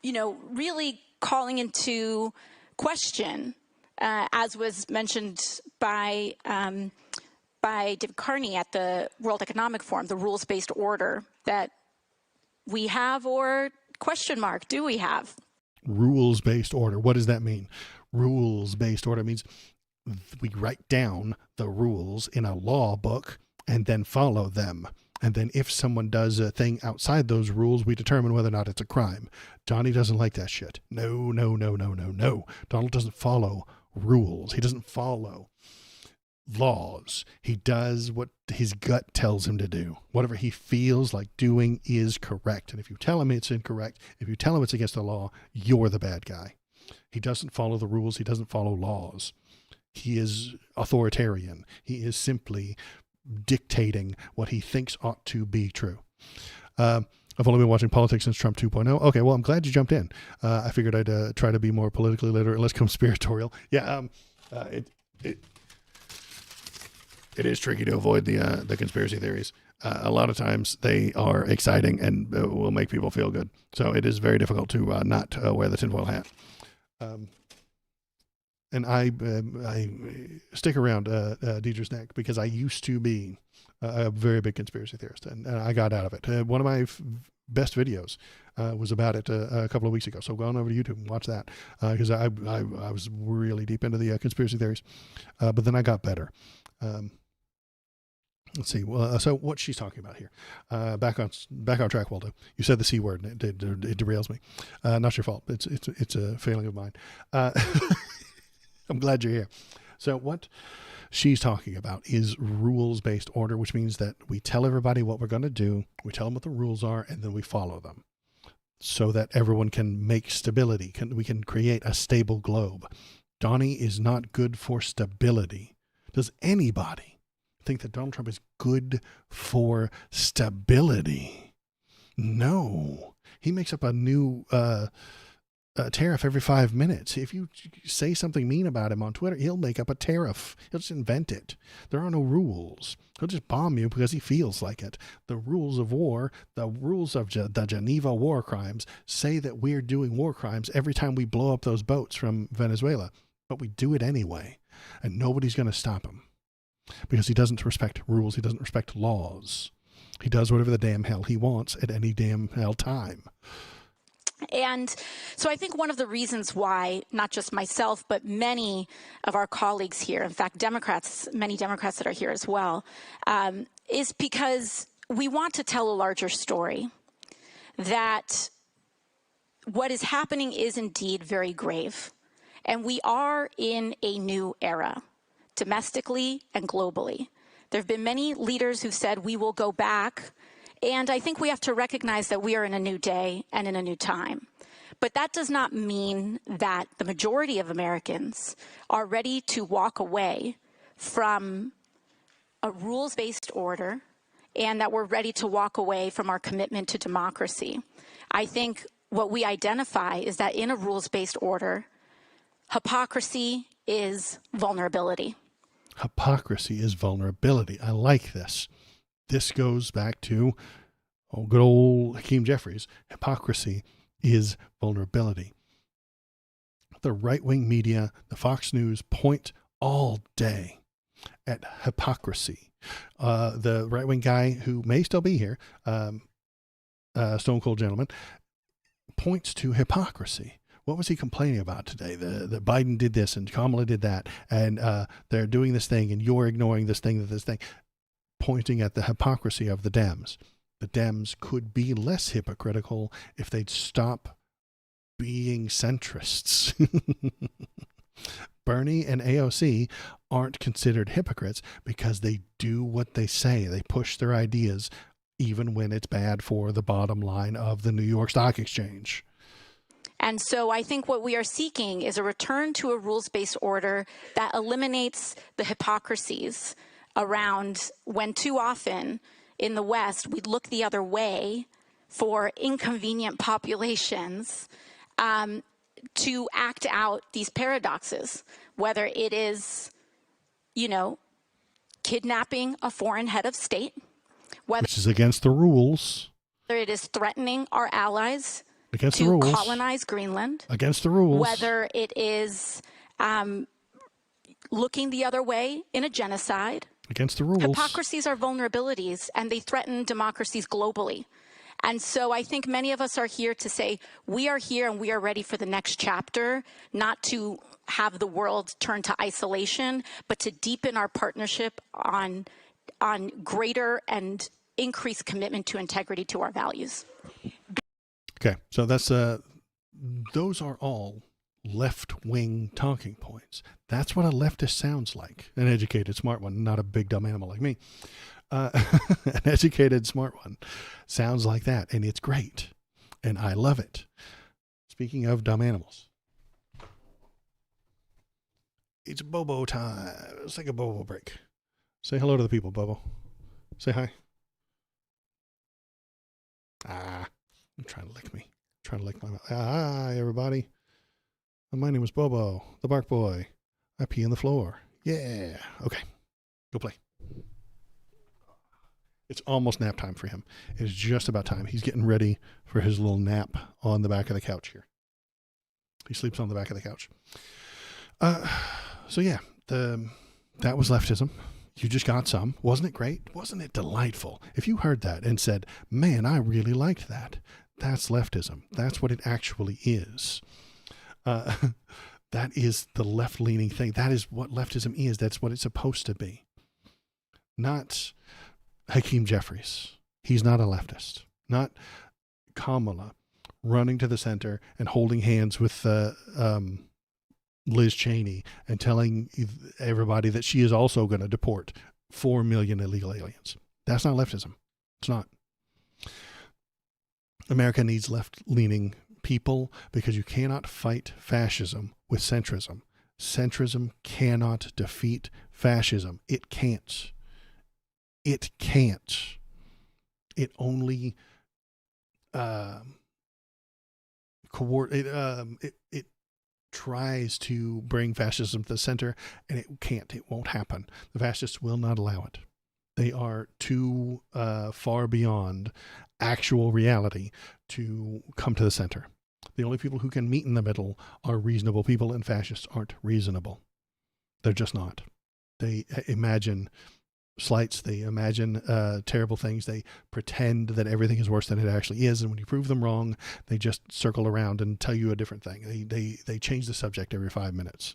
you know, really calling into question, as was mentioned by David Carney at the World Economic Forum, the rules-based order that we have, or question mark, do we have? Rules-based order. What does that mean? Rules-based order means we write down the rules in a law book and then follow them. And then if someone does a thing outside those rules, we determine whether or not it's a crime. Donnie doesn't like that shit. No. Donald doesn't follow rules. He doesn't follow laws. He does what his gut tells him to do. Whatever he feels like doing is correct. And if you tell him it's incorrect, if you tell him it's against the law, you're the bad guy. He doesn't follow the rules. He doesn't follow laws. He is authoritarian. He is simply dictating what he thinks ought to be true. I've only been watching politics since Trump 2.0. Okay, well, I'm glad you jumped in. I figured I'd try to be more politically literate and less conspiratorial. Yeah, it is tricky to avoid the conspiracy theories. A lot of times they are exciting and will make people feel good. So it is very difficult to not wear the tinfoil hat. And I stick around Deidre's neck because I used to be a very big conspiracy theorist, and I got out of it. One of my best videos was about it a couple of weeks ago. So go on over to YouTube and watch that because I was really deep into the conspiracy theories, but then I got better. Let's see. Well, so what she's talking about here, back on track, Waldo. You said the C word, and it derails me. Not your fault. It's a failing of mine. I'm glad you're here. So what she's talking about is rules-based order, which means that we tell everybody what we're going to do, we tell them what the rules are, and then we follow them so that everyone can make stability. We can create a stable globe. Donnie is not good for stability. Does anybody think that Donald Trump is good for stability? No. He makes up a new tariff every 5 minutes. If you say something mean about him on Twitter, he'll make up a tariff. He'll just invent it. There are no rules. He'll just bomb you because he feels like it. The rules of war, the rules of the Geneva war crimes say that we're doing war crimes every time we blow up those boats from Venezuela. But we do it anyway. And nobody's going to stop him because he doesn't respect rules. He doesn't respect laws. He does whatever the damn hell he wants at any damn hell time. And so I think one of the reasons why, not just myself, but many of our colleagues here, in fact, many Democrats that are here as well, is because we want to tell a larger story, that what is happening is indeed very grave. And we are in a new era, domestically and globally. There have been many leaders who've said we will go back. And I think we have to recognize that we are in a new day and in a new time. But that does not mean that the majority of Americans are ready to walk away from a rules-based order and that we're ready to walk away from our commitment to democracy. I think what we identify is that in a rules-based order, Hypocrisy is vulnerability. Hypocrisy is vulnerability. I like this. This goes back to good old Hakeem Jeffries. Hypocrisy is vulnerability. The right-wing media, the Fox News, point all day at hypocrisy. The right-wing guy who may still be here, Stone Cold Gentleman, points to hypocrisy. What was he complaining about today? That Biden did this and Kamala did that, and they're doing this thing, and you're ignoring this thing, pointing at the hypocrisy of the Dems. The Dems could be less hypocritical if they'd stop being centrists. Bernie and AOC aren't considered hypocrites because they do what they say. They push their ideas even when it's bad for the bottom line of the New York Stock Exchange. And so I think what we are seeking is a return to a rules-based order that eliminates the hypocrisies around when too often in the West we look the other way for inconvenient populations to act out these paradoxes, whether it is, kidnapping a foreign head of state, which is against the rules, whether it is threatening our allies against the to rules, colonize Greenland, against the rules, whether it is looking the other way in a genocide, against the rules. Hypocrisies are vulnerabilities, and they threaten democracies globally. And so I think many of us are here to say we are here and we are ready for the next chapter, not to have the world turn to isolation, but to deepen our partnership on greater and increased commitment to integrity to our values. Okay, so that's those are all left-wing talking points. That's what a leftist sounds like. An educated, smart one, not a big dumb animal like me. An educated, smart one sounds like that, and it's great, and I love it. Speaking of dumb animals, it's Bobo time. Let's take a Bobo break. Say hello to the people, Bobo. Say hi. You're trying to lick me. Trying to lick my mouth. Hi, everybody. My name is Bobo, the Bark Boy. I pee on the floor. Yeah. Okay. Go play. It's almost nap time for him. It's just about time. He's getting ready for his little nap on the back of the couch here. He sleeps on the back of the couch. So yeah, that was leftism. You just got some. Wasn't it great? Wasn't it delightful? If you heard that and said, man, I really liked that, that's leftism. That's what it actually is. That is the left-leaning thing. That is what leftism is. That's what it's supposed to be. Not Hakeem Jeffries. He's not a leftist. Not Kamala running to the center and holding hands with Liz Cheney and telling everybody that she is also going to deport 4 million illegal aliens. That's not leftism. It's not. America needs left-leaning people because you cannot fight fascism with centrism. Centrism cannot defeat fascism. It can't. It can't. It only it tries to bring fascism to the center, and it can't. It won't happen. The fascists will not allow it. They are too far beyond actual reality to come to the center. The only people who can meet in the middle are reasonable people, and fascists aren't reasonable. They're just not. They imagine slights. They imagine terrible things. They pretend that everything is worse than it actually is. And when you prove them wrong, they just circle around and tell you a different thing. They change the subject every 5 minutes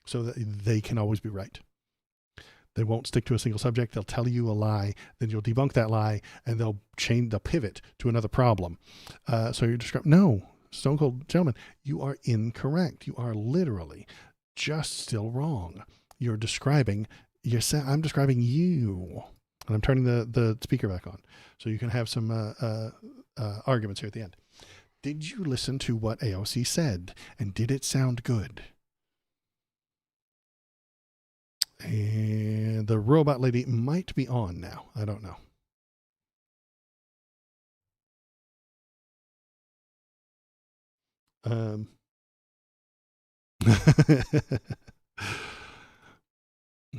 so that they can always be right. They won't stick to a single subject. They'll tell you a lie. Then you'll debunk that lie and they'll pivot to another problem. So you're describing, no, Stone Cold Gentleman, you are incorrect. You are literally just still wrong. You're describing I'm describing you, and I'm turning the speaker back on so you can have some arguments here at the end. Did you listen to what AOC said, and did it sound good? And the robot lady might be on now. I don't know.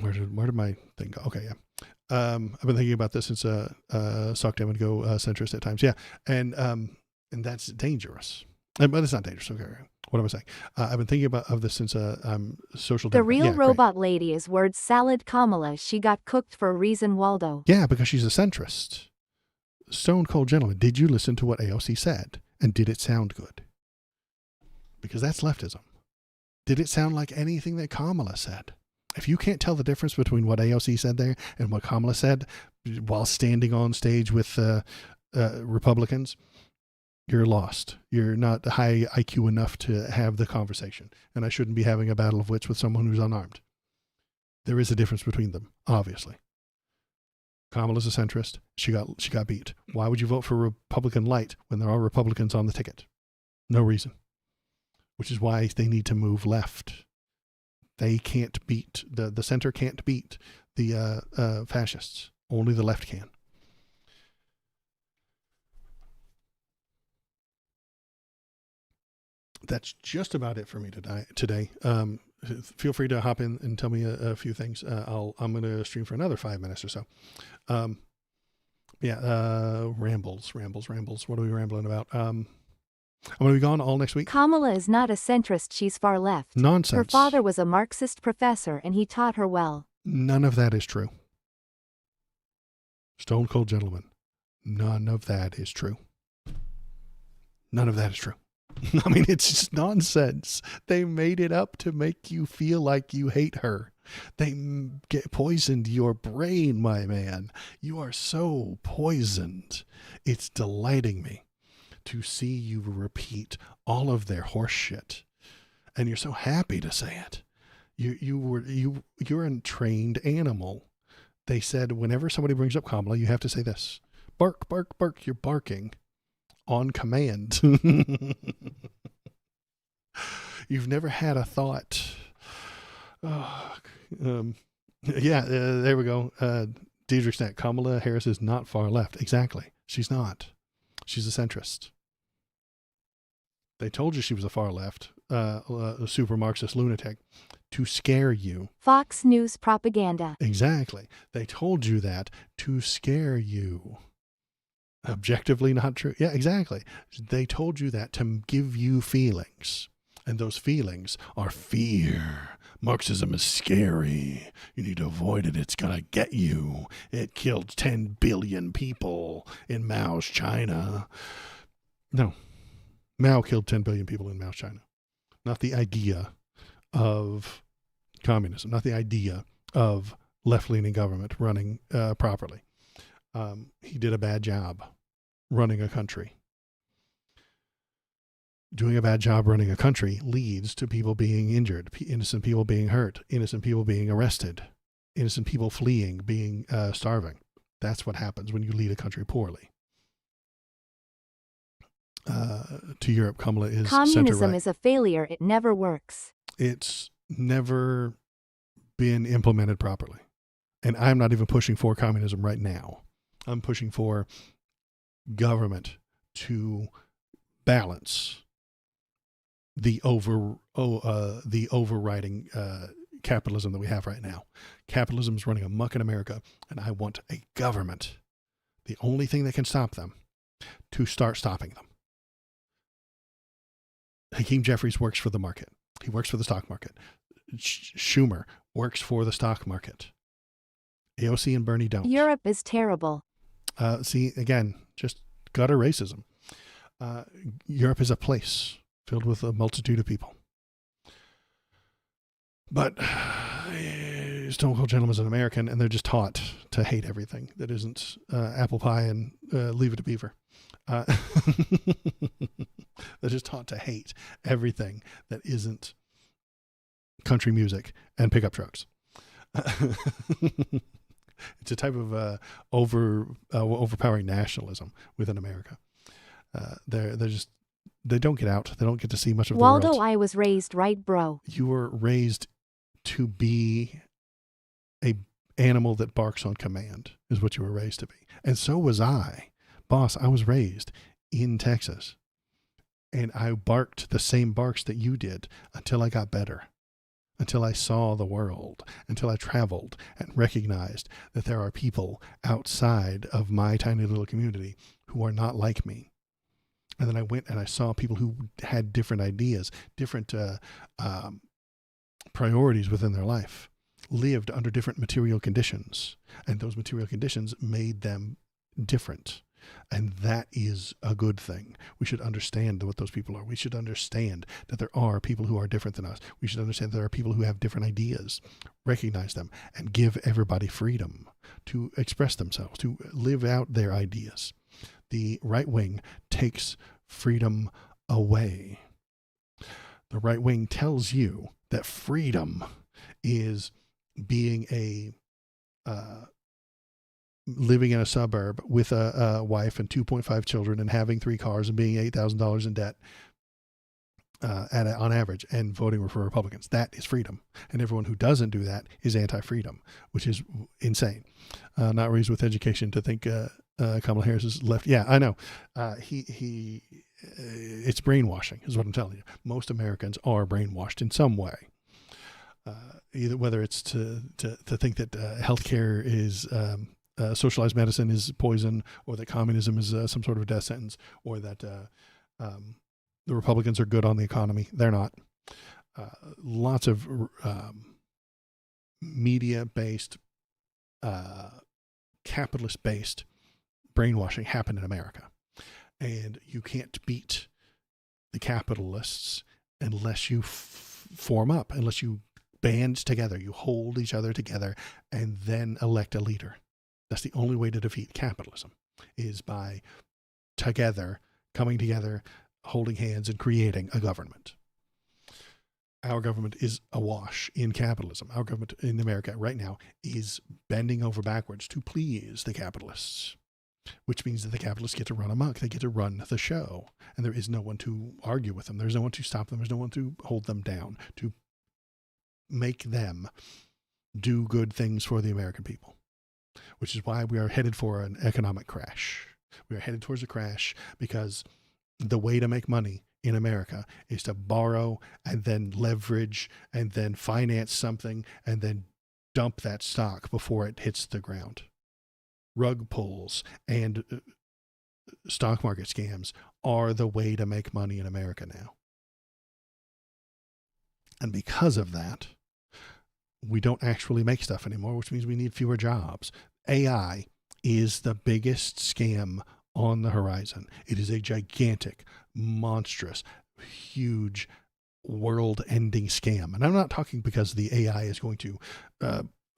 Where did my thing go? Okay, yeah. I've been thinking about this since Sock Down would go centrist at times. Yeah, and that's dangerous. But it's not dangerous. Okay, what am I saying? I've been thinking of this since I'm social. The real robot lady is word salad Kamala. She got cooked for a reason, Waldo. Yeah, because she's a centrist. Stone cold gentleman. Did you listen to what AOC said? And did it sound good? Because that's leftism. Did it sound like anything that Kamala said? If you can't tell the difference between what AOC said there and what Kamala said while standing on stage with Republicans, you're lost. You're not high IQ enough to have the conversation. And I shouldn't be having a battle of wits with someone who's unarmed. There is a difference between them, obviously. Kamala's a centrist. She got beat. Why would you vote for Republican light when there are Republicans on the ticket? No reason. Which is why they need to move left. They can't beat, the center can't beat the fascists. Only the left can. That's just about it for me today. Feel free to hop in and tell me a few things. I'm going to stream for another 5 minutes or so. Rambles. What are we rambling about? I'm going to be gone all next week. Kamala is not a centrist. She's far left. Nonsense. Her father was a Marxist professor and he taught her well. None of that is true. Stone cold gentleman. None of that is true. None of that is true. I mean, it's just nonsense. They made it up to make you feel like you hate her. They poisoned your brain, my man. You are so poisoned. It's delighting me to see you repeat all of their horse shit. And you're so happy to say it. You're a trained animal. They said whenever somebody brings up Kamala, you have to say this. Bark, bark, bark. You're barking on command. You've never had a thought. There we go. Diedrich Snack. Kamala Harris is not far left. Exactly. She's not. She's a centrist. They told you she was a far left, a super Marxist lunatic, to scare you. Fox News propaganda. Exactly. They told you that to scare you. Objectively not true. Yeah, exactly. They told you that to give you feelings. And those feelings are fear. Marxism is scary. You need to avoid it. It's going to get you. It killed 10 billion people in Mao's China. No. Mao killed 10 billion people in Mao's China. Not the idea of communism. Not the idea of left-leaning government running properly. He did a bad job running a country. Doing a bad job running a country leads to people being injured, innocent people being hurt, innocent people being arrested, innocent people fleeing, being starving. That's what happens when you lead a country poorly. To Europe, Kamala is Communism is a failure. It never works. It's never been implemented properly. And I'm not even pushing for communism right now. I'm pushing for government to balance the overriding capitalism that we have right now. Capitalism is running amok in America, and I want a government, the only thing that can stop them, to start stopping them. Hakeem Jeffries works for the market. He works for the stock market. Schumer works for the stock market. AOC and Bernie don't. Europe is terrible. See, again, just gutter racism. Europe is a place filled with a multitude of people. But Stone Cold Gentleman's an American, and they're just taught to hate everything that isn't apple pie and Leave It to Beaver. They're just taught to hate everything that isn't country music and pickup trucks. It's a type of overpowering nationalism within America. They don't get out. They don't get to see much of the world. Waldo, I was raised right, bro. You were raised to be a animal that barks on command, is what you were raised to be. And so was I. Boss, I was raised in Texas. And I barked the same barks that you did until I got better, until I saw the world, until I traveled and recognized that there are people outside of my tiny little community who are not like me. And then I went and I saw people who had different ideas, different priorities within their life, lived under different material conditions. And those material conditions made them different. And that is a good thing. We should understand what those people are. We should understand that there are people who are different than us. We should understand there are people who have different ideas, recognize them, and give everybody freedom to express themselves, to live out their ideas. The right wing takes freedom away. The right wing tells you that freedom is being living in a suburb with a wife and 2.5 children and having 3 cars and being $8,000 in debt on average and voting for Republicans. That is freedom. And everyone who doesn't do that is anti-freedom, which is insane. Not raised with education to think Kamala Harris is left. Yeah, I know. It's brainwashing is what I'm telling you. Most Americans are brainwashed in some way. Either whether it's to think that healthcare is socialized medicine is poison, or that communism is some sort of death sentence, or that the Republicans are good on the economy. They're not. Lots of media-based, capitalist-based brainwashing happened in America. And you can't beat the capitalists unless you form up, unless you band together, you hold each other together, and then elect a leader. That's the only way to defeat capitalism, is by coming together, holding hands, and creating a government. Our government is awash in capitalism. Our government in America right now is bending over backwards to please the capitalists, which means that the capitalists get to run amok. They get to run the show, and there is no one to argue with them. There's no one to stop them. There's no one to hold them down, to make them do good things for the American people, which is why we are headed for an economic crash. We are headed towards a crash because the way to make money in America is to borrow and then leverage and then finance something and then dump that stock before it hits the ground. Rug pulls and stock market scams are the way to make money in America now. And because of that, we don't actually make stuff anymore, which means we need fewer jobs. AI is the biggest scam on the horizon. It is a gigantic, monstrous, huge, world-ending scam. And I'm not talking because the AI is going to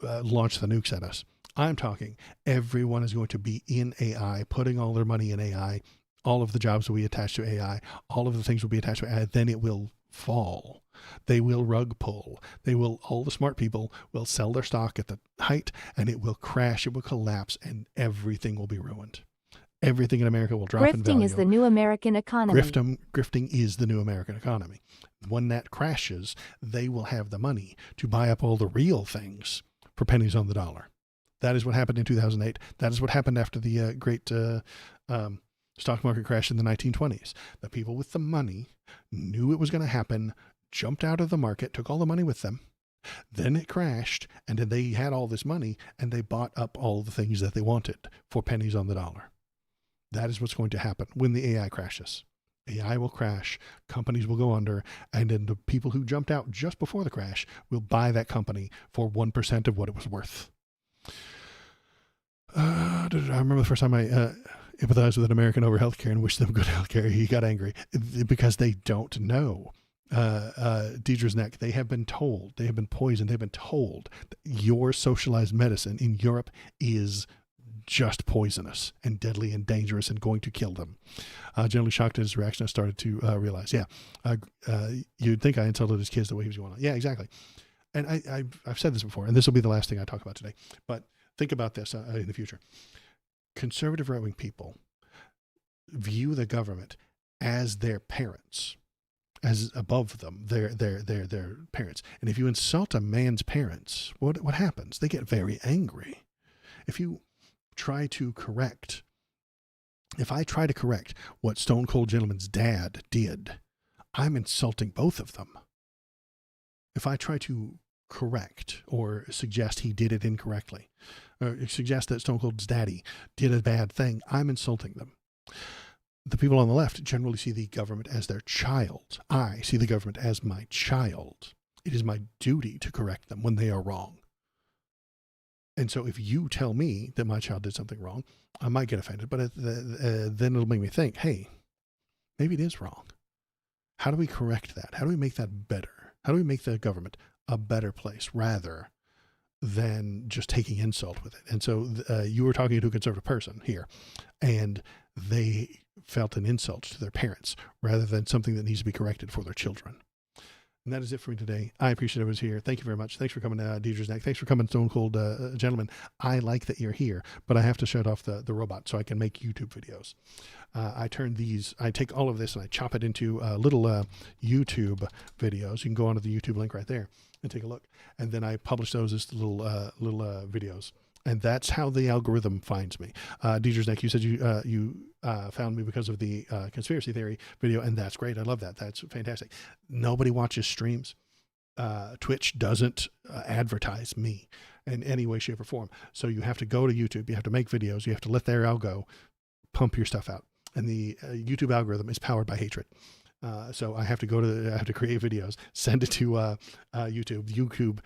launch the nukes at us. I'm talking everyone is going to be in AI, putting all their money in AI. All of the jobs will be attached to AI. All of the things will be attached to AI. Then it will fall. They will rug pull. All the smart people will sell their stock at the height, and it will crash, it will collapse, and everything will be ruined. Everything in America will drop in value. Grifting is the new American economy. Grifting is the new American economy. When that crashes, they will have the money to buy up all the real things for pennies on the dollar. That is what happened in 2008. That is what happened after the great stock market crash in the 1920s. The people with the money knew it was going to happen, jumped out of the market, took all the money with them. Then it crashed, and then they had all this money, and they bought up all the things that they wanted for pennies on the dollar. That is what's going to happen when the AI crashes. AI will crash, companies will go under, and then the people who jumped out just before the crash will buy that company for 1% of what it was worth. I remember the first time I empathized with an American over healthcare and wished them good healthcare. He got angry because they don't know. Deidre's neck. They have been told, they have been poisoned, they've been told that your socialized medicine in Europe is just poisonous and deadly and dangerous and going to kill them. Generally shocked at his reaction, I started to realize, you'd think I insulted his kids the way he was going on. Yeah, exactly. And I've said this before, and this will be the last thing I talk about today, but think about this in the future. Conservative right-wing people view the government as their parents, as above them, their parents. And if you insult a man's parents, what happens? They get very angry. If you try to correct If I try to correct what Stone Cold Gentleman's dad did, I'm insulting both of them. If I try to correct or suggest he did it incorrectly, or suggest that Stone Cold's daddy did a bad thing, I'm insulting them. The people on the left generally see the government as their child. I see the government as my child. It is my duty to correct them when they are wrong. And so if you tell me that my child did something wrong, I might get offended, but then it'll make me think, hey, maybe it is wrong. How do we correct that? How do we make that better? How do we make the government a better place rather than just taking insult with it? And so you were talking to a conservative person here, and they felt an insult to their parents rather than something that needs to be corrected for their children. And that is it for me today. I appreciate everyone's here. Thank you very much. Thanks for coming, Deidre's Neck. Thanks for coming, Stone Cold Gentleman. I like that you're here, but I have to shut off the robot so I can make YouTube videos. I take all of this and I chop it into little YouTube videos. You can go onto the YouTube link right there and take a look. And then I publish those as little videos. And that's how the algorithm finds me. Deidre's Neck, you said you found me because of the conspiracy theory video, and that's great. I love that. That's fantastic. Nobody watches streams. Twitch doesn't advertise me in any way, shape, or form. So you have to go to YouTube. You have to make videos. You have to let their algo pump your stuff out. And the YouTube algorithm is powered by hatred. So I have to create videos, send it to YouTube. YouTube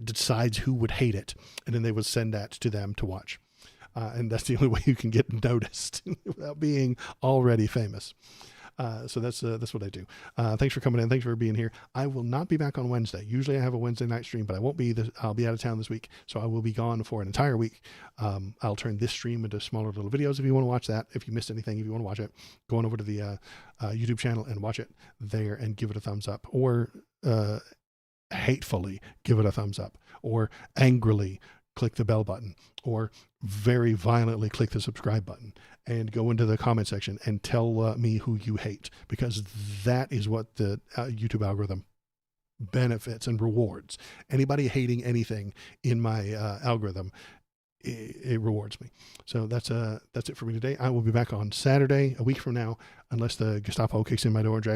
decides who would hate it, and then they would send that to them to watch. And that's the only way you can get noticed without being already famous. So that's what I do. Thanks for coming in. Thanks for being here. I will not be back on Wednesday. Usually I have a Wednesday night stream, but I won't be. I'll be out of town this week, so I will be gone for an entire week. I'll turn this stream into smaller little videos if you want to watch that. If you missed anything, if you want to watch it, go on over to the YouTube channel and watch it there and give it a thumbs up, or hatefully give it a thumbs up, or angrily click the bell button, or very violently click the subscribe button, and go into the comment section and tell me who you hate, because that is what the YouTube algorithm benefits and rewards. Anybody hating anything in my algorithm, it rewards me. So that's it for me today. I will be back on Saturday, a week from now, unless the Gestapo kicks in my door and drags